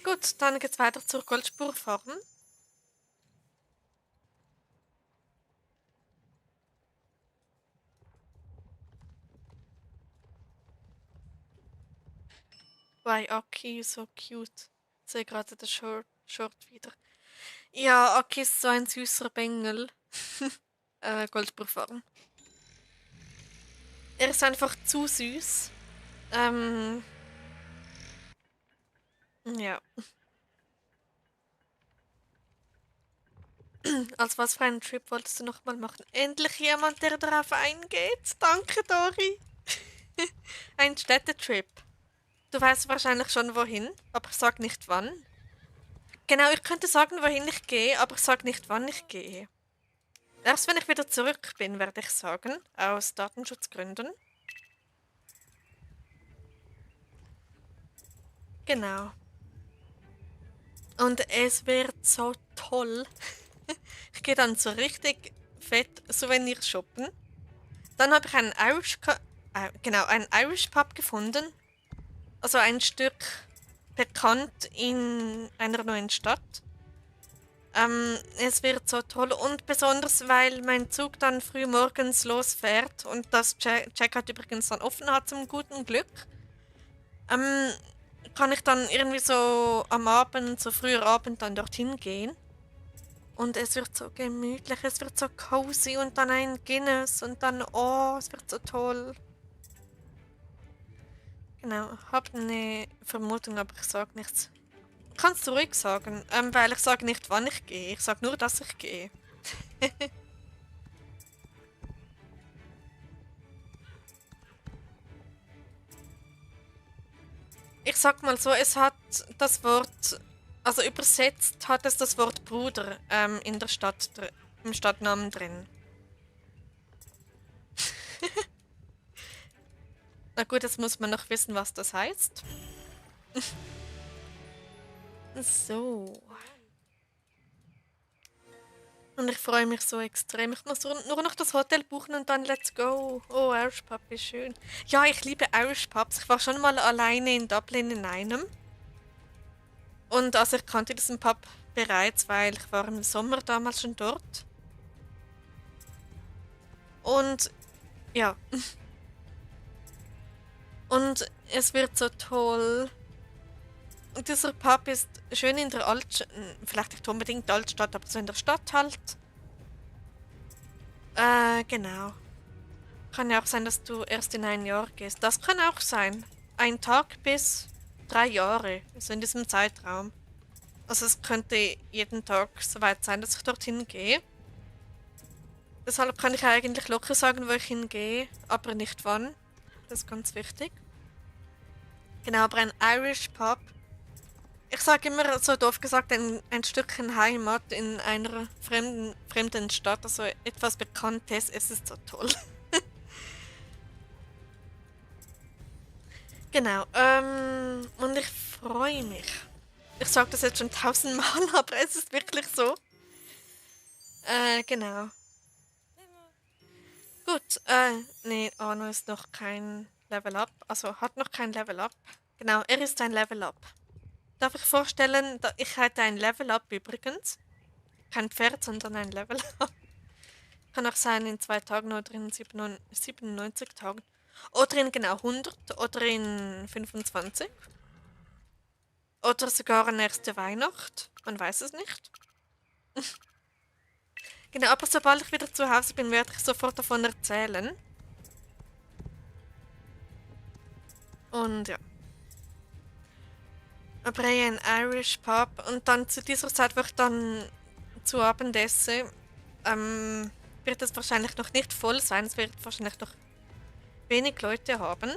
Gut, dann geht's weiter zur Goldspurfarm. Why, Aki, so cute. Ich sehe gerade das Short wieder. Ja, Aki ist so ein süßer Bengel. Goldspurfarm. Er ist einfach zu süß. Ja. Als was für einen Trip wolltest du nochmal machen? Endlich jemand, der darauf eingeht. Danke, Dori. Ein Städtetrip. Du weißt wahrscheinlich schon wohin, aber sag nicht wann. Genau, ich könnte sagen, wohin ich gehe, aber sag nicht, wann ich gehe. Erst wenn ich wieder zurück bin, werde ich sagen, aus Datenschutzgründen. Genau. Und es wird so toll. Ich gehe dann so richtig fett Souvenirs shoppen. Dann habe ich einen einen Irish Pub gefunden. Also ein Stück bekannt in einer neuen Stadt. Es wird so toll und besonders, weil mein Zug dann früh morgens losfährt und das Checkout übrigens dann offen hat zum guten Glück. Ähm, Kann ich dann irgendwie so am Abend, so früher Abend dann dorthin gehen. Und es wird so gemütlich, es wird so cozy und dann ein Guinness und dann, oh, es wird so toll. Genau, hab eine Vermutung, aber ich sag nichts. Kannst du ruhig sagen, weil ich sage nicht, wann ich gehe. Ich sag nur, dass ich gehe. Ich sag mal so, es hat das Wort, also übersetzt hat es das Wort Bruder in der Stadt, im Stadtnamen drin. Na gut, jetzt muss man noch wissen, was das heißt. So. Und ich freue mich so extrem. Ich muss nur noch das Hotel buchen und dann let's go. Oh, Irish Pub, wie schön. Ja, ich liebe Irish Pubs. Ich war schon mal alleine in Dublin in einem. Und also ich kannte diesen Pub bereits, weil ich war im Sommer damals schon dort. Und ja. Und es wird so toll. Und dieser Pub ist schön in der Altstadt, vielleicht nicht unbedingt Altstadt, aber so in der Stadt halt. Genau. Kann ja auch sein, dass du erst in ein Jahr gehst. Das kann auch sein. Ein Tag bis 3 Jahre, so in diesem Zeitraum. Also es könnte jeden Tag soweit sein, dass ich dorthin gehe. Deshalb kann ich eigentlich locker sagen, wo ich hingehe, aber nicht wann. Das ist ganz wichtig. Genau, aber ein Irish Pub. Ich sage immer so doof gesagt, ein Stückchen Heimat in einer fremden Stadt, also etwas Bekanntes, es ist so toll. Genau, und ich freue mich. Ich sage das jetzt schon 1000 Mal, aber es ist wirklich so. Genau. Gut, nee, Arno ist noch kein Level Up, also hat noch kein Level Up. Genau, er ist ein Level Up. Darf ich vorstellen, ich hätte ein Level Up übrigens. Kein Pferd, sondern ein Level Up. Kann auch sein in 2 Tagen oder in 97 Tagen. Oder in genau 100 oder in 25. Oder sogar an nächste Weihnacht. Man weiß es nicht. Genau, aber sobald ich wieder zu Hause bin, werde ich sofort davon erzählen. Und ja. Aber ein Irish Pub. Und dann zu dieser Zeit, wo ich dann zu Abend esse, wird es wahrscheinlich noch nicht voll sein. Es wird wahrscheinlich noch wenig Leute haben.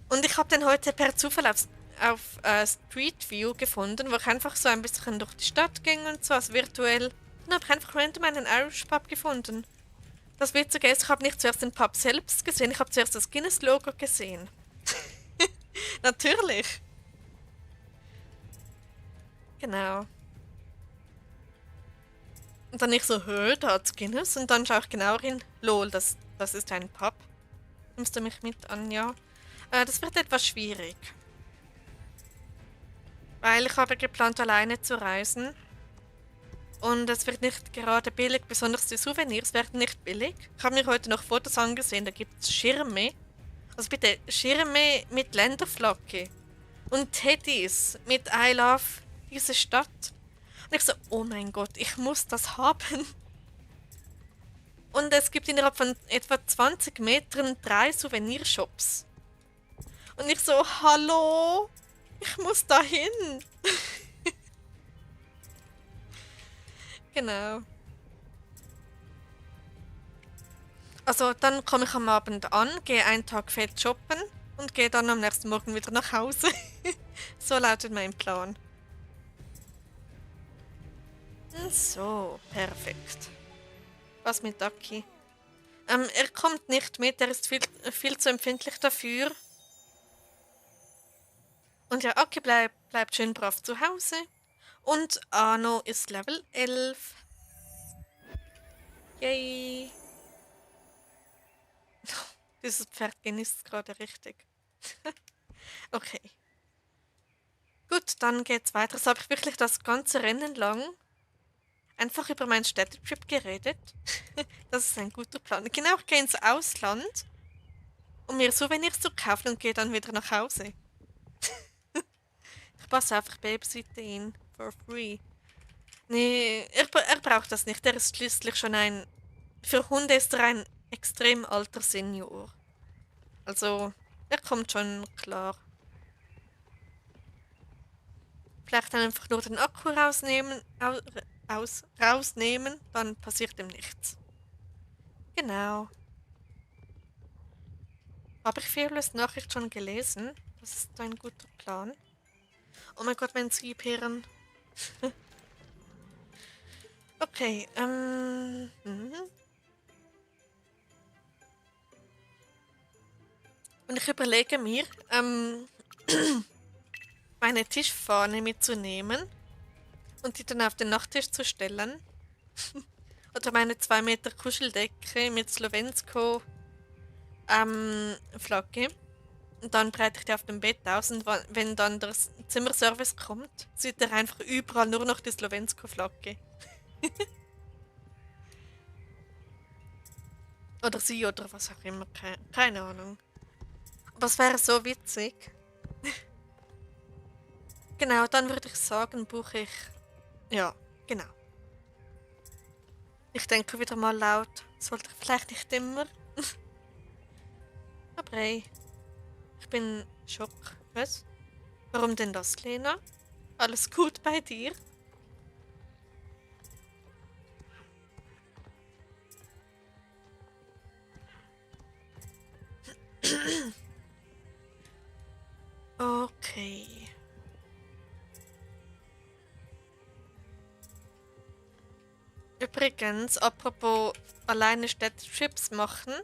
Und ich habe den heute per Zufall auf Street View gefunden, wo ich einfach so ein bisschen durch die Stadt ging und so, also virtuell. Dann habe ich einfach random einen Irish Pub gefunden. Das Witzige ist, ich habe nicht zuerst den Pub selbst gesehen, ich habe zuerst das Guinness-Logo gesehen. Natürlich. Genau. Und dann ich so, da hat's Guinness. Und dann schaue ich genauer hin. Lol, das ist ein Pub. Nimmst du mich mit, Anja? Das wird etwas schwierig. Weil ich habe geplant, alleine zu reisen. Und es wird nicht gerade billig, besonders die Souvenirs werden nicht billig. Ich habe mir heute noch Fotos angesehen, da gibt es Schirme. Also bitte, Schirme mit Länderflagge. Und Teddys mit I love diese Stadt. Und ich so, oh mein Gott, ich muss das haben. Und es gibt innerhalb von etwa 20 Metern 3 Souvenirshops. Und ich so, hallo, ich muss dahin. Genau. Also dann komme ich am Abend an, gehe einen Tag fett shoppen und gehe dann am nächsten Morgen wieder nach Hause. So lautet mein Plan. So, perfekt. Was mit Ducky? Er kommt nicht mit, er ist viel zu empfindlich dafür. Und ja, Aki bleibt schön brav zu Hause. Und Arno ist Level 11. Yay. Dieses Pferd genießt gerade richtig. Okay. Gut, dann geht's weiter. Jetzt habe ich wirklich das ganze Rennen lang einfach über meinen Städtetrip geredet. Das ist ein guter Plan. Genau, ich gehe ins Ausland, um mir Souvenirs zu kaufen und gehe dann wieder nach Hause. Ich passe einfach Babysitter in. For free. Nee, er braucht das nicht. Er ist schließlich schon ein... Für Hunde ist er ein extrem alter Senior. Also, er kommt schon klar. Vielleicht dann einfach nur den Akku rausnehmen, dann passiert ihm nichts. Genau. Habe ich Fearless Nachricht schon gelesen? Das ist ein guter Plan. Oh mein Gott, mein Siebherren. Okay, Und ich überlege mir, meine Tischfahne mitzunehmen und die dann auf den Nachttisch zu stellen. Oder meine 2 Meter Kuscheldecke mit Slovensko Flagge. Und dann breite ich die auf dem Bett aus und wenn dann der Zimmerservice kommt, sieht er einfach überall nur noch die Slovensko-Flagge. Oder sie oder was auch immer, keine Ahnung. Aber es wäre so witzig. Genau, dann würde ich sagen, buche ich. Ja, genau. Ich denke wieder mal laut. Sollte ich vielleicht nicht immer. Aber hey, ich bin schock. Was? Warum denn das, Lena? Alles gut bei dir? Okay. Übrigens, apropos alleine Städtetrips machen.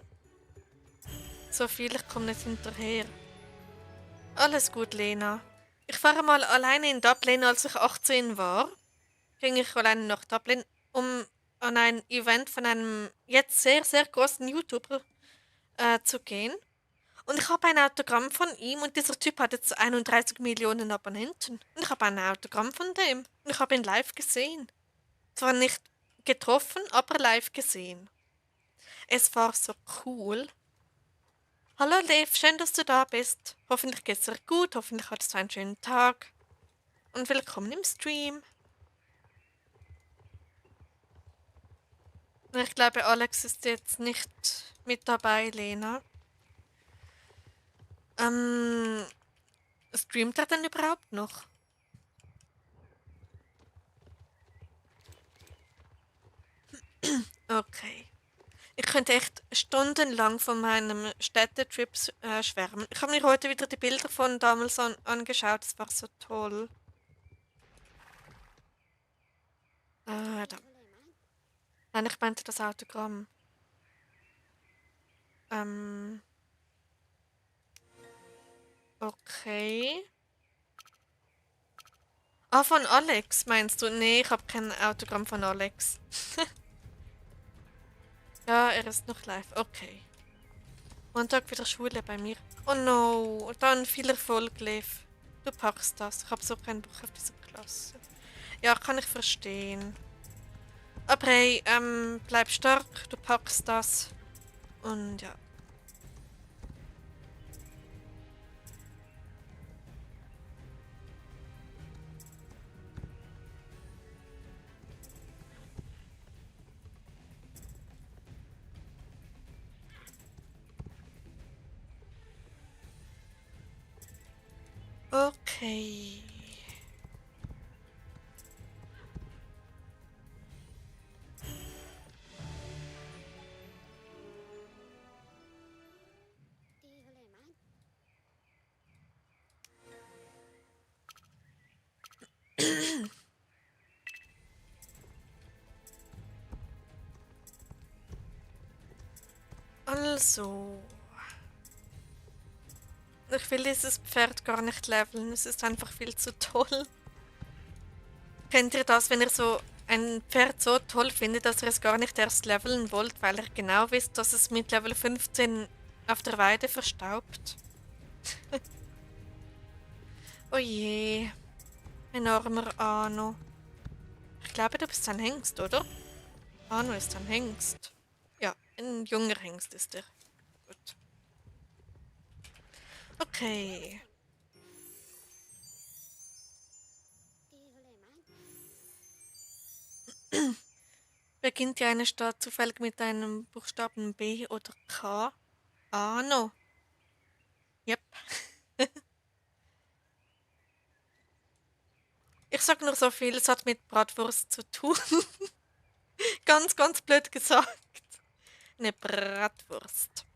So viel, ich komme nicht hinterher. Alles gut, Lena. Ich fahre mal alleine in Dublin, als ich 18 war. Ging ich alleine nach Dublin, um an ein Event von einem jetzt sehr, sehr großen YouTuber zu gehen. Und ich habe ein Autogramm von ihm und dieser Typ hat jetzt 31 Millionen Abonnenten. Und ich habe ein Autogramm von dem. Und ich habe ihn live gesehen. Zwar nicht getroffen, aber live gesehen. Es war so cool. Hallo Lev, schön, dass du da bist. Hoffentlich geht's dir gut, hoffentlich hattest du einen schönen Tag. Und willkommen im Stream. Ich glaube, Alex ist jetzt nicht mit dabei, Lena. Streamt er denn überhaupt noch? Okay. Ich könnte echt stundenlang von meinem Städtetrip schwärmen. Ich habe mir heute wieder die Bilder von damals angeschaut. Das war so toll. Da. Nein, ich meinte das Autogramm. Ähm, okay. Ah, von Alex meinst du? Nee, ich habe kein Autogramm von Alex. Ja, er ist noch live. Okay. Montag wieder Schule bei mir. Oh no, dann viel Erfolg, Lev. Du packst das. Ich habe so keinen Bock auf diese Klasse. Ja, kann ich verstehen. Aber hey, bleib stark, du packst das. Und ja. Okay. Also. Ich will dieses Pferd gar nicht leveln. Es ist einfach viel zu toll. Kennt ihr das, wenn ihr so ein Pferd so toll findet, dass ihr es gar nicht erst leveln wollt, weil ihr genau wisst, dass es mit Level 15 auf der Weide verstaubt? Oh je, ein armer Arno. Ich glaube, du bist ein Hengst, oder? Arno ist ein Hengst. Ja, ein junger Hengst ist er. Gut. Okay. Beginnt ja eine Stadt zufällig mit einem Buchstaben B oder K? Arno. Yep. Ich sag nur so viel, es hat mit Bratwurst zu tun. Ganz, ganz blöd gesagt. Eine Bratwurst.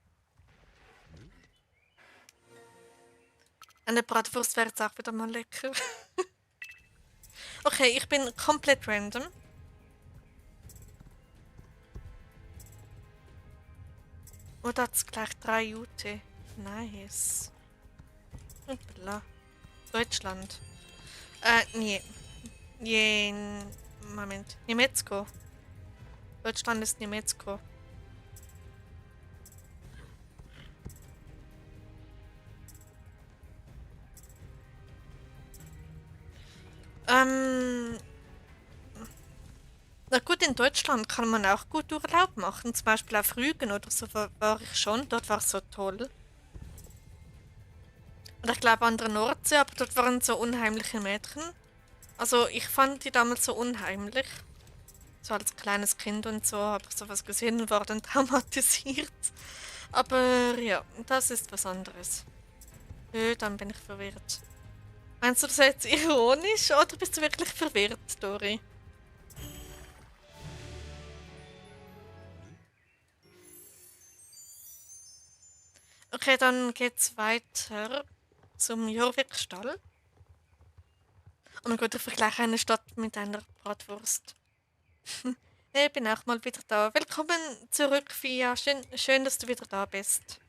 Eine Bratwurst wäre jetzt auch wieder mal lecker. Okay, ich bin komplett random. Oh, da hat's gleich 3 Jute. Nice. Hoppla. Deutschland. Nee. Moment. Niemiecko. Deutschland ist Niemiecko. Ähm, na gut, in Deutschland kann man auch gut Urlaub machen. Zum Beispiel auf Rügen oder so war ich schon. Dort war es so toll. Und ich glaube an der Nordsee, aber dort waren so unheimliche Mädchen. Also ich fand die damals so unheimlich. So als kleines Kind und so habe ich sowas gesehen und war dann traumatisiert. Aber ja, das ist was anderes. Dann bin ich verwirrt. Meinst du das jetzt ironisch oder bist du wirklich verwirrt, Dori? Okay, dann geht's weiter zum Jorvikstall. Oh mein Gott, ich vergleiche eine Stadt mit einer Bratwurst. Ich bin auch mal wieder da. Willkommen zurück, Fia. Schön, dass du wieder da bist.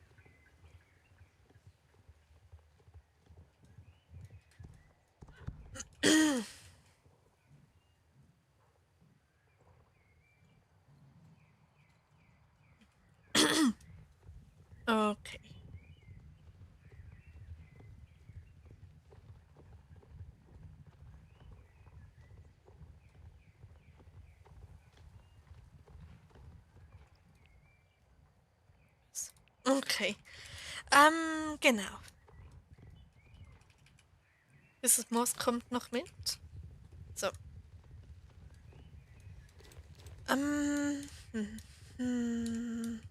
Okay. Okay. Genau. Dieses Moos kommt noch mit. So. Ähm. Hm, hm.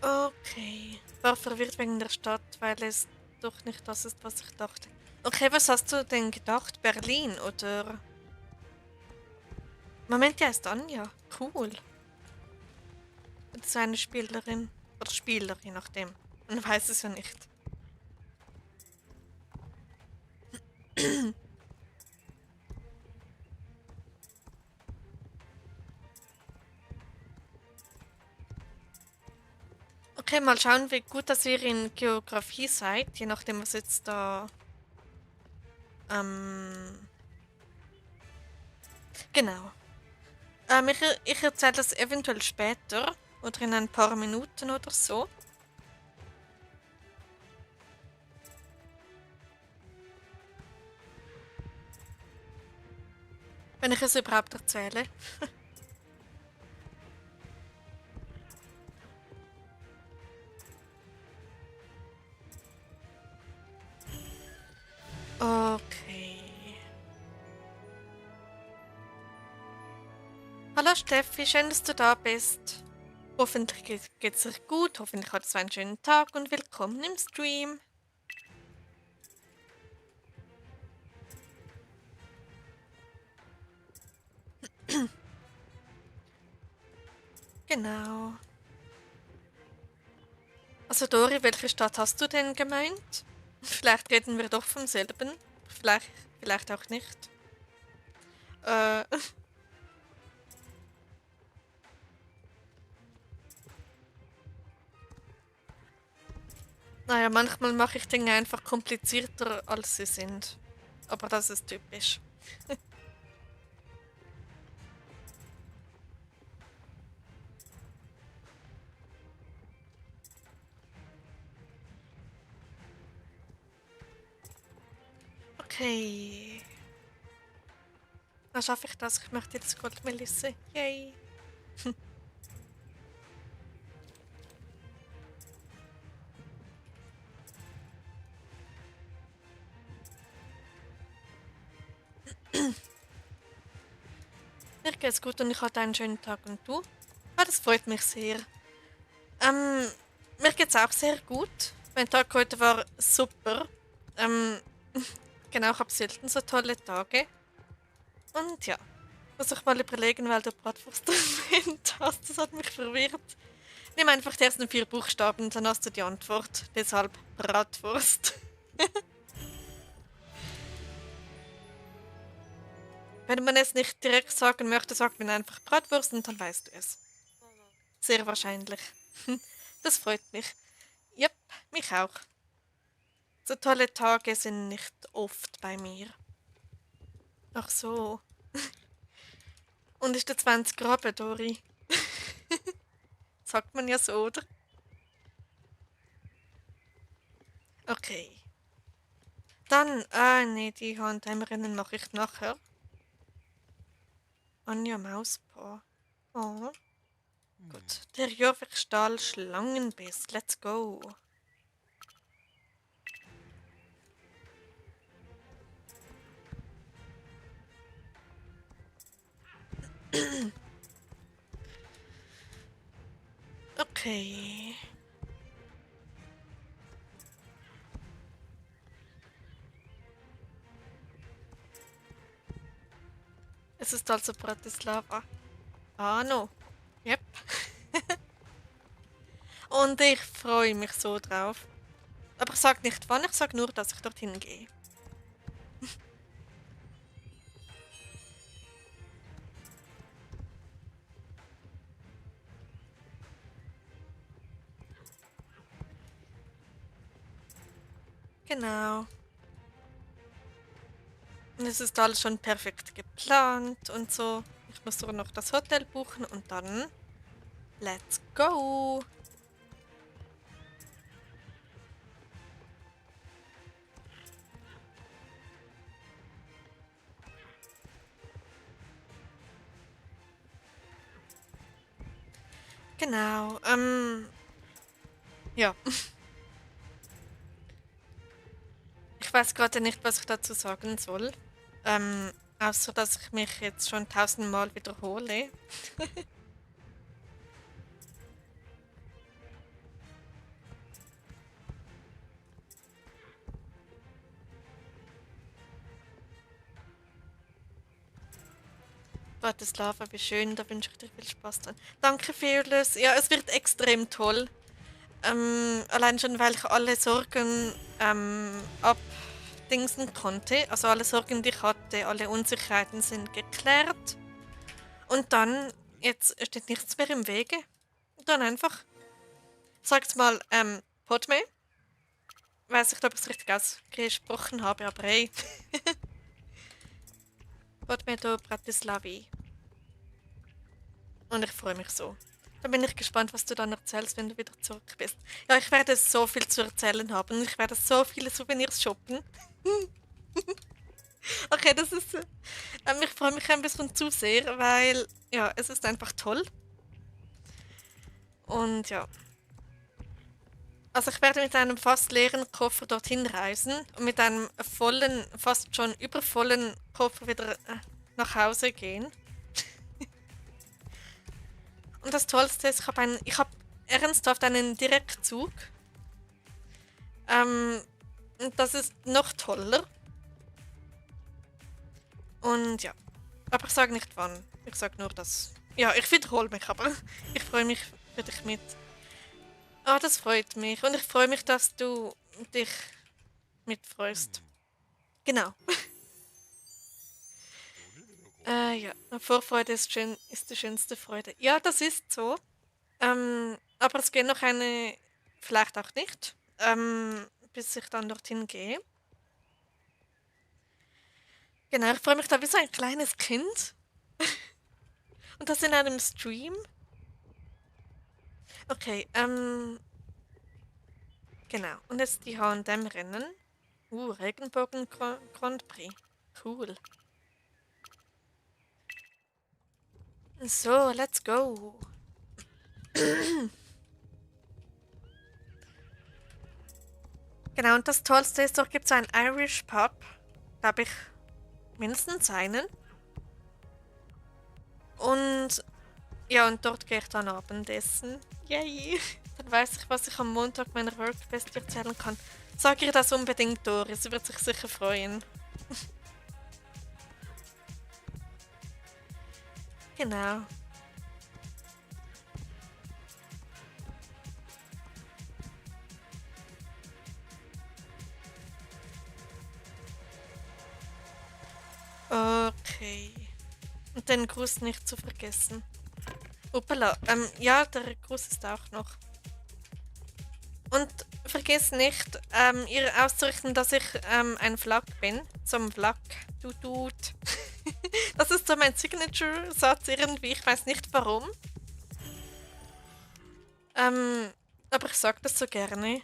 Okay. War verwirrt wegen der Stadt, weil es doch nicht das ist, was ich dachte. Okay, was hast du denn gedacht? Berlin oder? Moment, die heißt Anja. Cool. Das ist eine Spielerin. Oder Spieler, je nachdem. Man weiß es ja nicht. Okay, mal schauen, wie gut dass ihr in Geografie seid, je nachdem, was jetzt da. Ähm, genau. Ich erzähle das eventuell später oder in ein paar Minuten oder so. Wenn ich es überhaupt erzähle. Okay. Hallo Steffi, schön, dass du da bist. Hoffentlich geht's dir gut, hoffentlich hattest du einen schönen Tag und willkommen im Stream. Genau. Also Dori, welche Stadt hast du denn gemeint? Vielleicht reden wir doch vom selben. Vielleicht, vielleicht auch nicht. Äh, naja, manchmal mache ich Dinge einfach komplizierter, als sie sind. Aber das ist typisch. Okay. Dann schaffe ich das. Ich möchte jetzt Goldmelisse. Yay. Mir geht's gut und ich hatte einen schönen Tag. Und du? Ah, das freut mich sehr. Ähm, Mir geht's auch sehr gut. Mein Tag heute war super. Ähm, genau, ich habe selten so tolle Tage. Und ja, muss ich mal überlegen, weil du Bratwurst erwähnt hast. Das hat mich verwirrt. Nimm einfach die ersten 4 Buchstaben, dann hast du die Antwort. Deshalb Bratwurst. Wenn man es nicht direkt sagen möchte, sagt man einfach Bratwurst und dann weißt du es. Sehr wahrscheinlich. Das freut mich. Yep, mich auch. So tolle Tage sind nicht oft bei mir. Ach so. Und ist der 20 Rabe, Dori? Sagt man ja so, oder? Okay. Dann, nee, die Handheimerinnen mache ich nachher. Anja Mauspaar. Oh, gut. Der Jörg-Stahl Schlangenbiss. Let's go. Okay. Es ist also Bratislava. Ah, no. Yep. Und ich freue mich so drauf. Aber ich sag nicht wann, ich sag nur, dass ich dorthin gehe. Genau. Und es ist alles schon perfekt geplant und so. Ich muss nur noch das Hotel buchen und dann let's go. Genau. Ja. Ich weiß gerade nicht, was ich dazu sagen soll. Außer dass ich mich jetzt schon tausendmal wiederhole. Bratislava, wie schön, da wünsche ich dir viel Spaß dran. Danke, Fearless. Ja, es wird extrem toll. Allein schon, weil ich alle Sorgen abdingsen konnte. Also alle Sorgen, die ich hatte, alle Unsicherheiten sind geklärt. Und dann, jetzt steht nichts mehr im Wege. Und dann einfach, sag's mal, Podme. Weiß nicht, ob ich es richtig ausgesprochen habe, aber hey. Podme do Bratislavi. Und ich freue mich so. Dann bin ich gespannt, was du dann erzählst, wenn du wieder zurück bist. Ja, ich werde so viel zu erzählen haben. Ich werde so viele Souvenirs shoppen. Okay, das ist. Ich freue mich ein bisschen zu sehr, weil ja, es ist einfach toll. Und ja. Also ich werde mit einem fast leeren Koffer dorthin reisen und mit einem vollen, fast schon übervollen Koffer wieder nach Hause gehen. Und das Tollste ist, ich habe ernsthaft einen Direktzug. Und das ist noch toller. Und ja, aber ich sage nicht wann. Ich sage nur, dass... Ja, ich wiederhole mich, aber ich freue mich für dich mit. Ah, das freut mich. Und ich freue mich, dass du dich mitfreust. Genau. Ja, Vorfreude ist, schön, ist die schönste Freude. Ja, das ist so. Aber es geht noch eine, vielleicht auch nicht, bis ich dann dorthin gehe. Genau, ich freue mich da wie so ein kleines Kind. Und das in einem Stream. Okay, genau. Und jetzt die H&M-Rennen. Regenbogen Grand Prix. Cool. So, let's go. Genau, und das Tollste ist, dort gibt es einen Irish Pub. Da habe ich mindestens einen. Und ja, und dort gehe ich dann Abendessen. Yay! Dann weiß ich, was ich am Montag meiner Workbest erzählen kann. Sag ihr das unbedingt, Doris. Sie wird sich sicher freuen. Genau. Okay. Und den Gruß nicht zu vergessen. Uppala. Ja, der Gruß ist auch noch. Und vergiss nicht, ihr auszurichten, dass ich ein Vlog bin. Zum Vlog. Du Dude. Das ist so mein Signature-Satz irgendwie. Ich weiß nicht warum. Aber ich sag das so gerne.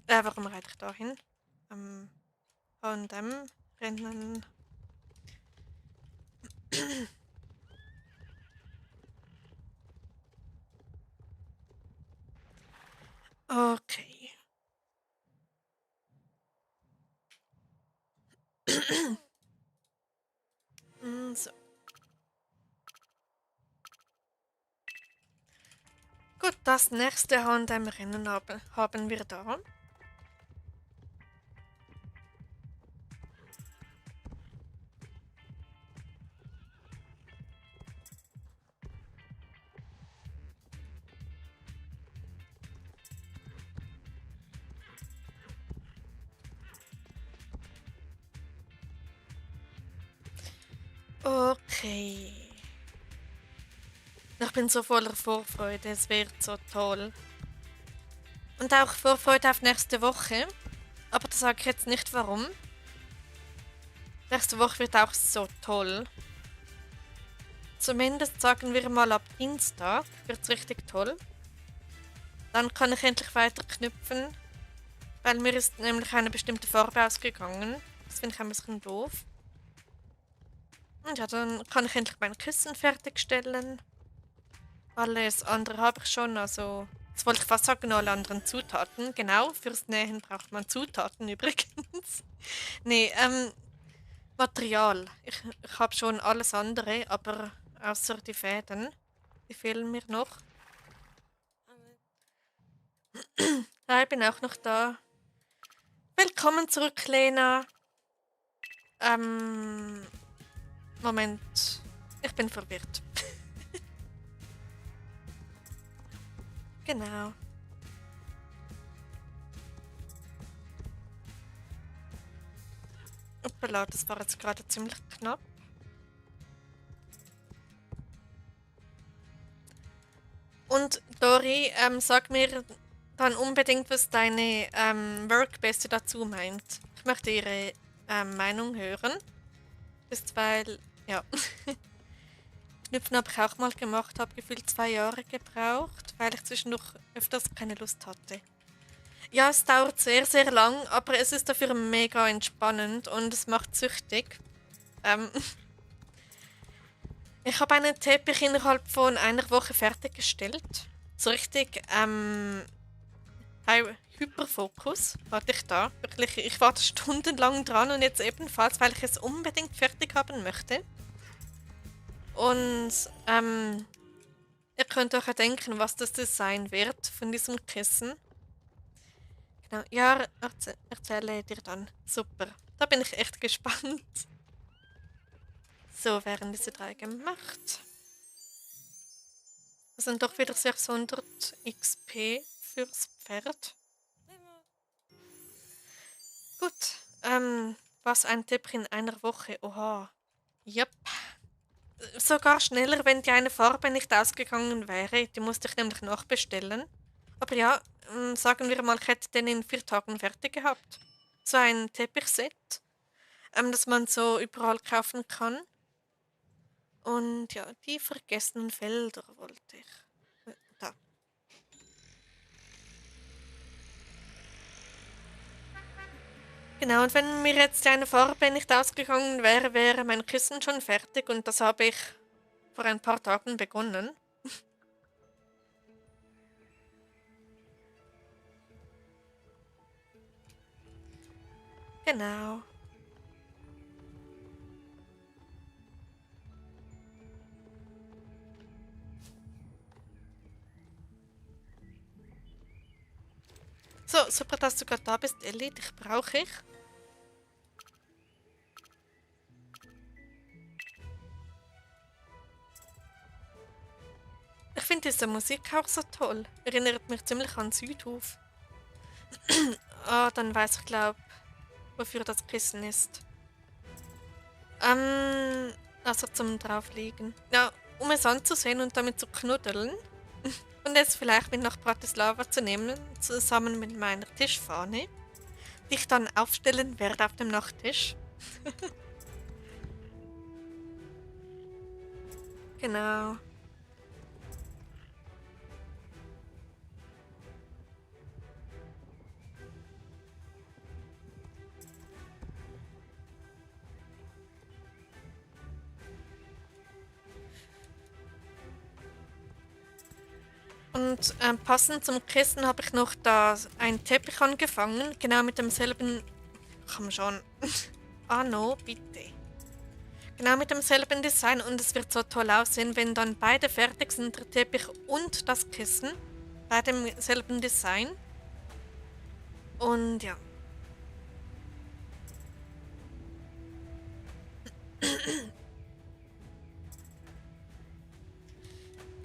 Warum reite ich da hin? H&M Rennen. Okay. So. Gut, das nächste H&M-Rennen haben wir da. Okay. Ich bin so voller Vorfreude, es wird so toll. Und auch Vorfreude auf nächste Woche. Aber das sage ich jetzt nicht warum. Nächste Woche wird auch so toll. Zumindest sagen wir mal ab Dienstag wird es richtig toll. Dann kann ich endlich weiter knüpfen. Weil mir ist nämlich eine bestimmte Farbe ausgegangen. Das finde ich ein bisschen doof. Und ja, dann kann ich endlich mein Kissen fertigstellen. Alles andere habe ich schon, also... Jetzt wollte ich fast sagen, alle anderen Zutaten. Genau, fürs Nähen braucht man Zutaten übrigens. Nee, Material. Ich habe schon alles andere, aber außer die Fäden. Die fehlen mir noch. Ja, ich bin auch noch da. Willkommen zurück, Lena. Moment. Ich bin verwirrt. Genau. Hoppala, das war jetzt gerade ziemlich knapp. Und Dori, sag mir dann unbedingt, was deine Workbeste dazu meint. Ich möchte ihre Meinung hören. Ist weil, ja. Knüpfen habe ich auch mal gemacht, habe gefühlt 2 Jahre gebraucht, weil ich zwischendurch öfters keine Lust hatte. Ja, es dauert sehr, sehr lang, aber es ist dafür mega entspannend und es macht süchtig. Ähm, Ich habe einen Teppich innerhalb von einer Woche fertiggestellt. So richtig Hyperfokus hatte ich da. Wirklich, ich warte stundenlang dran und jetzt ebenfalls, weil ich es unbedingt fertig haben möchte. Und ihr könnt euch ja denken, was das Design wird von diesem Kissen. Genau, ja, erzähle dir dann. Super. Da bin ich echt gespannt. So werden diese 3 gemacht. Das sind doch wieder 600 XP fürs Pferd. Gut. Was ein Tipp in einer Woche. Oha. Yep. Sogar schneller, wenn die eine Farbe nicht ausgegangen wäre. Die musste ich nämlich nachbestellen. Aber ja, sagen wir mal, ich hätte den in 4 Tagen fertig gehabt. So ein Teppichset, das man so überall kaufen kann. Und ja, die vergessenen Felder wollte ich. Da. Genau, und wenn mir jetzt eine Farbe nicht ausgegangen wäre, wäre mein Kissen schon fertig und das habe ich vor ein paar Tagen begonnen. Genau. So, super, dass du gerade da bist, Ellie. Dich brauche ich. Ich finde diese Musik auch so toll. Erinnert mich ziemlich an Südhof. Ah, dann weiß ich, glaube wofür das Kissen ist. Also zum drauflegen. Ja, um es anzusehen und damit zu knuddeln. Und es vielleicht mit nach Bratislava zu nehmen, zusammen mit meiner Tischfahne, die ich dann aufstellen werde auf dem Nachttisch. Genau. Und passend zum Kissen habe ich noch da einen Teppich angefangen, genau mit demselben. Komm schon. Ah no, bitte. Genau mit demselben Design und es wird so toll aussehen, wenn dann beide fertig sind, der Teppich und das Kissen, bei demselben Design. Und ja,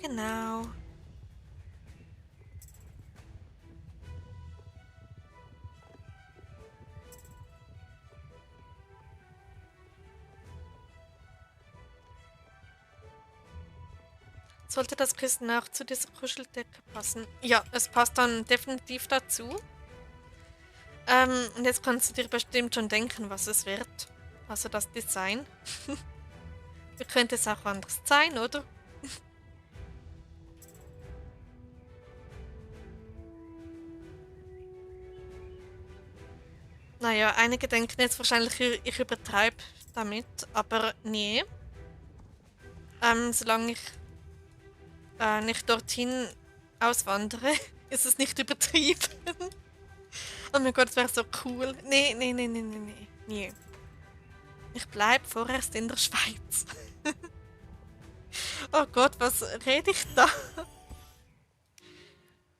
genau. Sollte das Kissen auch zu dieser Kuscheldecke passen? Ja, es passt dann definitiv dazu. Und jetzt kannst du dir bestimmt schon denken, was es wird. Also das Design. Wie könnte es auch anders sein, oder? Naja, einige denken jetzt wahrscheinlich, ich übertreibe damit, aber nee. Solange ich nicht dorthin auswandere, ist es nicht übertrieben. Oh mein Gott, das wäre so cool. Nee, nee, nee, nee, nee, nee. Nee. Ich bleib vorerst in der Schweiz. Oh Gott, was rede ich da?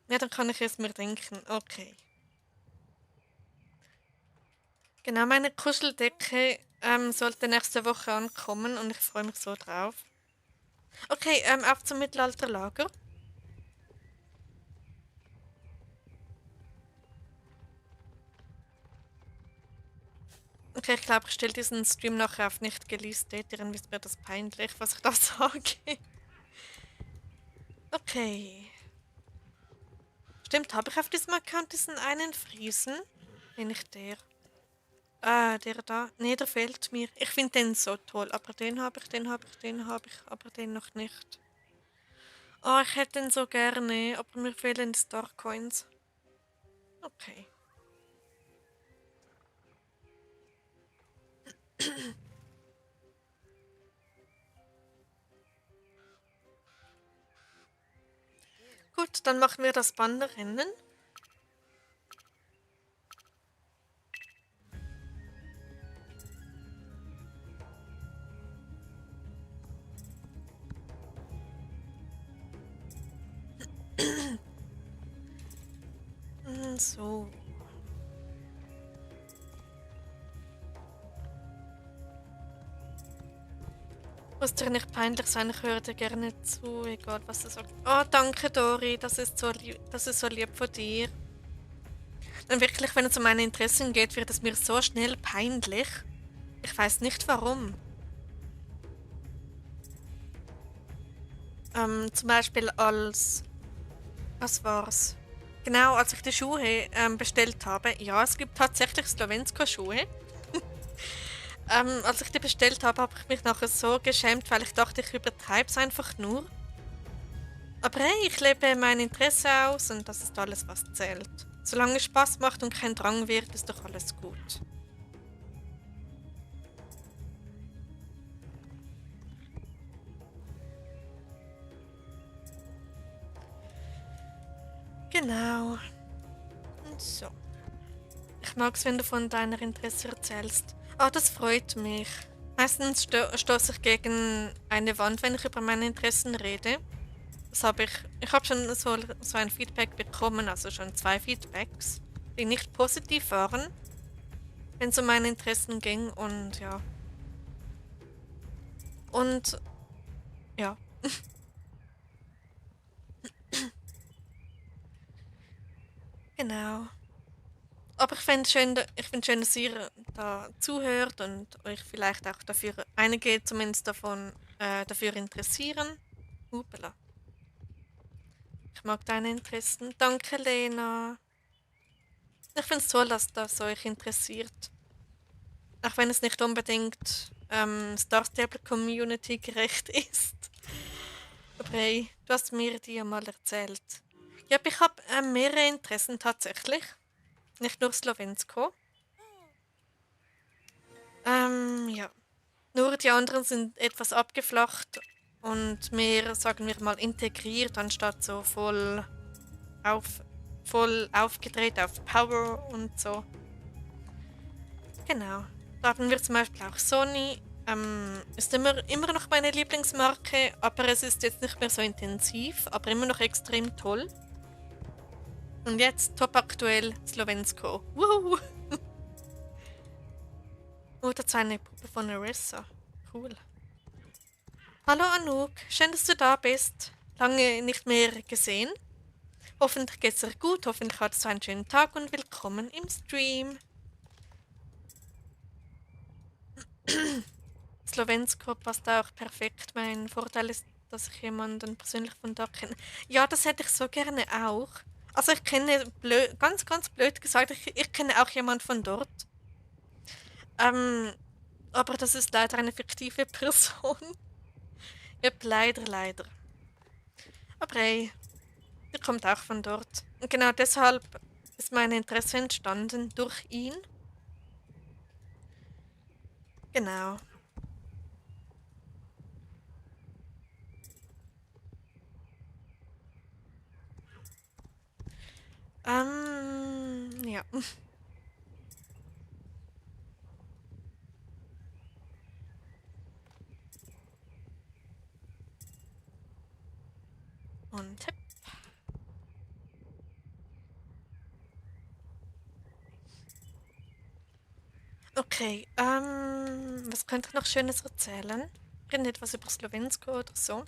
Ja, dann kann ich es mir denken. Okay. Genau, meine Kuscheldecke sollte nächste Woche ankommen und ich freue mich so drauf. Okay, auf zum Mittelalterlager. Okay, ich glaube, ich stelle diesen Stream nachher auf nicht gelistet. Dann ist mir das peinlich, was ich da sage. Okay. Stimmt, habe ich auf diesem Account diesen einen Friesen? Nee, nicht der. Der da. Nee, der fehlt mir. Ich finde den so toll. Aber den habe ich, den habe ich, den habe ich, aber den noch nicht. Oh, ich hätte den so gerne, aber mir fehlen die Starcoins. Okay. Gut, dann machen wir das Bannerrennen. So. Muss dir nicht peinlich sein, ich höre dir gerne zu, egal was du sagst. Oh, danke Dori, das ist so lieb von dir. Dann wirklich, wenn es um meine Interessen geht, wird es mir so schnell peinlich. Ich weiß nicht warum. Zum Beispiel als... Was war's? Genau, als ich die Schuhe bestellt habe. Ja, es gibt tatsächlich Slowensko-Schuhe. Als ich die bestellt habe, habe ich mich nachher so geschämt, weil ich dachte, ich übertreibe es einfach nur. Aber hey, ich lebe mein Interesse aus und das ist alles, was zählt. Solange es Spaß macht und kein Drang wird, ist doch alles gut. Genau. Und so. Ich mag es, wenn du von deiner Interesse erzählst. Ah, das freut mich. Meistens stoße ich gegen eine Wand, wenn ich über meine Interessen rede. Das habe ich. Ich habe schon so ein Feedback bekommen, also schon 2 Feedbacks, die nicht positiv waren, wenn es um meine Interessen ging und ja. Und ja. Genau. Aber ich finde schön, dass ihr da zuhört und euch vielleicht auch dafür, einige zumindest davon, dafür interessieren. Hupala. Ich mag deine Interessen. Danke, Lena. Ich finde es toll, dass das euch interessiert. Auch wenn es nicht unbedingt Star Stable Community gerecht ist. Aber hey, du hast mir die ja mal erzählt. Ja, ich habe mehrere Interessen tatsächlich. Nicht nur Slowensko. Ja. Nur die anderen sind etwas abgeflacht und mehr, sagen wir mal, integriert, anstatt so auf, voll aufgedreht auf Power und so. Genau. Da haben wir zum Beispiel auch Sony. Ist immer noch meine Lieblingsmarke, aber es ist jetzt nicht mehr so intensiv, aber immer noch extrem toll. Und jetzt top aktuell Slowensko. Woohoo! Oh, dazu eine Puppe von Arissa. Cool. Hallo Anouk, schön, dass du da bist. Lange nicht mehr gesehen. Hoffentlich geht's dir gut, hoffentlich hattest du einen schönen Tag und willkommen im Stream. Slowensko passt auch perfekt. Mein Vorteil ist, dass ich jemanden persönlich von da kenne. Ja, das hätte ich so gerne auch. Also ich kenne, ganz, ganz blöd gesagt, ich kenne auch jemanden von dort. Ähm, aber das ist leider eine fiktive Person. Ja, leider, leider. Aber hey, der kommt auch von dort. Und genau deshalb ist mein Interesse entstanden durch ihn. Genau. Ja. Und tipp. Okay, Was könnte ich noch Schönes erzählen? Irgendetwas über Slowensko oder so?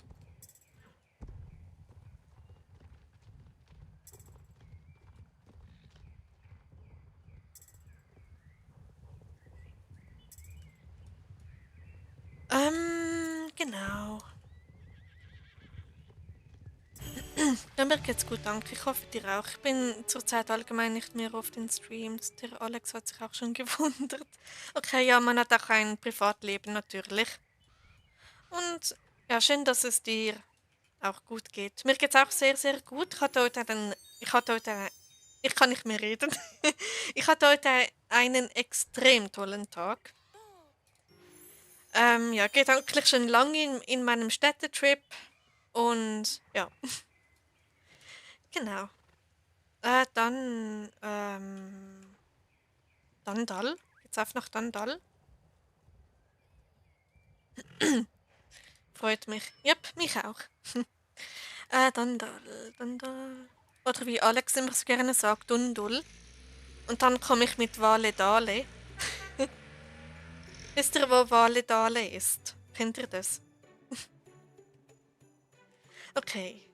Genau. Ja, mir geht's gut, danke. Ich hoffe dir auch. Ich bin zurzeit allgemein nicht mehr auf den Streams. Der Alex hat sich auch schon gewundert. Okay, ja, man hat auch ein Privatleben natürlich. Und ja, schön, dass es dir auch gut geht. Mir geht's auch sehr, sehr gut. Ich hatte heute, ich kann nicht mehr reden. Ich hatte heute einen extrem tollen Tag. Ja, geht eigentlich schon lange in meinem Städtetrip und ja, genau. Dann Dandal. Jetzt auf nach Dandal. Freut mich. Yep, mich auch. Dandal. Oder wie Alex immer so gerne sagt, Dundul. Und dann komme ich mit Wale Dale. Wisst ihr, wo Wale Dale ist? Kennt ihr das? Okay.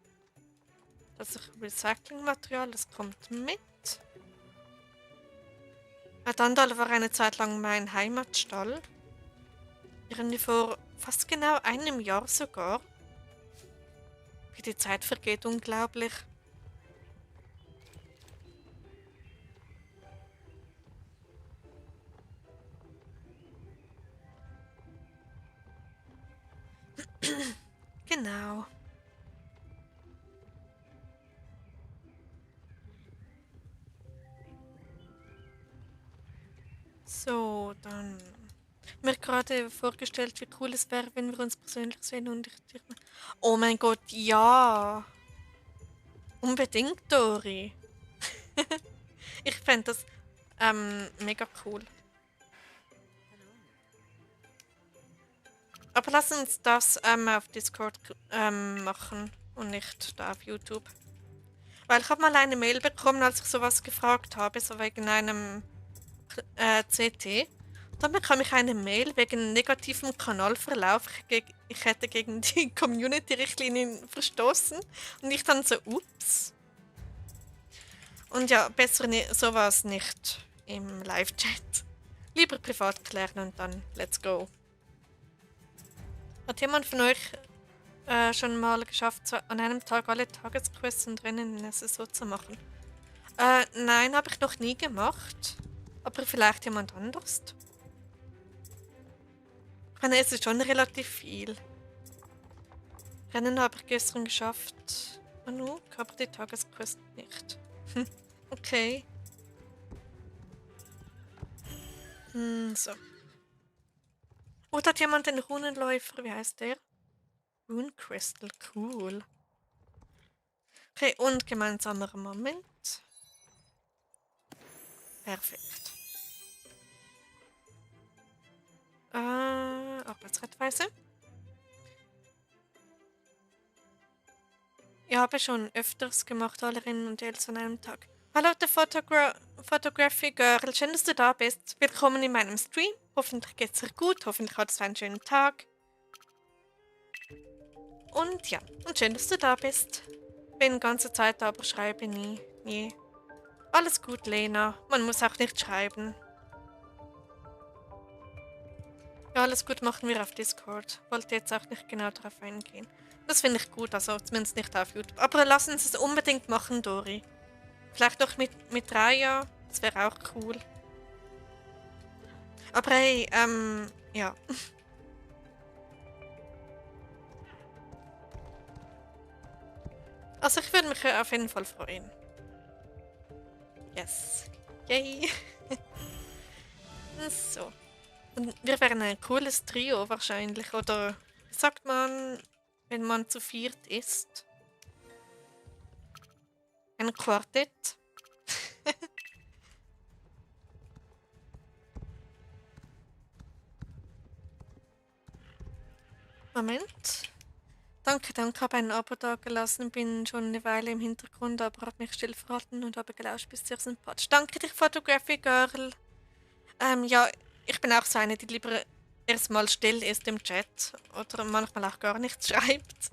Das ist Recyclingmaterial, das kommt mit. Dandal war eine Zeit lang mein Heimatstall. Irgendwie vor fast genau einem Jahr sogar. Wie die Zeit vergeht, unglaublich. Genau. So, dann. Mir gerade vorgestellt, wie cool es wäre, wenn wir uns persönlich sehen und ich dich. Oh mein Gott, ja! Unbedingt, Dori! Ich fände das mega cool. Aber lass uns das auf Discord machen und nicht da auf YouTube. Weil ich habe mal eine Mail bekommen, als ich sowas gefragt habe, so wegen einem CT. Dann bekam ich eine Mail wegen negativem Kanalverlauf. Ich hätte gegen die Community-Richtlinien verstoßen. Und ich dann so, ups. Und ja, besser sowas nicht im Live-Chat. Lieber privat klären und dann let's go. Hat jemand von euch schon mal geschafft, so an einem Tag alle Tagesquests und Rennen in SSO zu machen? Nein, habe ich noch nie gemacht. Aber vielleicht jemand anders. Ich meine, es ist schon relativ viel. Rennen habe ich gestern geschafft. Anouk, aber die Tagesquest nicht. Okay. So. Oh, da hat jemand den Runenläufer. Wie heißt der? Rune Crystal, cool. Okay, und gemeinsamer Moment. Perfekt. Arbeitszeitweise. Ich habe schon öfters gemacht, alle Rennen und Deals an einem Tag. Hallo, der Photography Girl. Schön, dass du da bist. Willkommen in meinem Stream. Hoffentlich geht's dir gut. Hoffentlich hattest du einen schönen Tag. Und ja, und schön, dass du da bist. Bin die ganze Zeit da, aber schreibe nie. Nie. Alles gut, Lena. Man muss auch nicht schreiben. Ja, alles gut machen wir auf Discord. Wollte jetzt auch nicht genau darauf eingehen. Das finde ich gut, also zumindest nicht auf YouTube. Aber lass uns es unbedingt machen, Dori. Vielleicht noch mit Raya. Das wäre auch cool. Aber hey, ja. Also ich würde mich auf jeden Fall freuen. Yes. Yay. So. Und wir wären ein cooles Trio wahrscheinlich. Oder wie sagt man, wenn man zu viert ist? Ein Quartett. Moment. Danke, habe ein Abo dagelassen, bin schon eine Weile im Hintergrund, aber habe mich still verhalten und habe gelauscht, bis sehr sympathisch. Danke dich, Photography Girl. Ja, ich bin auch so eine, die lieber erstmal still ist im Chat oder manchmal auch gar nichts schreibt.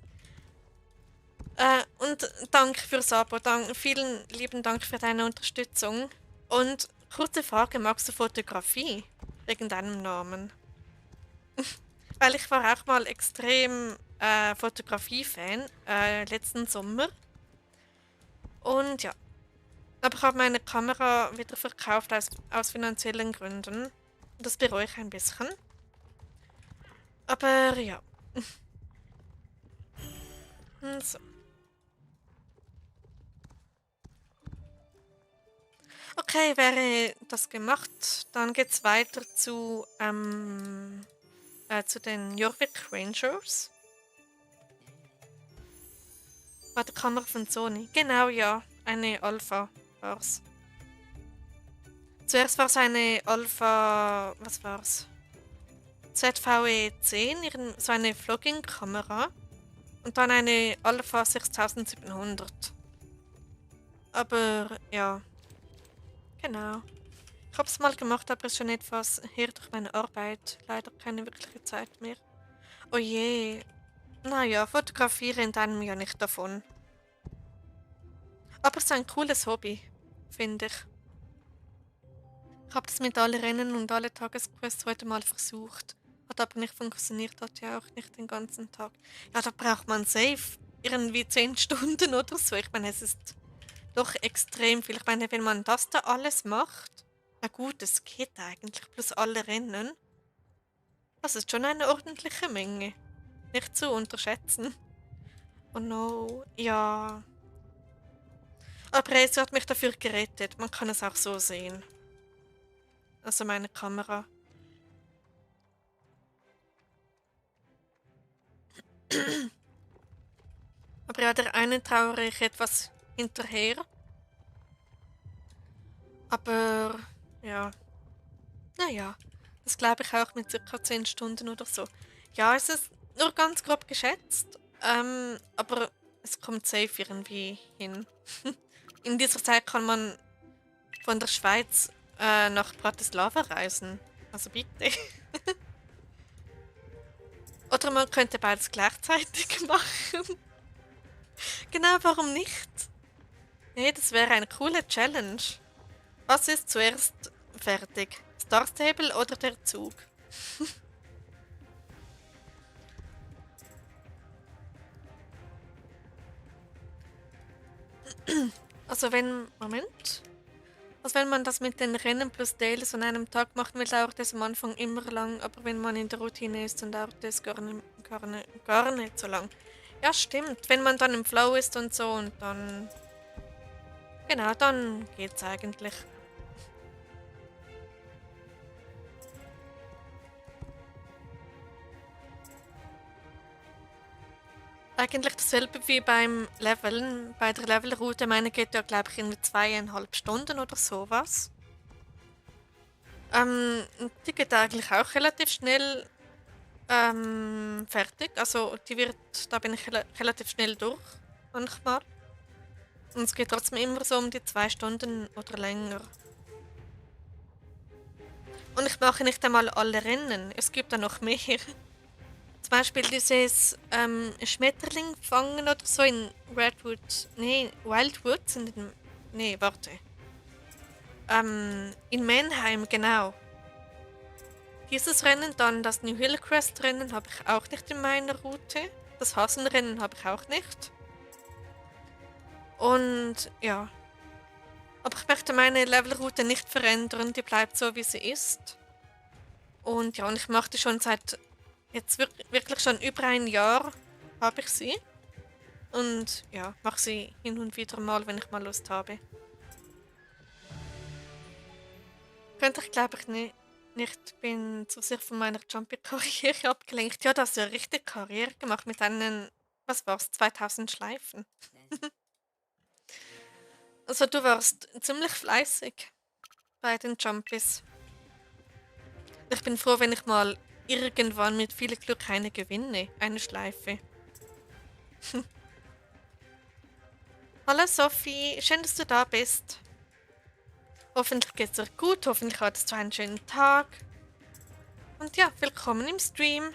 Und danke fürs Abo. Vielen lieben Dank für deine Unterstützung. Und kurze Frage, magst du Fotografie? Wegen deinem Namen? Weil ich war auch mal extrem Fotografie-Fan letzten Sommer. Und ja, aber ich habe meine Kamera wieder verkauft aus finanziellen Gründen. Das bereue ich ein bisschen. Aber ja. So. Okay, wäre das gemacht, dann geht's weiter zu den Jorvik Rangers. War die Kamera von Sony. Genau, ja. Eine Alpha war's. Zuerst war es eine Alpha. Was war's? ZVE10, so eine Vlogging-Kamera. Und dann eine Alpha 6700. Aber ja. Genau. Ich habe es mal gemacht, aber es ist schon etwas her durch meine Arbeit. Leider keine wirkliche Zeit mehr. Oh je. Naja, fotografiere in einem ja nicht davon. Aber es ist ein cooles Hobby, finde ich. Ich habe das mit allen Rennen und alle Tagesquests heute mal versucht. Hat aber nicht funktioniert, hat ja auch nicht den ganzen Tag. Ja, da braucht man safe irgendwie 10 Stunden oder so. Ich meine, es ist doch extrem viel. Ich meine, wenn man das da alles macht, na gut, es geht eigentlich, plus alle Rennen. Das ist schon eine ordentliche Menge. Nicht zu unterschätzen. Oh no, ja. Aber Rezo hat mich dafür gerettet. Man kann es auch so sehen. Also meine Kamera. Aber ja, der eine trauere ich etwas hinterher. Aber ja. Naja. Das glaube ich auch mit ca. 10 Stunden oder so. Ja, es ist nur ganz grob geschätzt. Aber es kommt safe irgendwie hin. In dieser Zeit kann man von der Schweiz nach Bratislava reisen. Also bitte. Oder man könnte beides gleichzeitig machen. Genau, warum nicht? Nee, das wäre eine coole Challenge. Was ist zuerst fertig? Star Stable oder der Zug? Also Moment. Also wenn man das mit den Rennen plus Dailies an einem Tag macht, will dauert es am Anfang immer lang, aber wenn man in der Routine ist, dann dauert es gar nicht so lang. Ja, stimmt. Wenn man dann im Flow ist und so und dann... Genau, dann geht's eigentlich. Eigentlich dasselbe wie beim Leveln. Bei der Levelroute, meine geht ja, glaube ich, in 2,5 Stunden oder sowas. Die geht eigentlich auch relativ schnell fertig. Also da bin ich relativ schnell durch, manchmal. Und es geht trotzdem immer so um die 2 Stunden oder länger. Und ich mache nicht einmal alle Rennen. Es gibt da noch mehr. Zum Beispiel dieses Schmetterling fangen oder so in Redwood. Nee, Wildwoods. Nee, warte. In Mannheim, genau. Dieses Rennen, dann das New Hillcrest Rennen habe ich auch nicht in meiner Route. Das Hasenrennen habe ich auch nicht. Und ja. Aber ich möchte meine Levelroute nicht verändern, die bleibt so wie sie ist. Und ja, und ich mache die schon seit jetzt wirklich schon über ein Jahr habe ich sie. Und ja, mache sie hin und wieder mal, wenn ich mal Lust habe. Könnte ich glaube ich nicht, bin zu sehr von meiner Jumpy-Karriere abgelenkt. Ja, das ist ja richtig Karriere gemacht mit einen, was war's, 2000 Schleifen. Also du warst ziemlich fleißig bei den Jumpies. Ich bin froh, wenn ich mal irgendwann mit viel Glück eine gewinne, eine Schleife. Hallo Sophie, schön, dass du da bist. Hoffentlich geht's dir gut, hoffentlich hattest du einen schönen Tag. Und ja, willkommen im Stream.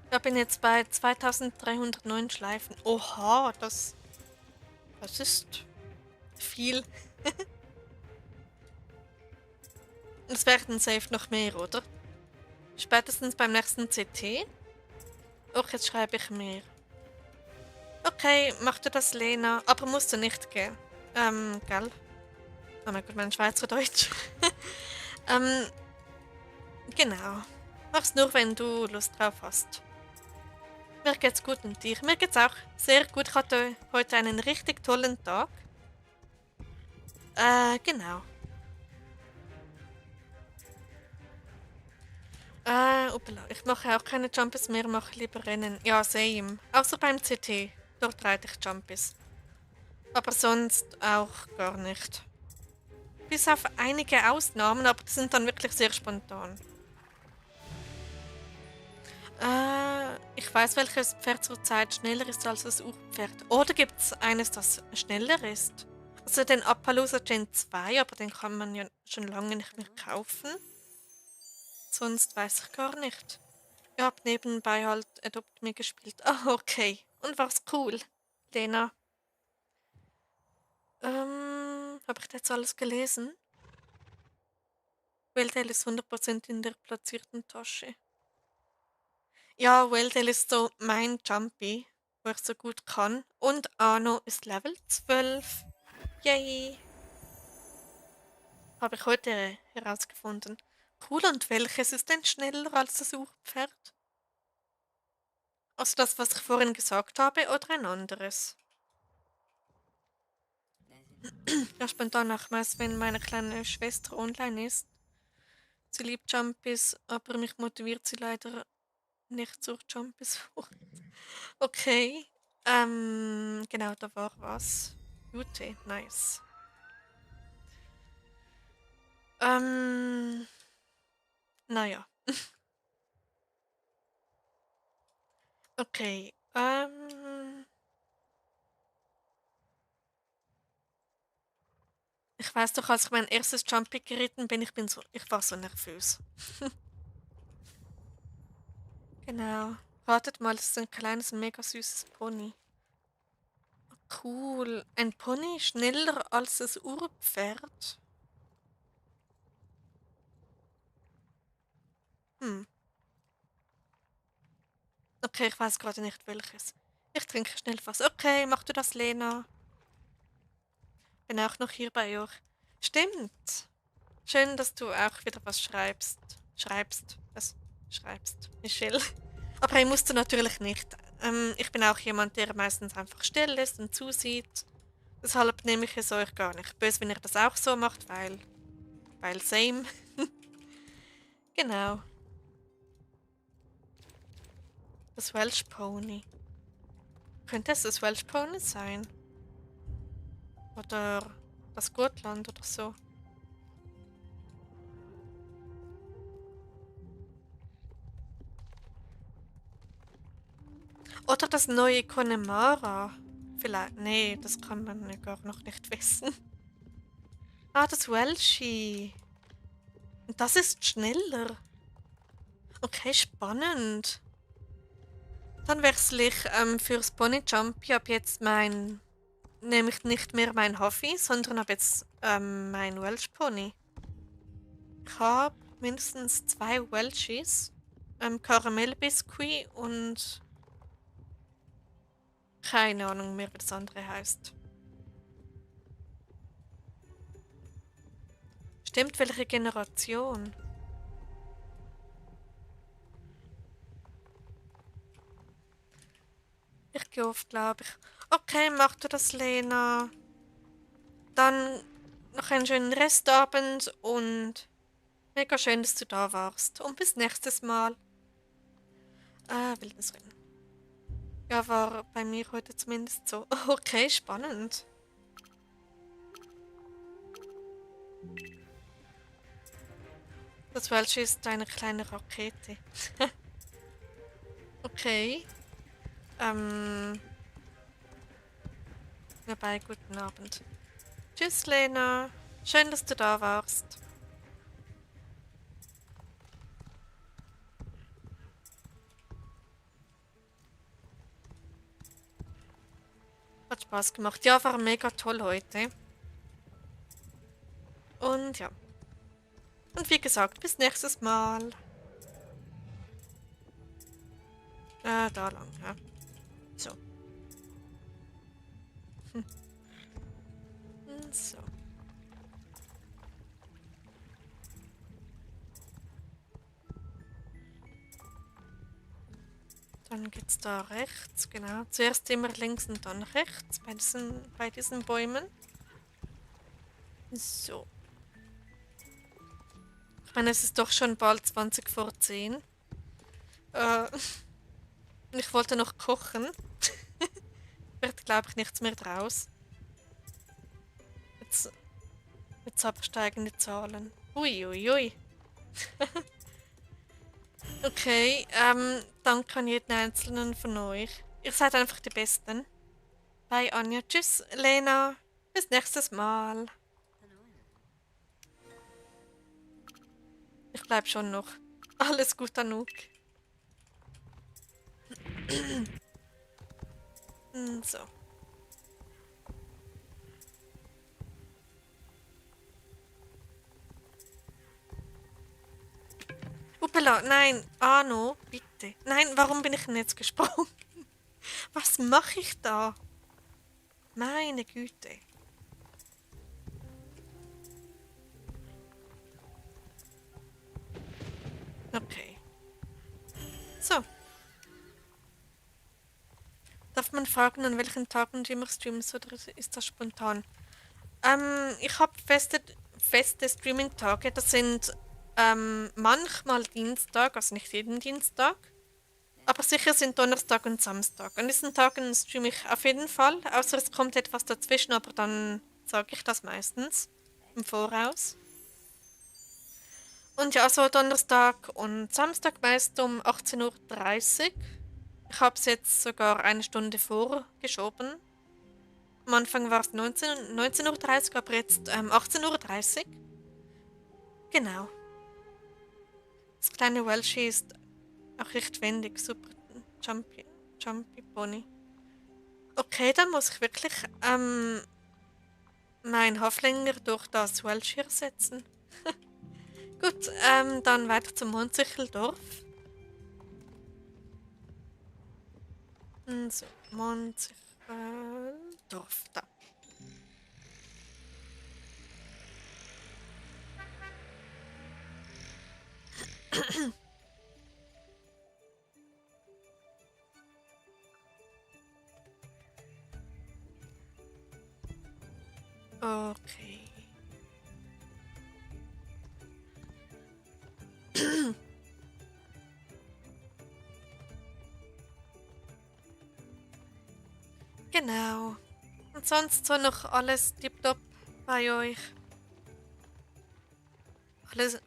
Ich bin jetzt bei 2309 Schleifen. Oha, das ist viel. Es werden safe noch mehr, oder? Spätestens beim nächsten CT. Och, jetzt schreibe ich mehr. Okay, mach du das, Lena. Aber musst du nicht, gell? Gell? Oh mein Gott, mein Schweizerdeutsch. ähm, genau. Mach's nur, wenn du Lust drauf hast. Mir geht's gut und dir? Mir geht's auch sehr gut. Ich hatte heute einen richtig tollen Tag. Genau. Upala. Ich mache auch keine Jumpes mehr, mache lieber Rennen. Ja, same. Außer beim CT. Dort reite ich Jumpes. Aber sonst auch gar nicht. Bis auf einige Ausnahmen, aber die sind dann wirklich sehr spontan. Ich weiß, welches Pferd zurzeit schneller ist als das Urpferd. Oder gibt es eines, das schneller ist? Also den Appaloosa Gen 2, aber den kann man ja schon lange nicht mehr kaufen. Sonst weiß ich gar nicht. Ich habe nebenbei halt Adopt Me gespielt. Ah, okay. Und war's cool, Lena? Habe ich jetzt alles gelesen? Welltail ist 100% in der platzierten Tasche. Ja, Welltail ist so mein Jumpy, wo ich so gut kann. Und Arno ist Level 12. Yay! Habe ich heute herausgefunden. Cool, und welches ist denn schneller als das Urpferd? Also das, was ich vorhin gesagt habe, oder ein anderes? Ja, spontan nachmeist, wenn meine kleine Schwester online ist. Sie liebt Jumpies, aber mich motiviert sie leider nicht zur Jumpies. Okay. Genau, da war was. Jute, nice. Naja. Okay. Ich weiß doch, als ich mein erstes Jumpy geritten bin, ich war so nervös. Genau. Wartet mal, das ist ein kleines, mega süßes Pony. Cool. Ein Pony schneller als das Urpferd? Hm. Okay, ich weiß gerade nicht welches. Ich trinke schnell was. Okay, mach du das, Lena. Bin auch noch hier bei euch. Stimmt. Schön, dass du auch wieder was schreibst. Schreibst, Michelle. Aber hey, musst du natürlich nicht. Ich bin auch jemand, der meistens einfach still ist und zusieht. Deshalb nehme ich es euch gar nicht böse, wenn ihr das auch so macht, weil same. Genau. Das Welsh Pony. Könnte es das Welsh Pony sein? Oder das Gotland oder so? Oder das neue Connemara. Vielleicht. Nee, das kann man ja gar noch nicht wissen. Ah, das Welshie. Und das ist schneller. Okay, spannend. Dann wechsle ich fürs Pony Jumpy ab jetzt nämlich nicht mehr mein Huffy, sondern ab jetzt mein Welsh Pony. Ich habe mindestens 2 Welshies. Karamellbiskuit und keine Ahnung mehr, wie das andere heißt. Stimmt, welche Generation? Ich gehe auf, glaube ich. Okay, mach du das, Lena. Dann noch einen schönen Restabend und mega schön, dass du da warst. Und bis nächstes Mal. Wildes Rennen. Ja, war bei mir heute zumindest so. Okay, spannend. Das Welche ist eine kleine Rakete. Okay. Dabei, guten Abend. Tschüss, Lena. Schön, dass du da warst. Hat Spaß gemacht. Ja, war mega toll heute. Und ja. Und wie gesagt, bis nächstes Mal. Da lang, ja. So. So. Dann geht's da rechts, genau. Zuerst immer links und dann rechts bei diesen Bäumen. So. Ich meine, es ist doch schon bald 20 vor 10. Ich wollte noch kochen. Wird, glaube ich, nichts mehr draus. Jetzt absteigende Zahlen. Uiuiui. Ui, ui. Okay, danke an jeden einzelnen von euch. Ihr seid einfach die Besten. Bye, Anja. Tschüss, Lena. Bis nächstes Mal. Ich bleib schon noch. Alles gut, Anouk. So. Upala, nein, Arno, bitte. Nein, warum bin ich denn jetzt gesprungen? Was mache ich da? Meine Güte. Okay. So. Darf man fragen, an welchen Tagen du immer streamst oder ist das spontan? Ich habe feste Streaming-Tage. Das sind manchmal Dienstag, also nicht jeden Dienstag. Aber sicher sind Donnerstag und Samstag. An diesen Tagen streame ich auf jeden Fall, außer es kommt etwas dazwischen, aber dann sage ich das meistens im Voraus. Und ja, also Donnerstag und Samstag meist um 18:30 Uhr. Ich habe es jetzt sogar eine Stunde vorgeschoben. Am Anfang war es 19:30 Uhr, aber jetzt 18:30 Uhr. Genau. Das kleine Welshie ist auch recht wendig. Super Jumpy Pony. Okay, dann muss ich wirklich meinen Haflinger durch das Welshie ersetzen. Gut, dann weiter zum Mondsicheldorf. So, Mondsicheldorf, da. Okay. Genau. Und sonst so noch alles tipptopp bei euch? Alles,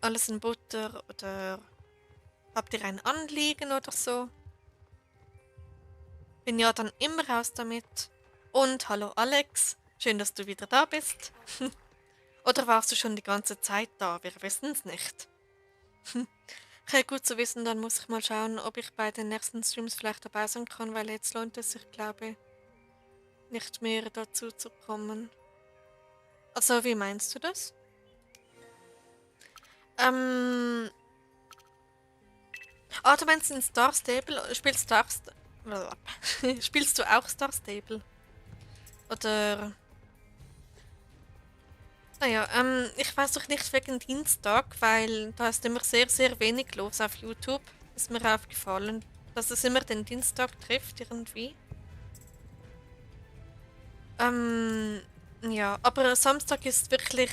alles in Butter oder habt ihr ein Anliegen oder so? Bin ja dann immer raus damit. Und hallo Alex, schön, dass du wieder da bist. Oder warst du schon die ganze Zeit da? Wir wissen es nicht. Okay, gut zu wissen, dann muss ich mal schauen, ob ich bei den nächsten Streams vielleicht dabei sein kann, weil jetzt lohnt es sich, glaube ich, nicht mehr dazu zu kommen. Also, wie meinst du das? Du meinst in Star Stable? Spielst du auch Star Stable? Oder... Naja, ich weiß doch nicht wegen Dienstag, weil da ist immer sehr, sehr wenig los auf YouTube. Ist mir aufgefallen, dass es immer den Dienstag trifft irgendwie. Ja, aber Samstag ist wirklich...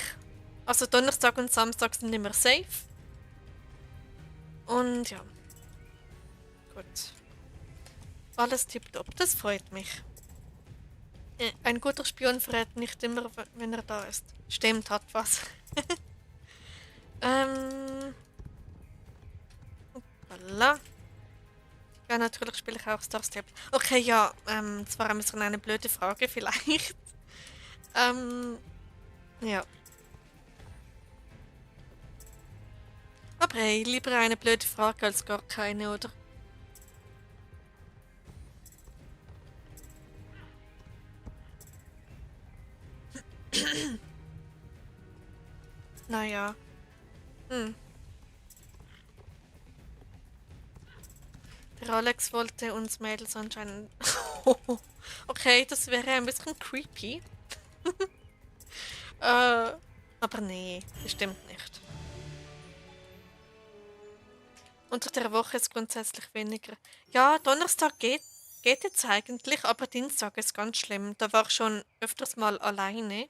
Also Donnerstag und Samstag sind immer safe. Und ja. Gut. Alles tipptopp, das freut mich. Ein guter Spion verrät nicht immer, wenn er da ist. Stimmt, hat was. Hoppala. Ja, natürlich spiele ich auch Star Stable. Okay, ja, das war ein bisschen eine blöde Frage vielleicht. Ja. Aber hey, lieber eine blöde Frage als gar keine, oder? Naja. Hm. Der Alex wollte uns Mädels anscheinend. Okay, das wäre ein bisschen creepy. Aber nee, bestimmt nicht. Unter der Woche ist grundsätzlich weniger. Ja, Donnerstag geht jetzt eigentlich, aber Dienstag ist ganz schlimm. Da war ich schon öfters mal alleine.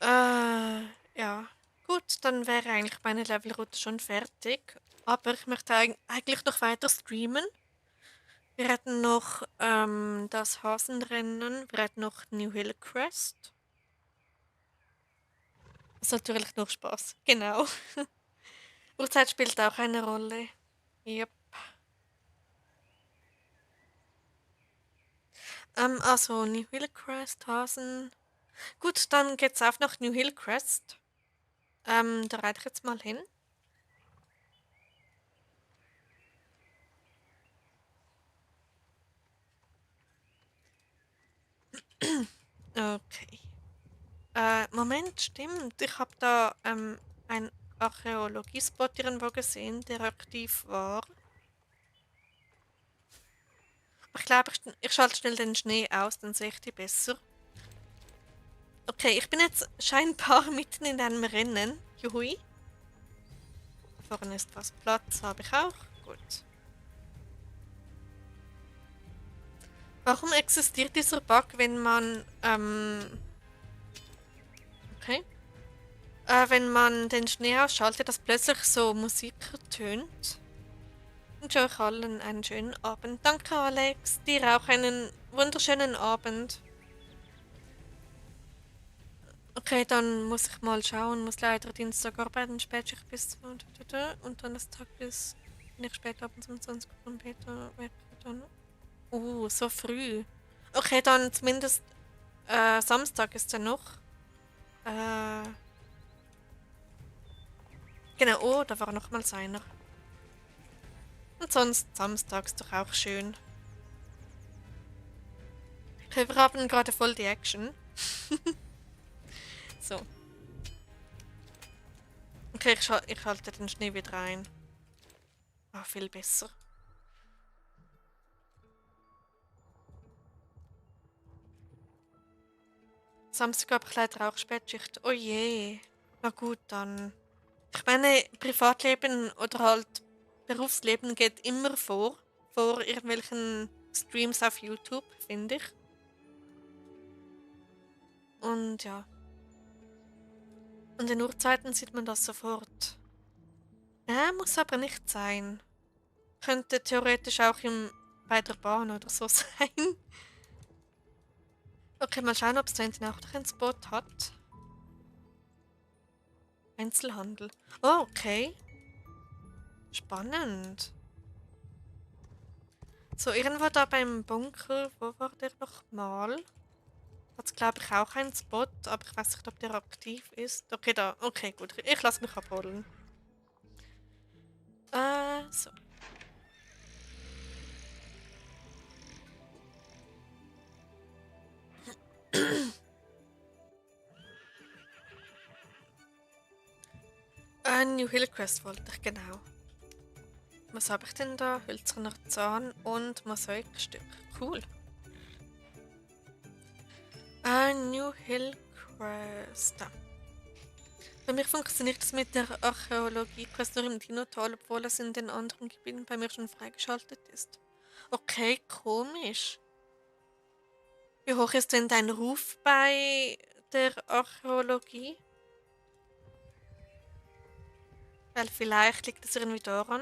Ja. Gut, dann wäre eigentlich meine Levelroute schon fertig. Aber ich möchte eigentlich noch weiter streamen. Wir hätten noch das Hasenrennen, wir hätten noch New Hill Crest. Das ist natürlich noch Spaß. Genau. Uhrzeit spielt auch eine Rolle. Yep. Also New Hill Crest, Hasen. Gut, dann geht's auf nach New Hill Crest. Da reite ich jetzt mal hin. Okay. Moment, stimmt. Ich habe da einen Archäologiespot irgendwo gesehen, der aktiv war. Aber ich glaube, ich schalte schnell den Schnee aus, dann sehe ich die besser. Okay, ich bin jetzt scheinbar mitten in einem Rennen. Juhui. Vorne ist was Platz, habe ich auch. Gut. Warum existiert dieser Bug, wenn man, okay. Wenn man den Schnee ausschaltet, dass plötzlich so Musik ertönt? Ich wünsche euch allen einen schönen Abend. Danke, Alex. Dir auch einen wunderschönen Abend. Okay, dann muss ich mal schauen. Muss leider Dienstag arbeiten, Spätschicht bis und Donnerstag bis bin ich spät abends um 20 Uhr am Peter wäre dann. So früh. Okay, dann zumindest Samstag ist ja noch. Äh, genau, oh, da war noch mal einer. Und sonst samstags doch auch schön. Okay, wir haben gerade voll die Action. So. Okay, ich halte den Schnee wieder ein. Ah, viel besser. Samstag habe ich leider auch Spätschicht. Oh je. Na gut, dann. Ich meine, Privatleben oder halt Berufsleben geht immer vor irgendwelchen Streams auf YouTube, finde ich. Und ja. Und in Uhrzeiten sieht man das sofort. Ja, muss aber nicht sein. Könnte theoretisch auch bei der Bahn oder so sein. Okay, mal schauen, ob es da hinten auch noch einen Spot hat. Einzelhandel. Oh, okay. Spannend. So, irgendwo da beim Bunker, wo war der nochmal? Hat es, glaube ich, auch einen Spot, aber ich weiß nicht, ob der aktiv ist. Okay, da. Okay, gut. Ich lasse mich abholen. So. New Hillcrest wollte ich, genau. Was habe ich denn da? Hölzerner Zahn und Mosaikstück. Cool. New Hillcrest. Da. Bei mir funktioniert es mit der Archäologie-Quest nur im Dino-Tal, obwohl es in den anderen Gebieten bei mir schon freigeschaltet ist. Okay, komisch. Wie hoch ist denn dein Ruf bei der Archäologie? Weil vielleicht liegt es irgendwie daran.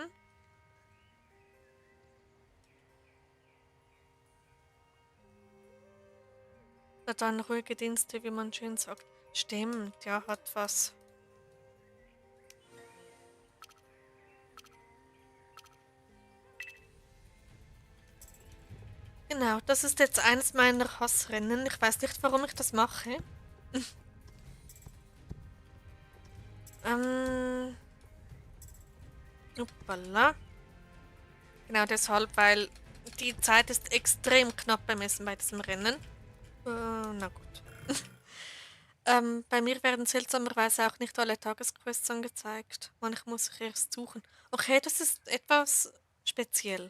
Na dann ruhige Dienste, wie man schön sagt. Stimmt, ja, hat was. Genau, das ist jetzt eines meiner Hassrennen. Ich weiß nicht, warum ich das mache. Uppala. Genau deshalb, weil die Zeit ist extrem knapp bemessen bei diesem Rennen. Na gut. Bei mir werden seltsamerweise auch nicht alle Tagesquests angezeigt. Manchmal muss ich erst suchen. Okay, das ist etwas speziell.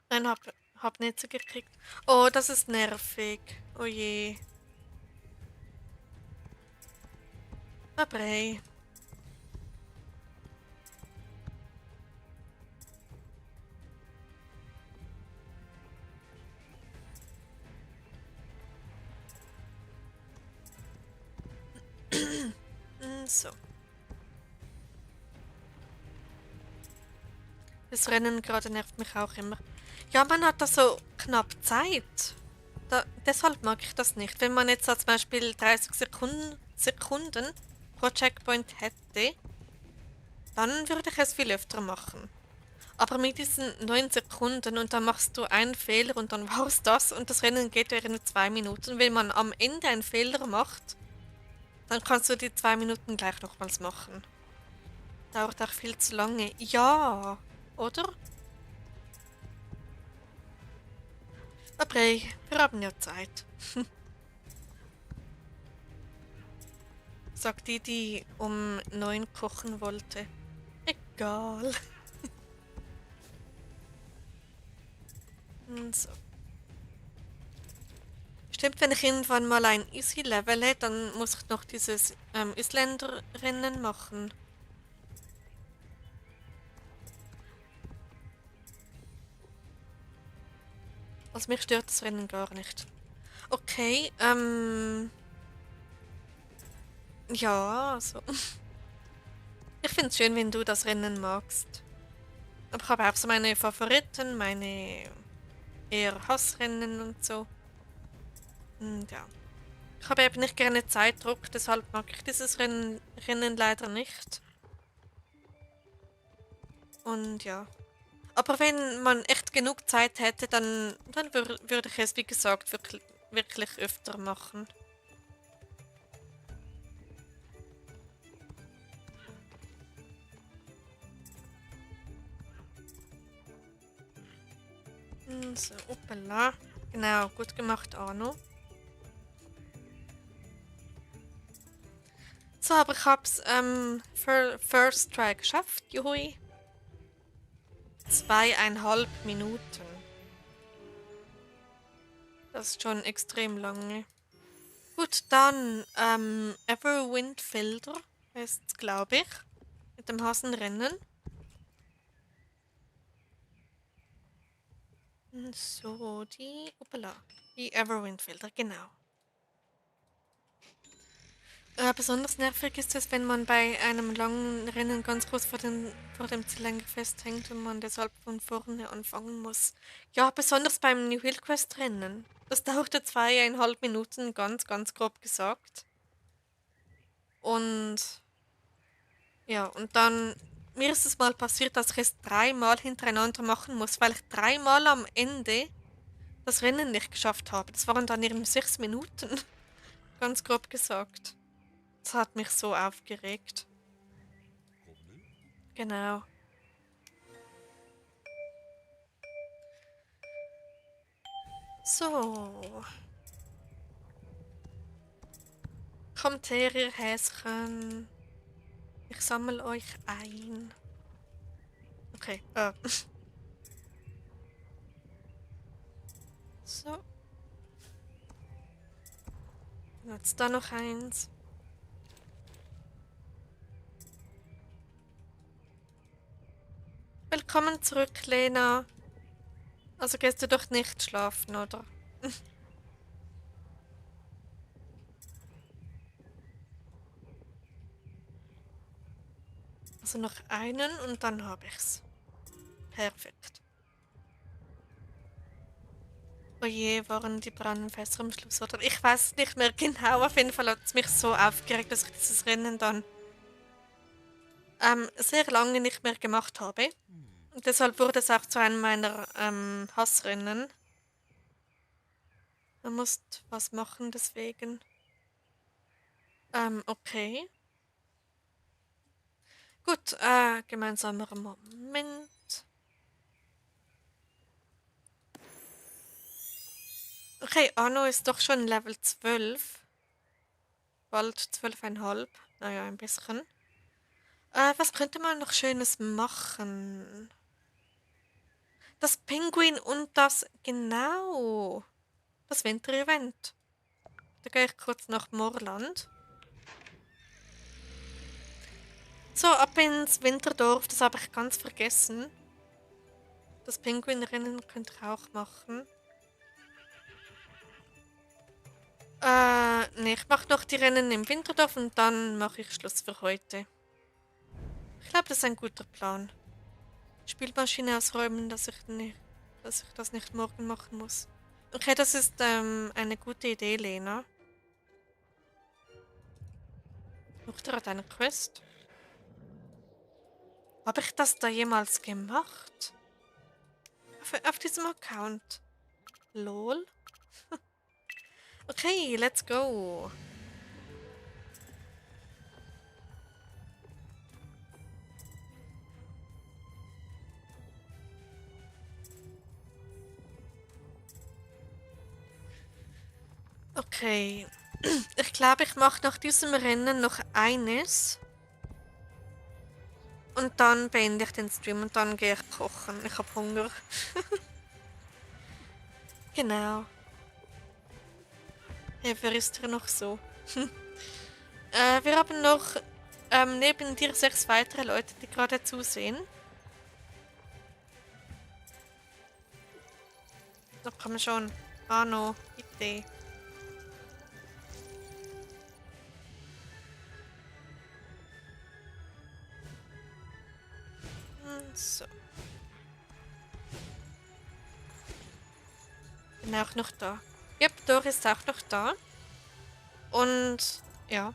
Nein, hab nicht so gekriegt. Oh, das ist nervig. Oh je. Abrei. So. Das Rennen gerade nervt mich auch immer. Ja, man hat da so knapp Zeit. Deshalb mag ich das nicht. Wenn man jetzt so zum Beispiel 30 Sekunden pro Checkpoint hätte, dann würde ich es viel öfter machen. Aber mit diesen 9 Sekunden und dann machst du einen Fehler und dann war's das und das Rennen geht während 2 Minuten. Wenn man am Ende einen Fehler macht, dann kannst du die 2 Minuten gleich nochmals machen. Dauert auch viel zu lange. Ja, oder? Aber hey, wir haben ja Zeit. Sagt die, die um 9 kochen wollte. Egal. So. Stimmt, wenn ich irgendwann mal ein Easy-Level hätte, dann muss ich noch dieses Isländer-Rennen machen. Also mich stört das Rennen gar nicht. Okay, ja, also. Ich finde es schön, wenn du das Rennen magst. Aber ich habe auch so meine Favoriten, meine eher Hassrennen und so. Und ja. Ich habe eben nicht gerne Zeitdruck, deshalb mag ich dieses Rennen leider nicht. Und ja. Aber wenn man echt genug Zeit hätte, dann würde ich es, wie gesagt, wirklich öfter machen. So, hoppala. Genau, gut gemacht, Arno. So, aber ich hab's First Try geschafft. Juhui. 2,5 Minuten. Das ist schon extrem lange. Gut, dann Everwindfelder heißt glaube ich. Mit dem Hasenrennen. So, hoppala, die Everwindfelder, genau. Besonders nervig ist es, wenn man bei einem langen Rennen ganz groß vor dem Zieleingang festhängt und man deshalb von vorne anfangen muss. Ja, besonders beim New Hill Quest Rennen. Das dauerte 2,5 Minuten, ganz grob gesagt. Und ja, und dann, mir ist es mal passiert, dass ich es 3-mal hintereinander machen muss, weil ich 3-mal am Ende das Rennen nicht geschafft habe. Das waren dann eben 6 Minuten, ganz grob gesagt. Das hat mich so aufgeregt. Genau. So. Kommt her, ihr Häschen. Ich sammle euch ein. Okay. So. Jetzt da noch eins. Willkommen zurück, Lena. Also gehst du doch nicht schlafen, oder? Also noch einen und dann habe ich's. Perfekt. Oh je, waren die Brandfässer am Schluss, oder? Ich weiß nicht mehr genau. Auf jeden Fall hat es mich so aufgeregt, dass ich dieses Rennen dann sehr lange nicht mehr gemacht habe. Und deshalb wurde es auch zu einem meiner Hassrennen. Man muss was machen deswegen. Okay. Gut, gemeinsamer Moment. Okay, Anno ist doch schon Level 12. Bald 12,5. Naja, ein bisschen. Was könnte man noch Schönes machen? Das Pinguin und das, genau, das Winter-Event. Da gehe ich kurz nach Moorland. So, ab ins Winterdorf, das habe ich ganz vergessen. Das Pinguinrennen könnte ich auch machen. Nee, ich mache noch die Rennen im Winterdorf und dann mache ich Schluss für heute. Ich glaube, das ist ein guter Plan. Spielmaschine ausräumen, dass ich das nicht morgen machen muss. Okay, das ist eine gute Idee, Lena. Sucht er eine Quest? Habe ich das da jemals gemacht? Auf diesem Account? Lol. Okay, let's go. Okay. Ich glaube, ich mache nach diesem Rennen noch eines. Und dann beende ich den Stream und dann gehe ich kochen. Ich habe Hunger. Genau. Ja, wer ist hier noch so? Wir haben noch neben dir 6 weitere Leute, die gerade zusehen. Da kommen schon. Arno, bitte. So. Bin auch noch da. Yep, Dor ist auch noch da. Und ja.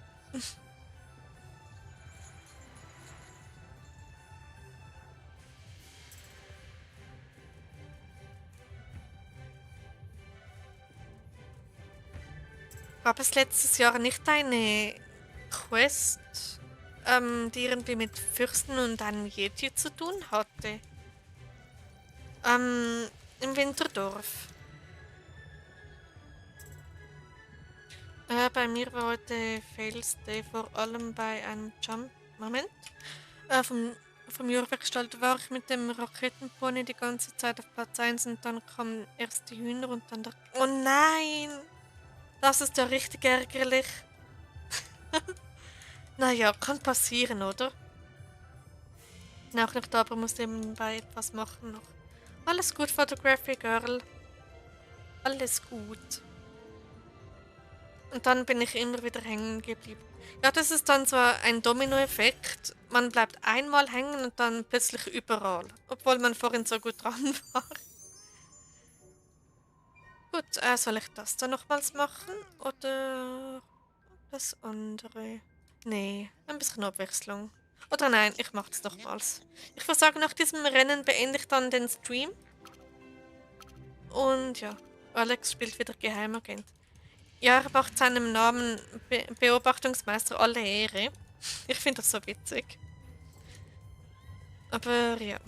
Gab es letztes Jahr nicht eine Quest, die irgendwie mit Fürsten und einem Yeti zu tun hatte? Im Winterdorf. Bei mir war heute Fails Day, vor allem bei einem Jump. Moment. Vom Jurwerkstall war ich mit dem Raketenpony die ganze Zeit auf Platz 1 und dann kamen erst die Hühner und dann der. Oh nein! Das ist ja richtig ärgerlich. Naja, kann passieren, oder? Bin auch nicht da, aber muss nebenbei etwas machen noch. Alles gut, Photography Girl. Alles gut. Und dann bin ich immer wieder hängen geblieben. Ja, das ist dann so ein Dominoeffekt. Man bleibt einmal hängen und dann plötzlich überall. Obwohl man vorhin so gut dran war. Gut, soll ich das dann nochmals machen? Oder das andere? Nee, ein bisschen Abwechslung. Oder nein, ich mache es nochmals. Ich würde sagen, nach diesem Rennen beende ich dann den Stream. Und ja, Alex spielt wieder Geheimagent. Ja, er macht seinem Namen Beobachtungsmeister alle Ehre. Ich finde das so witzig. Aber ja.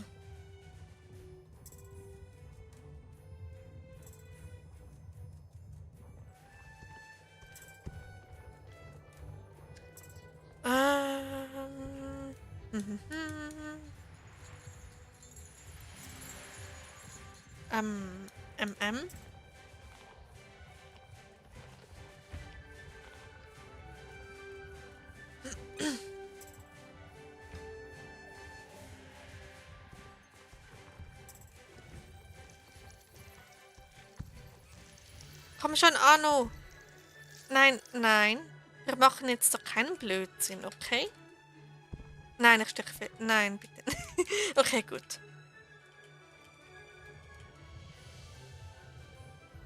Mhm. MM. Komm schon, Arno. Nein, nein. Wir machen jetzt doch keinen Blödsinn, okay? Nein, ich steche viel. Nein, bitte. Okay, gut.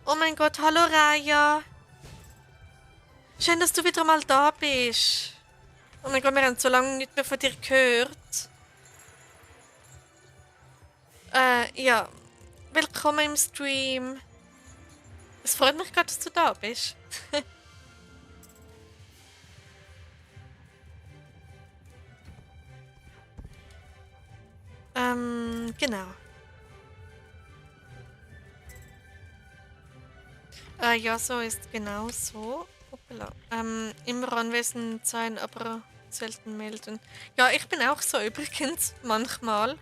Oh mein Gott, hallo Raya. Schön, dass du wieder mal da bist. Oh mein Gott, wir haben so lange nicht mehr von dir gehört. Ja. Willkommen im Stream. Es freut mich gerade, dass du da bist. Genau. Ja, so ist genau so. Hoppala. Immer anwesend sein, aber selten melden. Ja, ich bin auch so übrigens, manchmal.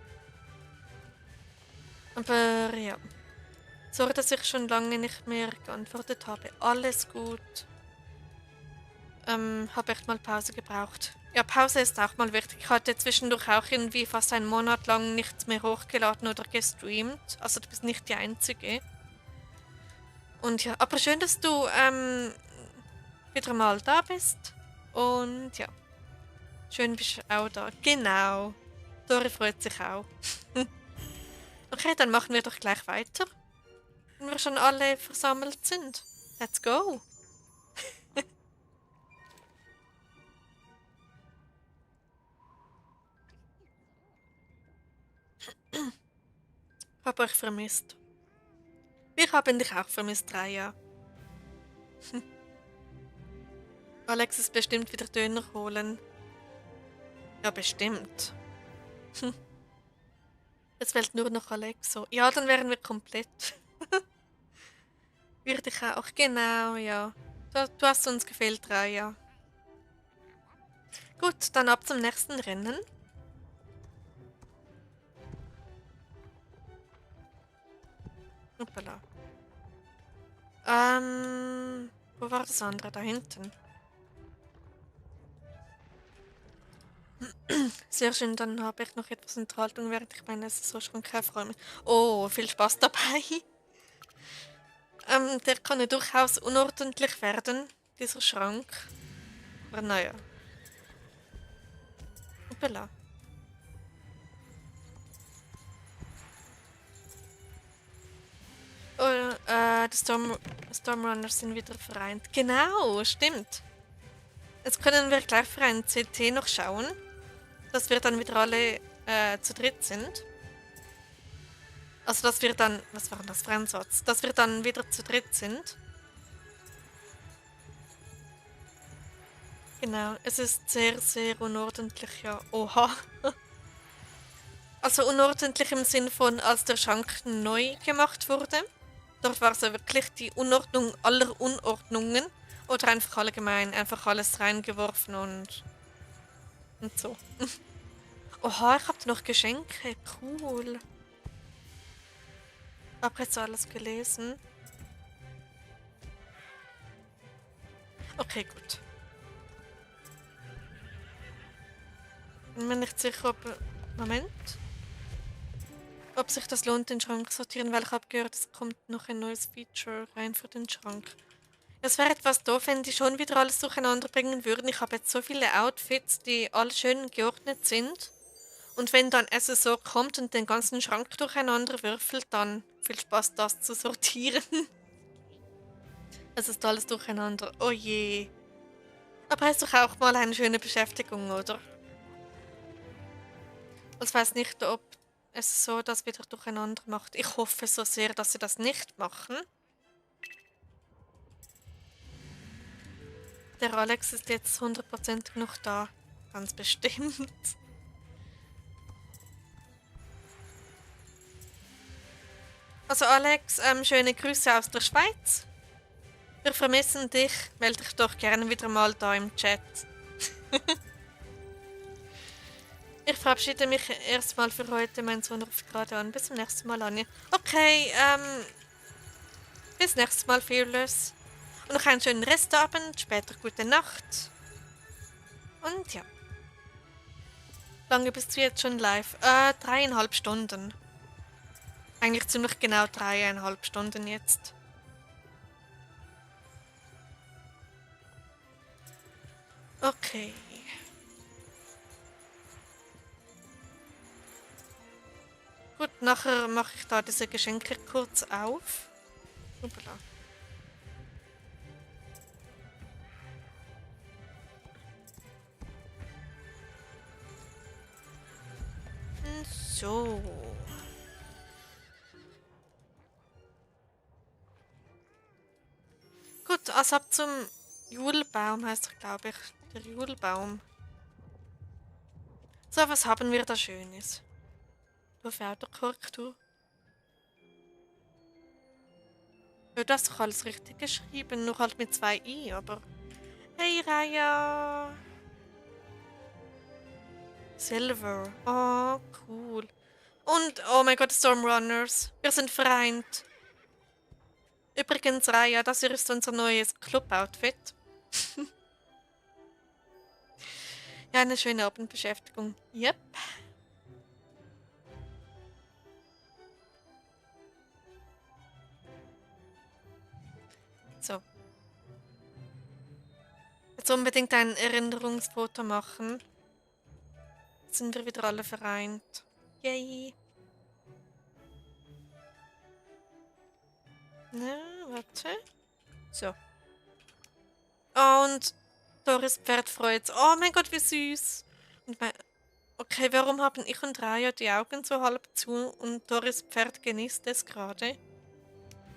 Aber ja. Sorry, dass ich schon lange nicht mehr geantwortet habe. Alles gut. Habe echt mal Pause gebraucht. Ja, Pause ist auch mal wichtig. Ich hatte zwischendurch auch irgendwie fast einen Monat lang nichts mehr hochgeladen oder gestreamt. Also du bist nicht die Einzige. Und ja, aber schön, dass du wieder mal da bist. Und ja, schön bist du auch da. Genau. Dori freut sich auch. Okay, dann machen wir doch gleich weiter. Wenn wir schon alle versammelt sind. Let's go. Hab euch vermisst. Wir haben dich auch vermisst, Raya. Alex ist bestimmt wieder Döner holen. Ja, bestimmt. Jetzt fehlt nur noch Alexo. Ja, dann wären wir komplett. Würde ich auch. Genau, ja. Du hast uns gefehlt, Raya. Gut, dann ab zum nächsten Rennen. Hoppala. Wo war das andere? Da hinten. Sehr schön, dann habe ich noch etwas Unterhaltung, während ich meine SSO-Schrank aufräume. Oh, viel Spaß dabei. Der kann ja durchaus unordentlich werden, dieser Schrank. Aber naja. Hoppala. Oh, die Stormrunners sind wieder vereint. Genau, stimmt. Jetzt können wir gleich für ein CT noch schauen, dass wir dann wieder alle zu dritt sind. Also, dass wir dann, was war denn das für ein Satz? Dass wir dann wieder zu dritt sind. Genau, es ist sehr, sehr unordentlich, ja. Oha. Also unordentlich im Sinn von, als der Schrank neu gemacht wurde. Dort war so wirklich die Unordnung aller Unordnungen. Oder einfach allgemein, einfach alles reingeworfen und so. Oha, ich hab noch Geschenke. Cool. Hab jetzt alles gelesen. Okay, gut. Bin mir nicht sicher, ob... Moment. Ob sich das lohnt, den Schrank zu sortieren, weil ich habe gehört, es kommt noch ein neues Feature rein für den Schrank. Es wäre etwas doof, wenn die schon wieder alles durcheinander bringen würden. Ich habe jetzt so viele Outfits, die alle schön geordnet sind. Und wenn dann SSO kommt und den ganzen Schrank durcheinander würfelt, dann viel Spaß, das zu sortieren. Es ist alles durcheinander. Oh je. Aber ist doch auch mal eine schöne Beschäftigung, oder? Ich weiß nicht, ob es so das wieder durcheinander macht. Ich hoffe so sehr, dass sie das nicht machen. Der Alex ist jetzt 100% noch da. Ganz bestimmt. Also Alex, schöne Grüße aus der Schweiz. Wir vermissen dich. Melde dich doch gerne wieder mal da im Chat. Ich verabschiede mich erstmal für heute. Mein Sohn ruft gerade an. Bis zum nächsten Mal, Anja. Okay, bis nächstes Mal, Fearless. Und noch einen schönen Restabend. Später gute Nacht. Und ja. Lange bist du jetzt schon live? 3,5 Stunden. Eigentlich ziemlich genau 3,5 Stunden jetzt. Okay. Gut, nachher mache ich da diese Geschenke kurz auf. Hoppala. So. Gut, also ab zum Julbaum heißt er, glaube ich. Der Julbaum. So, was haben wir da Schönes? Auf Autokorrektur. Ja, du hast doch alles richtig geschrieben, nur halt mit 2 I, aber... Hey, Raya! Silver. Oh, cool. Und, oh mein Gott, Stormrunners. Wir sind vereint. Übrigens, Raya, das hier ist unser neues Club-Outfit. Ja, eine schöne Abendbeschäftigung. Yep. So. Jetzt unbedingt ein Erinnerungsfoto machen. Jetzt sind wir wieder alle vereint. Yay. Na, warte. So. Und Doris Pferd freut sich. Oh mein Gott, wie süß. Und okay, warum haben ich und Raya die Augen so halb zu und Doris Pferd genießt es gerade?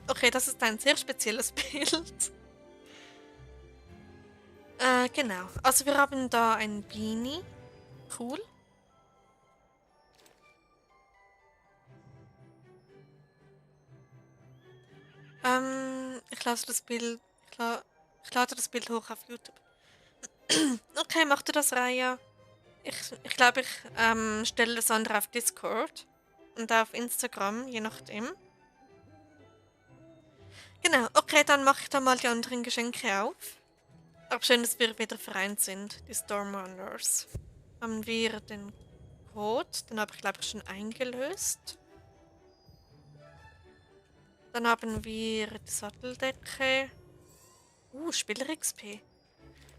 Okay, das ist ein sehr spezielles Bild. Genau. Also wir haben da ein Beanie. Cool. Ich lasse das Bild. Ich lade das Bild hoch auf YouTube. Okay, mach du das, Raya. Ich glaube, ich stelle das andere auf Discord und auf Instagram, je nachdem. Genau, okay, dann mache ich da mal die anderen Geschenke auf. Aber schön, dass wir wieder vereint sind, die Stormrunners. Haben wir den Code, den habe ich glaube ich schon eingelöst. Dann haben wir die Satteldecke. Spieler XP.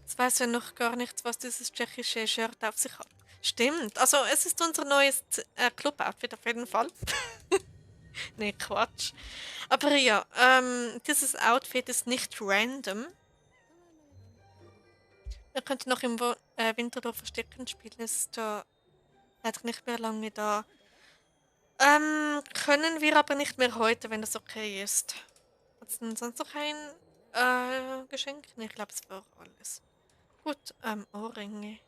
Jetzt weiß ja noch gar nicht, was dieses tschechische Shirt auf sich hat. Stimmt, also es ist unser neues Club-Outfit auf jeden Fall. Nee, Quatsch. Aber ja, dieses Outfit ist nicht random. Ihr könnt noch im Winter Verstecken spielen, ist da leider nicht mehr lange da. Können wir aber nicht mehr heute, wenn das okay ist. Hat es denn sonst noch ein Geschenk? Nee, ich glaube, es war alles. Gut, Ohrringe.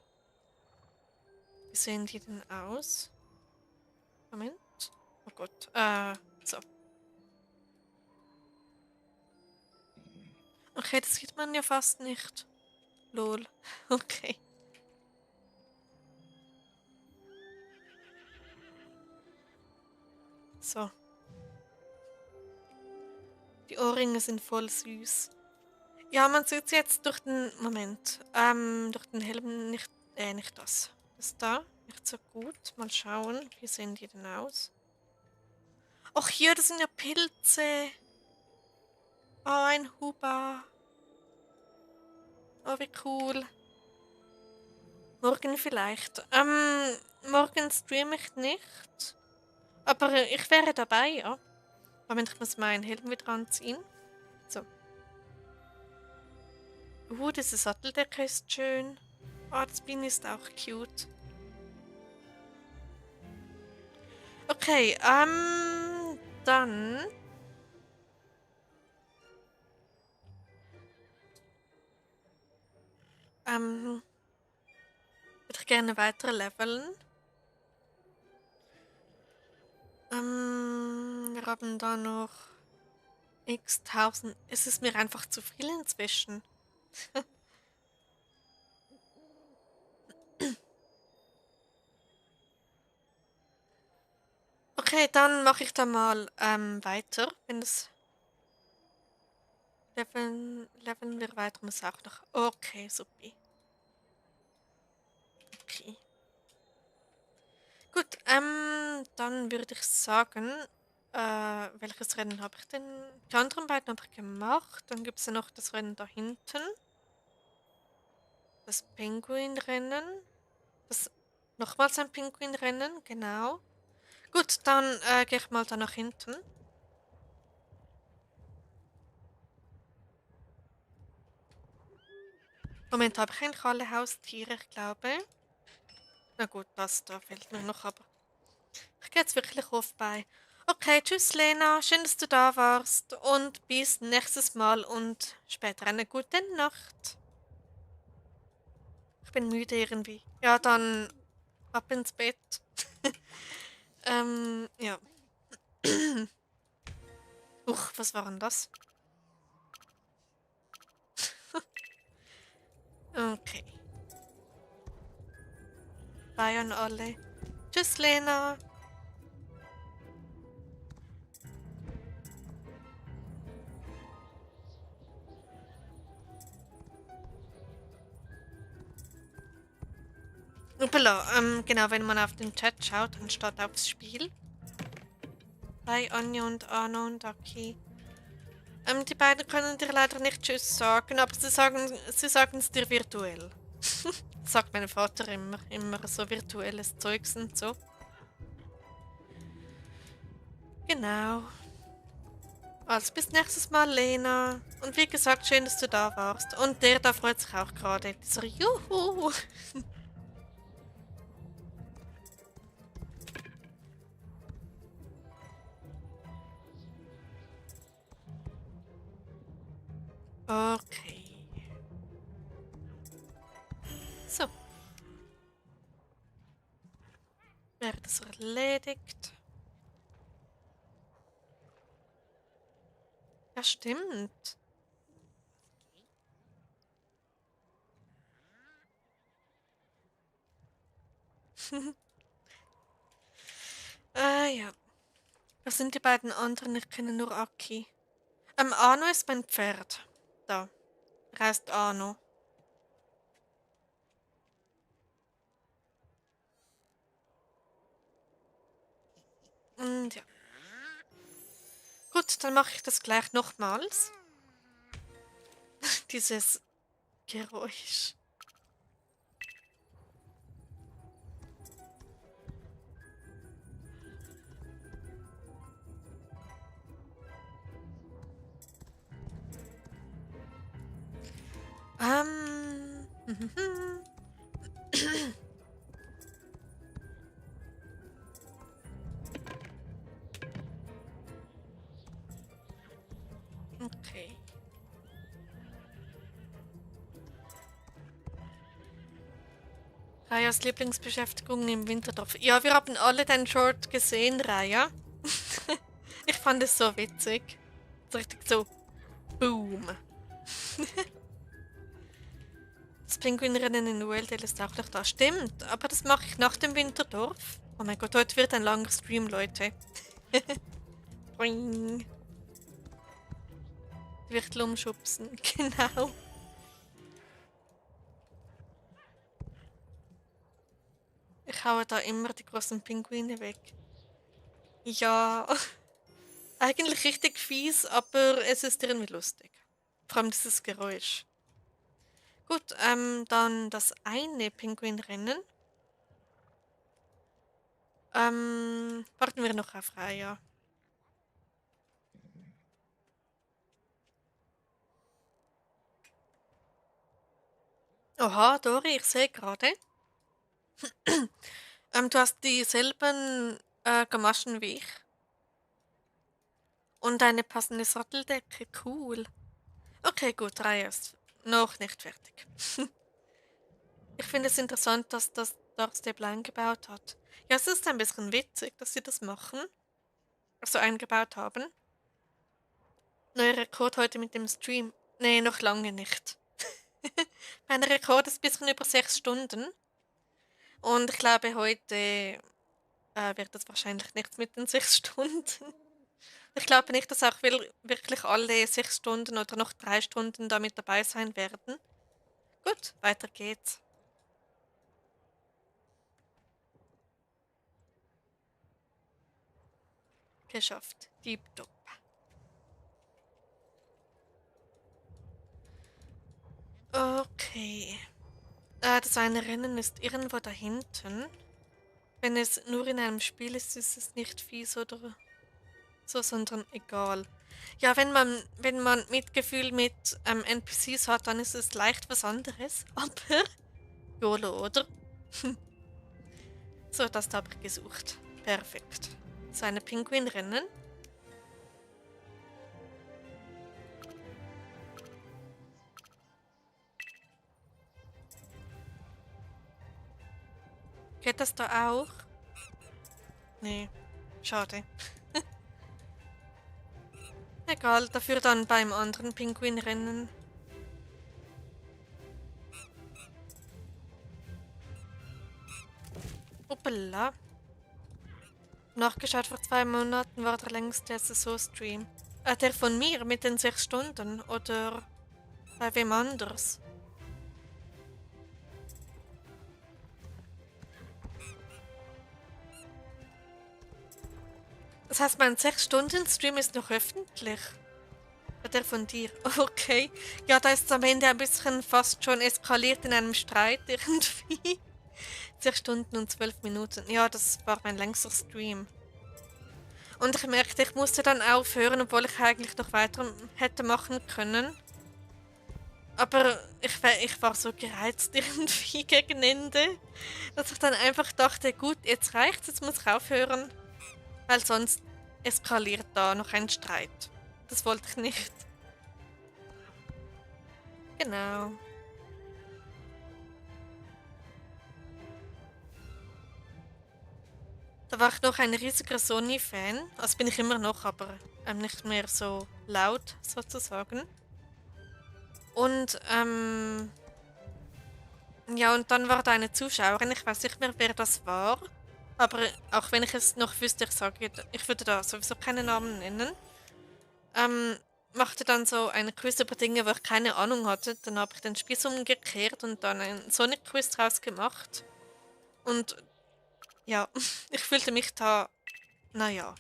Wie sehen die denn aus? Moment. Oh Gott. So. Okay, das sieht man ja fast nicht. Lol. Okay. So. Die Ohrringe sind voll süß. Ja, man sieht sie jetzt durch den... Moment. Durch den Helm nicht das. Das da. Nicht so gut. Mal schauen. Wie sehen die denn aus? Ach hier, das sind ja Pilze. Oh, ein Huba. Oh, wie cool. Morgen vielleicht. Morgen streame ich nicht. Aber ich wäre dabei, ja. Moment, ich muss meinen Helm wieder anziehen. So. Diese Satteldecke ist schön. Oh, das Beanie ist auch cute. Okay, dann... würde ich gerne weiter leveln. Wir haben da noch x 1000. Es ist mir einfach zu viel inzwischen. Okay, dann mache ich da mal weiter. Wenn das leveln wir weiter, muss auch noch. Okay, super. Okay. Gut, dann würde ich sagen, welches Rennen habe ich denn? Die anderen beiden habe ich gemacht. Dann gibt es ja noch das Rennen da hinten. Das Pinguinrennen. Das nochmals ein Pinguinrennen, genau. Gut, dann gehe ich mal da nach hinten. Moment, habe ich eigentlich alle Haustiere, ich glaube. Na gut, das da fehlt mir noch, aber ich gehe jetzt wirklich auf bei. Okay, tschüss Lena, schön, dass du da warst und bis nächstes Mal und später eine gute Nacht. Ich bin müde irgendwie. Ja, dann ab ins Bett. Ja. Was war denn das? Okay. Bye an alle. Tschüss, Lena. Upala, genau, wenn man auf den Chat schaut, anstatt aufs Spiel. Bye, Anja und Arno und Aki. Die beiden können dir leider nicht Tschüss sagen, aber sie sagen es dir virtuell. Sagt mein Vater immer so virtuelles Zeugs und so. Genau. Also bis nächstes Mal, Lena. Und wie gesagt, schön, dass du da warst. Und der da freut sich auch gerade. Dieser Juhu. Okay. So. Wäre das erledigt? Ja, stimmt. Ja. Was sind die beiden anderen? Ich kenne nur Aki. Arno ist mein Pferd. Da. Er heißt Arno. Und ja. Gut, dann mache ich das gleich nochmals. Dieses Geräusch. Mhm. Okay. Rajas Lieblingsbeschäftigung im Winterdorf. Ja, wir haben alle den Short gesehen, Raya. Ich fand es so witzig. So richtig so, boom. Das Pinguinrennen in Wildale ist auch noch da. Stimmt, aber das mache ich nach dem Winterdorf. Oh mein Gott, heute wird ein langer Stream, Leute. Boing. Wichtel umschubsen, genau. Ich haue da immer die großen Pinguine weg. Ja, eigentlich richtig fies, aber es ist irgendwie lustig. Vor allem dieses Geräusch. Gut, dann das eine Pinguinrennen. Warten wir noch auf Raya. Oha, Dori, ich sehe gerade. Du hast dieselben Gamaschen wie ich. Und eine passende Satteldecke. Cool. Okay, gut, Raya ist noch nicht fertig. Ich finde es interessant, dass das Darkstable eingebaut hat. Ja, es ist ein bisschen witzig, dass sie das machen. Also eingebaut haben. Neuer Rekord heute mit dem Stream. Nee, noch lange nicht. Mein Rekord ist ein bisschen über 6 Stunden. Und ich glaube, heute wird das wahrscheinlich nichts mit den 6 Stunden. Ich glaube nicht, dass auch wirklich alle 6 Stunden oder noch 3 Stunden da mit dabei sein werden. Gut, weiter geht's. Geschafft. Tipptopp. Okay. Das eine Rennen ist irgendwo da hinten. Wenn es nur in einem Spiel ist, ist es nicht fies oder so, sondern egal. Ja, wenn man Mitgefühl mit NPCs hat, dann ist es leicht was anderes. Aber YOLO, oder? So, das habe ich gesucht. Perfekt. So eine Pinguinrennen. Geht das da auch? Nee, schade. Egal, dafür dann beim anderen Pinguinrennen. Hoppala. Nachgeschaut, vor 2 Monaten war der längste SSO-Stream. Der von mir mit den 6 Stunden oder bei wem anders? Das heißt, mein 6-Stunden-Stream ist noch öffentlich. Der von dir. Okay. Ja, da ist es am Ende ein bisschen fast schon eskaliert in einem Streit irgendwie. 6 Stunden und 12 Minuten. Ja, das war mein längster Stream. Und ich merkte, ich musste dann aufhören, obwohl ich eigentlich noch weiter hätte machen können. Aber ich war so gereizt irgendwie gegen Ende, dass ich dann einfach dachte, gut, jetzt reicht's, jetzt muss ich aufhören. Weil sonst eskaliert da noch ein Streit. Das wollte ich nicht. Genau. Da war ich noch ein riesiger Sony-Fan. Also bin ich immer noch, aber nicht mehr so laut sozusagen. Und ja, und dann war da eine Zuschauerin, ich weiß nicht mehr, wer das war. Aber auch wenn ich es noch wüsste, ich würde da sowieso keinen Namen nennen. Machte dann so eine Quiz über Dinge, wo ich keine Ahnung hatte. Dann habe ich den Spieß umgekehrt und dann ein Sonic-Quiz draus gemacht. Und ja, ich fühlte mich da, naja.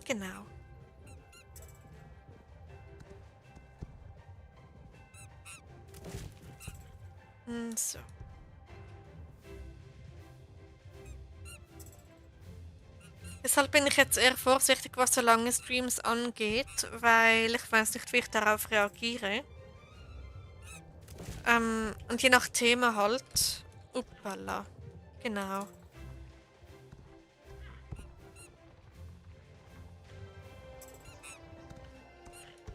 Genau. So. Deshalb bin ich jetzt eher vorsichtig, was so lange Streams angeht, weil ich weiß nicht, wie ich darauf reagiere. Und je nach Thema halt. Uppala. Genau.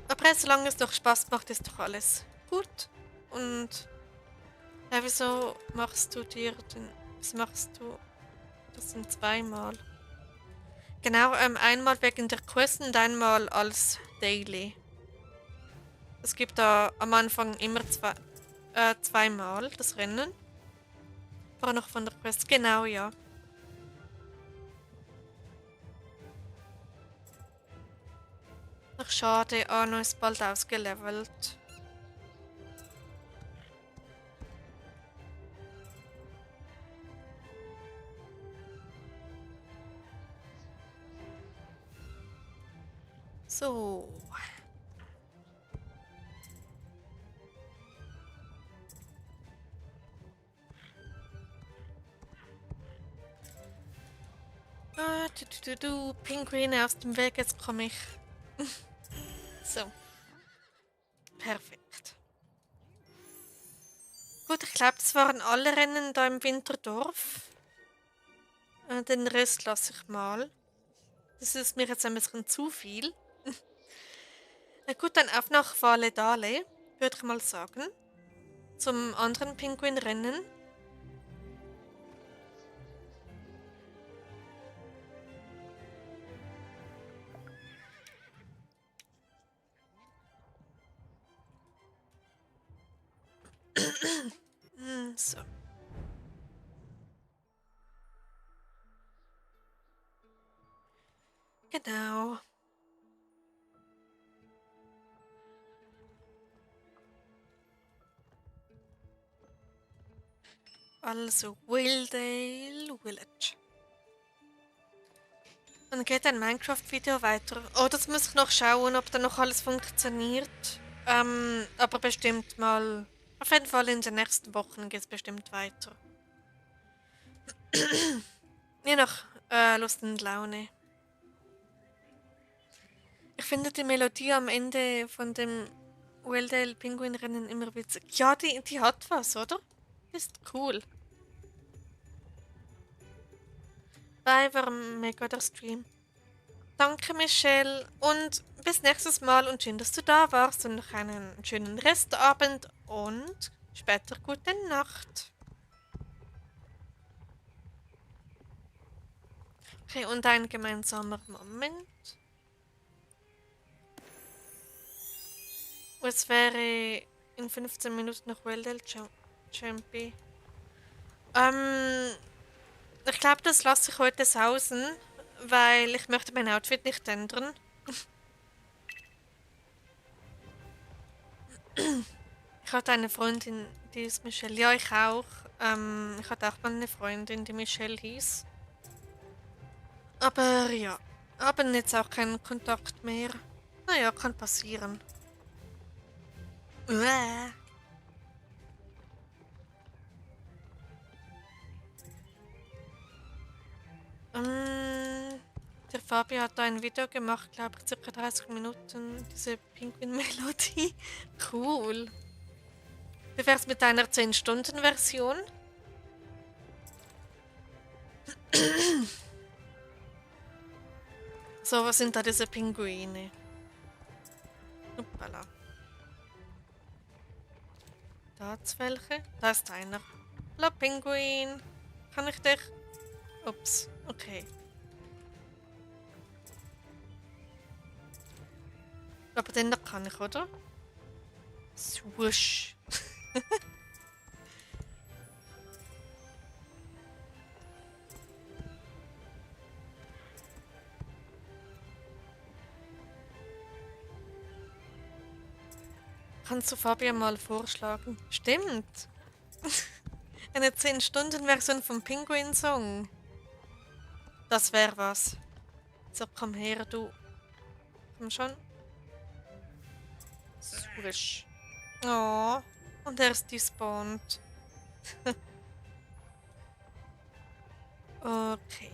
Aber solange es noch Spaß macht, ist doch alles gut. Und ja, wieso machst du dir den. Was machst du? Das sind 2-mal. Genau, einmal wegen der Quest und einmal als Daily. Es gibt da am Anfang immer 2-mal das Rennen. War noch von der Quest. Genau, ja. Ach, schade. Arno ist bald ausgelevelt. So. Pinguine aus dem Weg, jetzt komme ich. So. Perfekt. Gut, ich glaube, das waren alle Rennen da im Winterdorf. Den Rest lasse ich mal. Das ist mir jetzt ein bisschen zu viel. Na gut, dann auf nach Vale Dale, würde ich mal sagen. Zum anderen Pinguinrennen. So. Genau. Also Willdale Village. Dann geht ein Minecraft-Video weiter. Oh, das muss ich noch schauen, ob da noch alles funktioniert. Aber bestimmt mal. Auf jeden Fall in den nächsten Wochen geht es bestimmt weiter. Je nach Lust und Laune. Ich finde die Melodie am Ende von dem Willdale Pinguinrennen immer witzig. Ja, die hat was, oder? Ist cool. Bye, war mega der Stream. Danke, Michelle. Und bis nächstes Mal und schön, dass du da warst und noch einen schönen Restabend und später gute Nacht. Okay, und ein gemeinsamer Moment. Und es wäre in 15 Minuten noch Welldale Champi. Ich glaube, das lasse ich heute sausen, weil ich möchte mein Outfit nicht ändern. Ich hatte eine Freundin, die ist Michelle. Ja, ich auch. Ich hatte auch mal eine Freundin, die Michelle hieß. Aber ja, haben jetzt auch keinen Kontakt mehr. Naja, kann passieren. Uäh. Ähm, der Fabi hat da ein Video gemacht, glaube ich, circa 30 Minuten. Diese Pinguin-Melodie. Cool. Wie wär's mit einer 10-Stunden-Version? So, was sind da diese Pinguine? Uppala. Da hat's welche. Da ist einer. Hallo Pinguin. Kann ich dich? Ups, okay. Aber den da kann ich, oder? Swoosh. Kannst du Fabian mal vorschlagen? Stimmt. Eine 10-Stunden-Version vom Pinguin-Song. Das wäre was. So, komm her, du. Komm schon. Swish. Oh. Und er ist despawned. Okay.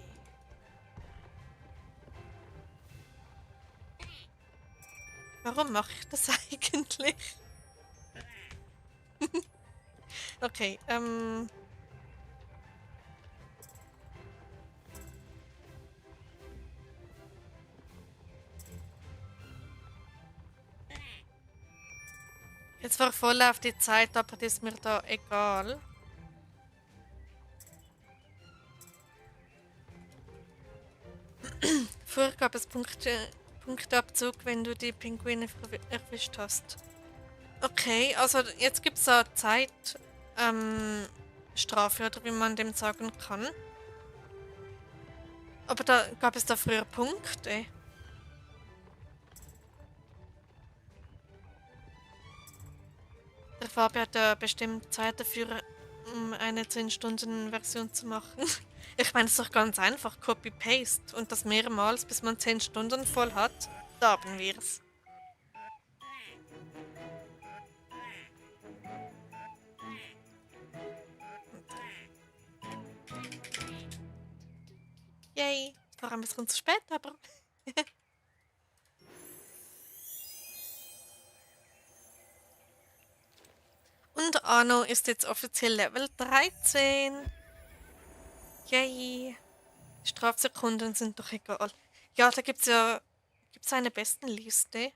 Warum mache ich das eigentlich? Okay, jetzt war voll auf die Zeit, aber das ist mir da egal. Früher gab es Punkteabzug, wenn du die Pinguine erwischt hast. Okay, also jetzt gibt es da Zeit, Strafe oder wie man dem sagen kann. Aber da gab es da früher Punkte. Der Fabi hat ja bestimmt Zeit dafür, um eine 10-Stunden-Version zu machen. Ich meine, es ist doch ganz einfach, Copy-Paste und das mehrmals, bis man 10 Stunden voll hat. Da haben wir's. Yay, war ein bisschen zu spät, aber... Und Arno ist jetzt offiziell Level 13. Yay. Strafsekunden sind doch egal. Ja, da gibt's eine Bestenliste.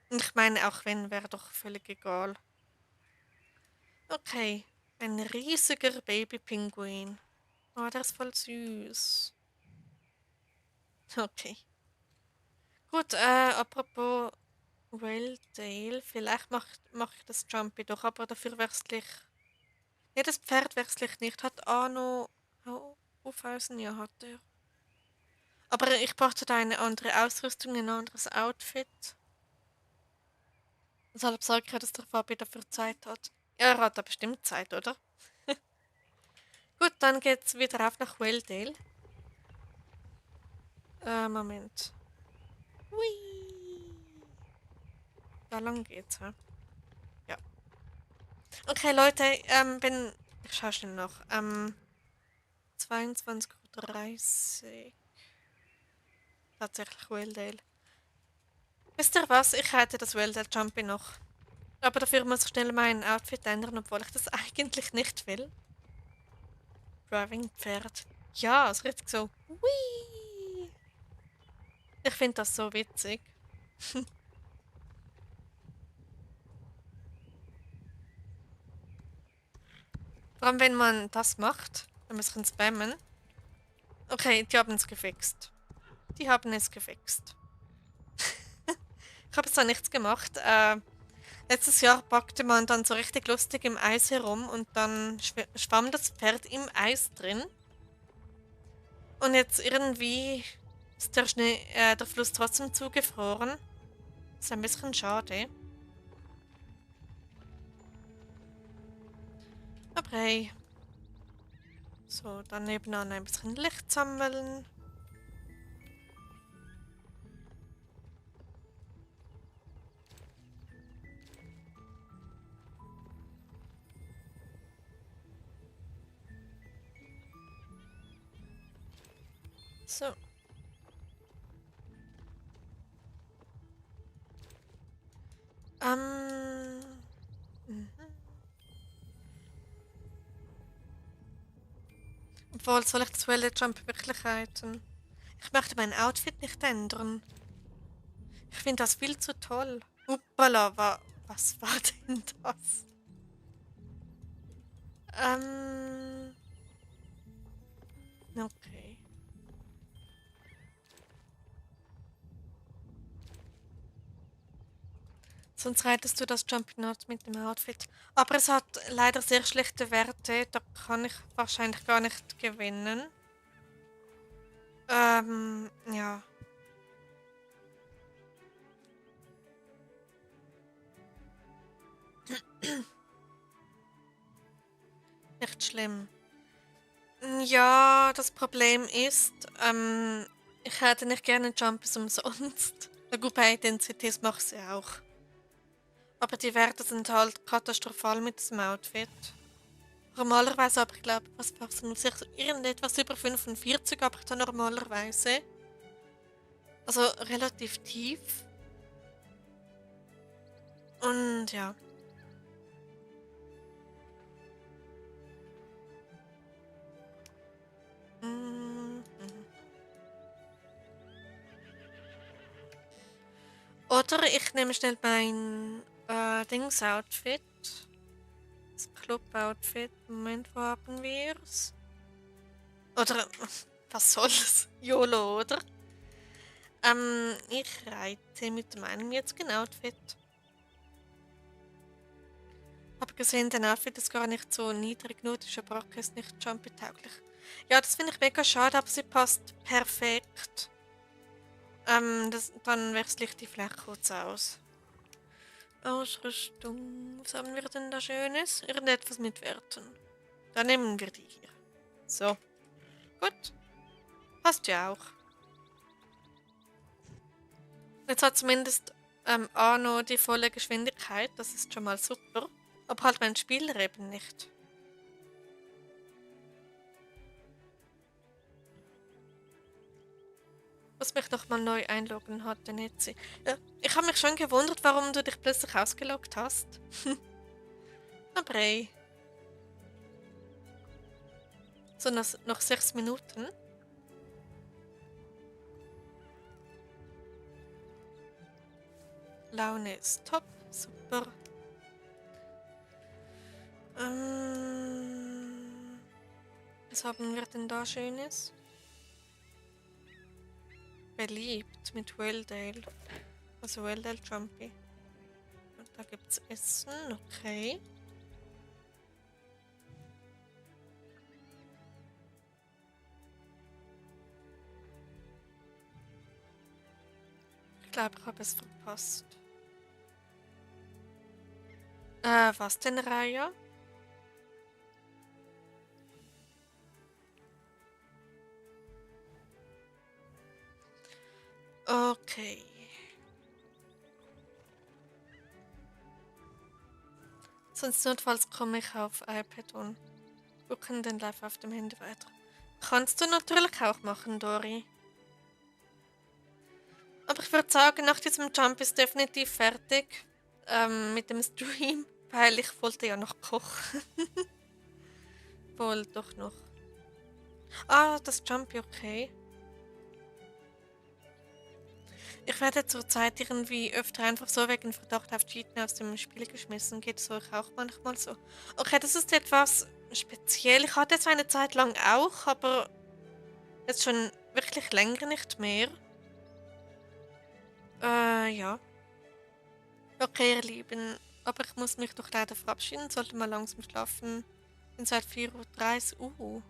Und ich meine, auch wenn, wäre doch völlig egal. Okay, ein riesiger Babypinguin. Oh, der ist voll süß. Okay. Gut, apropos Welltail, vielleicht mach ich das Jumpy doch, aber dafür wechsle ich. Ne, das Pferd wechsle ich nicht. Hat Arno Hufeisen? Ja, hat er. Aber ich brauchte da eine andere Ausrüstung, ein anderes Outfit. Deshalb sage ich ja, dass der Fabi dafür Zeit hat. Ja, er hat da bestimmt Zeit, oder? Gut, dann geht's wieder auf nach Welldale. Moment. Hui. Da lang geht's, hä? Ja. Okay, Leute, ich schau schnell noch. 22:30 Uhr. Tatsächlich Welldale. Wisst ihr was? Ich hätte das Welldale Jumpy noch. Aber dafür muss ich schnell mein Outfit ändern, obwohl ich das eigentlich nicht will. Driving Pferd. Ja, ist richtig so. Whee! Ich finde das so witzig. Vor allem, wenn man das macht, ein bisschen spammen. Okay, die haben es gefixt. Die haben es gefixt. Ich habe jetzt noch nichts gemacht. Letztes Jahr packte man dann so richtig lustig im Eis herum und dann schwamm das Pferd im Eis drin. Und jetzt irgendwie ist der Fluss trotzdem zugefroren. Ist ein bisschen schade. Aber hey. So, dann nebenan ein bisschen Licht sammeln. So. Mhm. Obwohl, soll ich das Welle Jump wirklich reiten? Ich möchte mein Outfit nicht ändern. Ich finde das viel zu toll. Uppala, was war denn das? Ähm. Okay. Sonst reitest du das Jumping Out mit dem Outfit. Aber es hat leider sehr schlechte Werte. Da kann ich wahrscheinlich gar nicht gewinnen. Ja. Nicht schlimm. Ja, das Problem ist, ich hätte nicht gerne Jumpers umsonst. Na gut, bei Identities mache ich sie auch. Aber die Werte sind halt katastrophal mit diesem Outfit. Normalerweise, aber ich glaube, was passiert sich irgendetwas über 45, aber ich dann normalerweise. Also relativ tief. Und ja. Mhm. Oder ich nehme schnell mein Dings-Outfit. Das Club-Outfit. Moment, wo haben wir's? Oder, was soll's? YOLO, oder? Ich reite mit meinem jetzigen Outfit. Hab gesehen, dein Outfit ist gar nicht so niedrig, nur die Schabracke ist nicht jumpy-tauglich. Ja, das finde ich mega schade, aber sie passt perfekt. Dann wechsle ich die Fläche kurz aus. Ausrüstung. Was haben wir denn da Schönes? Irgendetwas mit Werten. Dann nehmen wir die hier. So. Gut. Passt ja auch. Jetzt hat zumindest Arno die volle Geschwindigkeit. Das ist schon mal super. Aber halt mein Spieler eben nicht. Muss mich doch mal neu einloggen, hat der Netzi. Ja, ich habe mich schon gewundert, warum du dich plötzlich ausgeloggt hast. Aber hey. So, noch 6 Minuten. Laune ist top. Super. Was haben wir denn da Schönes? Beliebt mit Welldale. Also Welldale Jumpy. Und da gibt's Essen, okay. Ich glaube, ich habe es verpasst. Was denn, Raya? Okay. Sonst notfalls komme ich auf iPad und gucke den live auf dem Handy weiter. Kannst du natürlich auch machen, Dori. Aber ich würde sagen, nach diesem Jump ist definitiv fertig mit dem Stream, weil ich wollte ja noch kochen. Wohl doch noch. Ah, das Jumpy, okay. Ich werde zurzeit irgendwie öfter einfach so wegen Verdacht auf Cheaten aus dem Spiel geschmissen. Geht es euch auch manchmal so? Okay, das ist etwas speziell. Ich hatte es eine Zeit lang auch, aber Jetzt schon wirklich länger nicht mehr. Ja. Okay, ihr Lieben. Aber ich muss mich doch leider verabschieden. Sollte mal langsam schlafen. Bin seit 4:30 Uhr.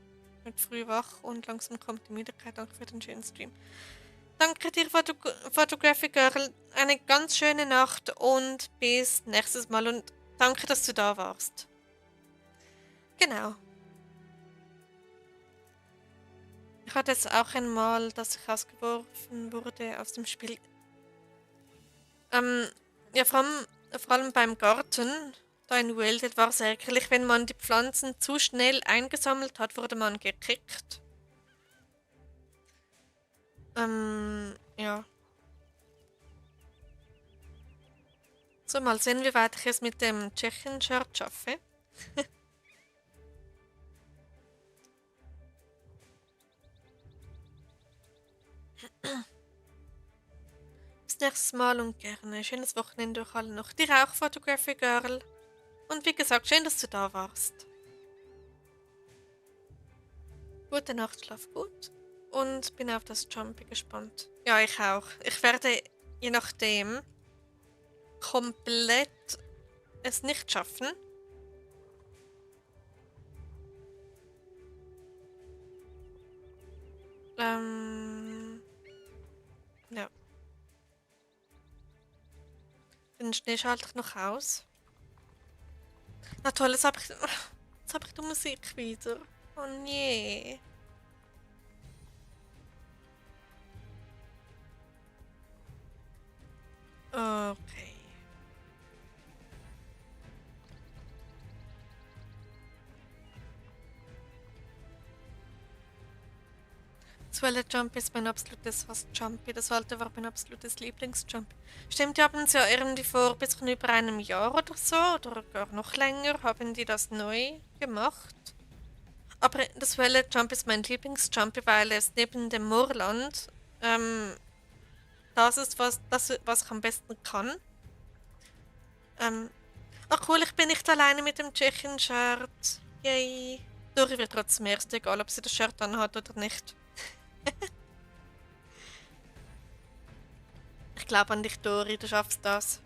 Bin früh wach und langsam kommt die Müdigkeit. Danke für den schönen Stream. Danke dir, Photography Girl. Eine ganz schöne Nacht und bis nächstes Mal. Und danke, dass du da warst. Genau. Ich hatte jetzt auch einmal, dass ich ausgeworfen wurde aus dem Spiel. Ja, vor allem beim Garten, da in Wilded war es ärgerlich, wenn man die Pflanzen zu schnell eingesammelt hat, wurde man gekickt. Ja. So, mal sehen, wie weit ich es mit dem Tschechien-Shirt schaffe. Bis nächstes Mal und gerne. Schönes Wochenende euch alle noch. Dir auch, Photography Girl. Und wie gesagt, schön, dass du da warst. Gute Nacht, schlaf gut. Und bin auf das Jumpy gespannt. Ja, ich auch. Ich werde, je nachdem, komplett es nicht schaffen. Ja. Den Schnee schalte ich noch aus. Na toll, jetzt habe ich die Musik wieder. Oh nee. Okay. Swelle Jumpy ist mein absolutes Hass-Jumpy. Das alte war mein absolutes Lieblings-Jumpy. Stimmt, die haben es ja irgendwie vor ein bisschen über einem Jahr oder so, oder gar noch länger, haben die das neu gemacht. Aber das Swelle Jump ist mein Lieblings-Jumpy, weil es neben dem Moorland das ist, was ich am besten kann. Ach cool, ich bin nicht alleine mit dem Tschechien-Shirt. Yay. Dori wird trotzdem erst, egal ob sie das Shirt anhat oder nicht. Ich glaube an dich, Dori, du schaffst das.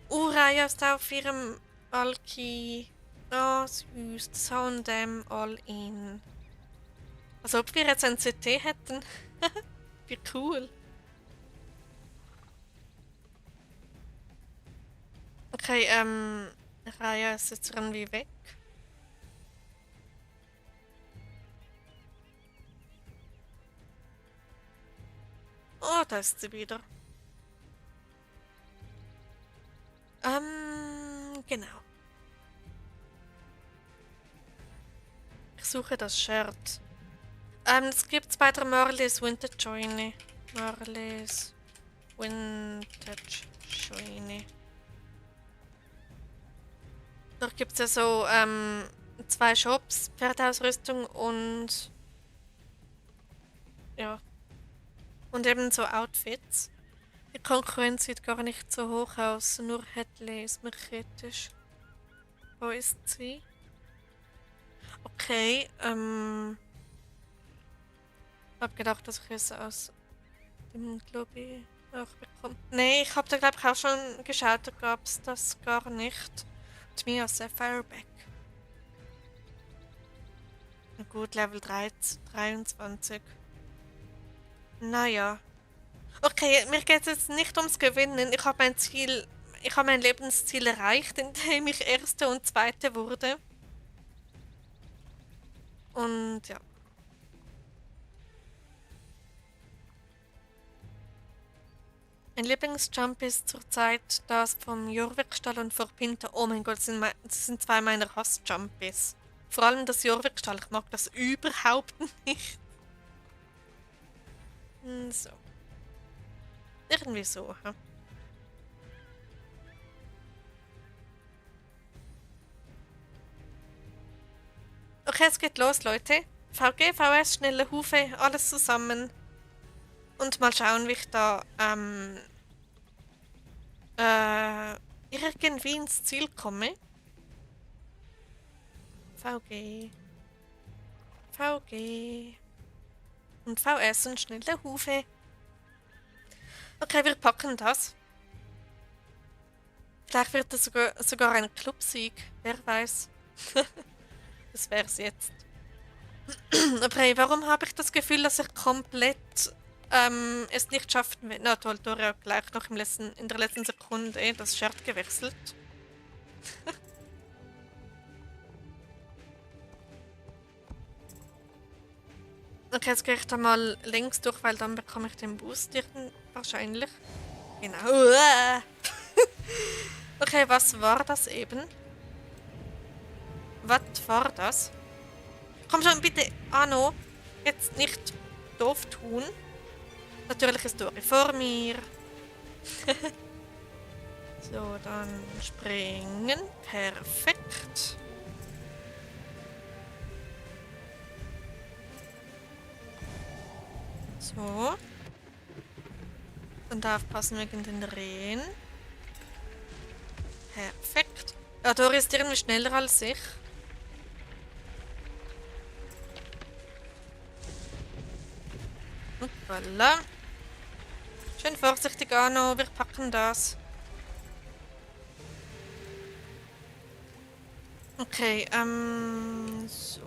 Raya ist auf ihrem Alki. Oh, süß. Soundam all in. Als ob wir jetzt ein CT hätten. Wie cool. Okay, Raya ist jetzt irgendwie weg. Oh, da ist sie wieder. Genau. Ich suche das Shirt. Es gibt bei der Marlies Vintage Journey. Marlies Vintage Journey. Da gibt es ja so 2 Shops, Pferdeausrüstung und ja. Und eben so Outfits. Die Konkurrenz sieht gar nicht so hoch aus, nur Hedley ist mir kritisch. Wo ist sie? Okay, hab gedacht, dass ich es aus dem Lobby auch bekomme. Nee, ich hab da glaube ich auch schon geschaut, da gab's das gar nicht. Mia Sapphireback. Na gut, Level 13, 23. Naja. Okay, mir geht es jetzt nicht ums Gewinnen. Ich habe mein Lebensziel erreicht, indem ich Erste und Zweite wurde. Und ja. Mein Lieblingsjump ist zurzeit das vom Jorvikstall und vor Pinter. Oh mein Gott, das sind 2 meiner Hassjumpies. Vor allem das Jorvikstall, ich mag das überhaupt nicht. So. Irgendwie so, ha? Okay, es geht los, Leute. VG, VS, schnelle Hufe, alles zusammen. Und mal schauen, wie ich da irgendwie ins Ziel komme. VG. VG. Und VS und schnell der Hufe. Okay, wir packen das. Vielleicht wird das sogar ein Clubsieg. Wer weiß. Das wär's jetzt. Aber hey, warum habe ich das Gefühl, dass ich komplett es nicht schaffen werde? Na toll, Dora gleich noch in der letzten Sekunde das Shirt gewechselt. Okay, jetzt gehe ich da mal links durch, weil dann bekomme ich den Boost wahrscheinlich. Genau. Okay, was war das eben? Was war das? Komm schon, bitte, Anno. Jetzt nicht doof tun. Natürlich ist Dori vor mir. So, dann springen. Perfekt. So. Und da aufpassen wegen den Rehen. Perfekt. Ja, Dori ist irgendwie schneller als ich. Und voilà. Schön vorsichtig, Anno. Wir packen das. Okay, so.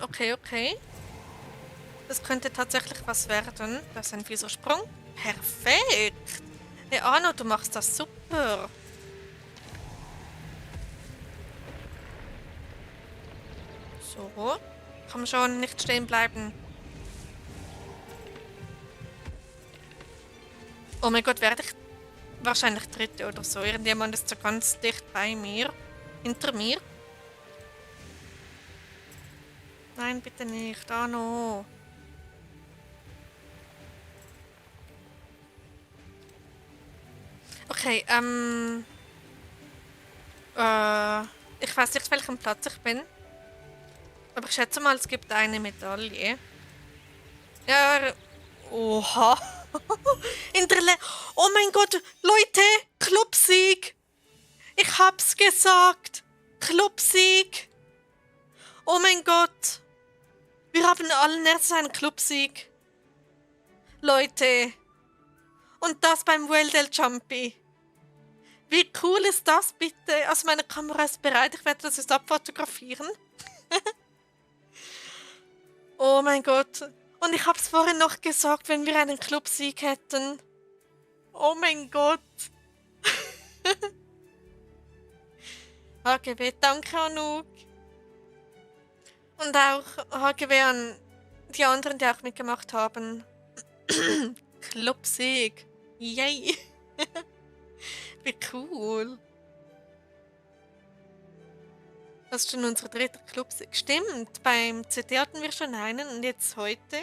Okay. Das könnte tatsächlich was werden. Das ist ein fieser Sprung. Perfekt. Hey, Arno, du machst das super. So. Komm schon, nicht stehen bleiben. Oh mein Gott, werde ich wahrscheinlich Dritte oder so. Irgendjemand ist so ganz dicht bei mir. Hinter mir. Nein, bitte nicht. Arno. Okay, ich weiß nicht, welchem Platz ich bin. Aber ich schätze mal, es gibt eine Medaille. Ja, oha. Oh mein Gott, Leute, Clubsieg. Ich hab's gesagt. Clubsieg. Oh mein Gott. Wir haben allen erst einen Clubsieg. Leute. Und das beim Well del Jumpy. Wie cool ist das bitte? Also meine Kamera ist bereit. Ich werde das jetzt abfotografieren. Oh mein Gott. Und ich habe es vorhin noch gesagt, wenn wir einen Clubsieg hätten. Oh mein Gott. HGW, danke Anouk. Und auch HGW an die anderen, die auch mitgemacht haben. Clubsieg. Yay. Wie cool. Das ist schon unser dritter Clubsieg. Stimmt, beim CD hatten wir schon einen und jetzt heute.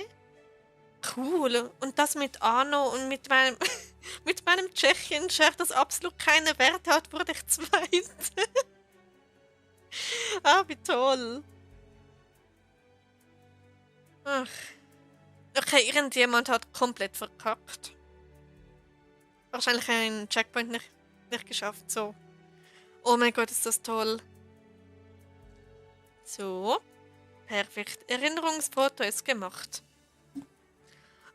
Cool. Und das mit Arno und mit meinem mit meinem Tschechien-Shirt, das absolut keine Werte hat, wurde ich zweit. Ah, wie toll. Ach. Okay, irgendjemand hat komplett verkackt. Wahrscheinlich einen Checkpoint nicht geschafft. So. Oh mein Gott, ist das toll. So. Perfekt. Erinnerungsfoto ist gemacht.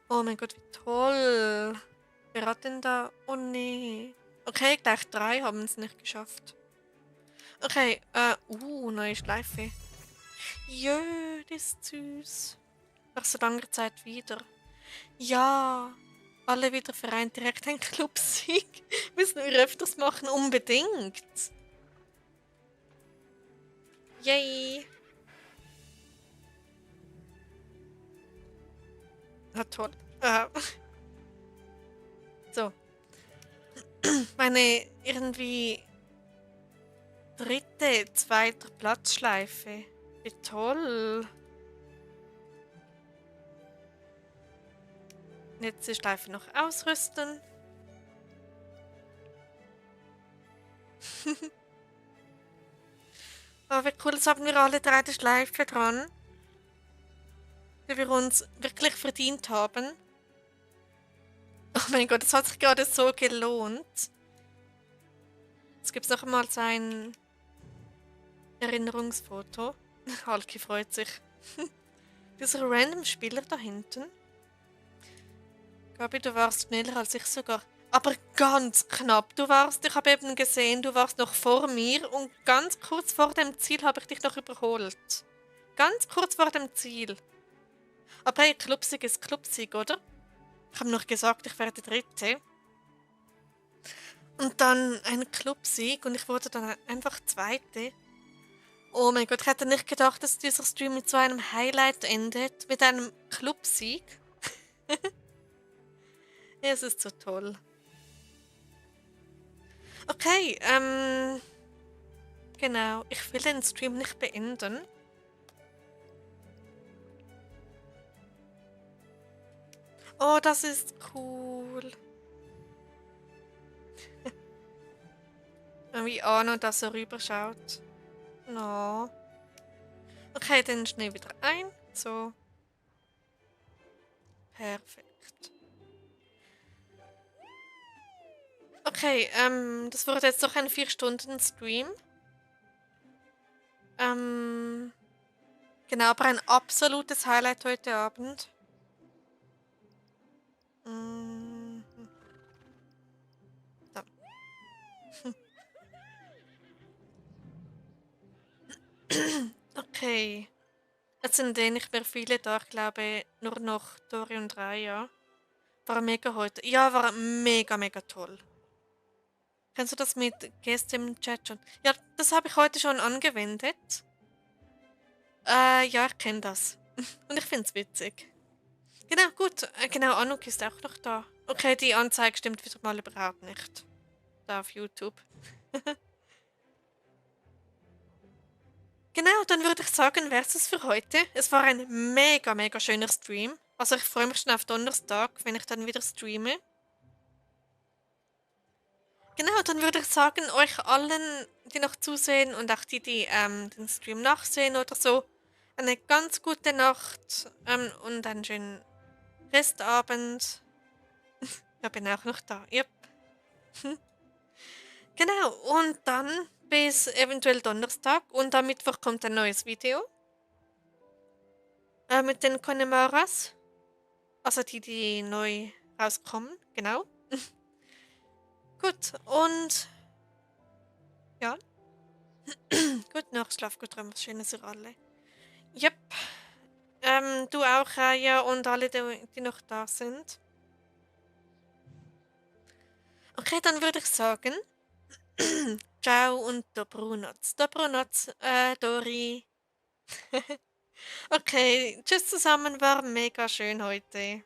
Oh mein Gott, wie toll. Wer hat denn da? Oh nee. Okay, gleich 3 haben es nicht geschafft. Okay, neue Schleife. Jö, das ist süß. Nach so langer Zeit wieder. Ja, alle wieder vereint, direkt ein Clubsieg. Müssen wir öfters machen, unbedingt. Yay. Na toll. So. Meine irgendwie zweite Platzschleife. Wie toll. Jetzt die Schleife noch ausrüsten. Oh, wie cool, jetzt haben wir alle 3 die Schleife dran. Die wir uns wirklich verdient haben. Oh mein Gott, das hat sich gerade so gelohnt. Jetzt gibt es noch einmal sein Erinnerungsfoto. Halki freut sich. Dieser random Spieler da hinten. Gabi, du warst schneller als ich sogar. Aber ganz knapp. Ich habe eben gesehen, du warst noch vor mir und ganz kurz vor dem Ziel habe ich dich noch überholt. Ganz kurz vor dem Ziel. Aber hey, Klubsig ist Klubsig, oder? Ich habe noch gesagt, ich werde Dritte. Und dann ein Clubsieg und ich wurde dann einfach Zweite. Oh mein Gott, ich hätte nicht gedacht, dass dieser Stream mit so einem Highlight endet, mit einem Clubsieg. Es ist so toll. Okay, genau. Ich will den Stream nicht beenden. Oh, das ist cool. Wie Arno da so rüberschaut. No. Okay, dann schnell wieder ein. So. Perfekt. Okay, das wird jetzt doch ein 4-Stunden-Stream. Genau, aber ein absolutes Highlight heute Abend. Mm, so. Okay. Es sind eh nicht mehr viele da. Ich glaube nur noch Dori und Raya. War mega heute. Ja, war mega, mega toll. Kennst du das mit Gästen im Chat schon? Ja, das habe ich heute schon angewendet. Ja, ich kenne das. Und ich finde es witzig. Genau, gut. Genau, Anuk ist auch noch da. Okay, die Anzeige stimmt wieder mal überhaupt nicht. Da auf YouTube. Genau, dann würde ich sagen, wäre es für heute. Es war ein mega, mega schöner Stream. Also ich freue mich schon auf Donnerstag, wenn ich dann wieder streame. Genau, dann würde ich sagen, euch allen, die noch zusehen und auch die, die den Stream nachsehen oder so, eine ganz gute Nacht und einen schönen Restabend. Ja, bin auch noch da. Yep. Genau, und dann bis eventuell Donnerstag und am Mittwoch kommt ein neues Video mit den Conemaras. Also die, die neu rauskommen, genau. Gut, und ja, gute Nacht, schlaf gut, träum was Schönes für alle. Yep, du auch, Raya, und alle, die noch da sind. Okay, dann würde ich sagen, ciao und Dobrunoc. Dobrunoc, Dori. Okay, tschüss zusammen, war mega schön heute.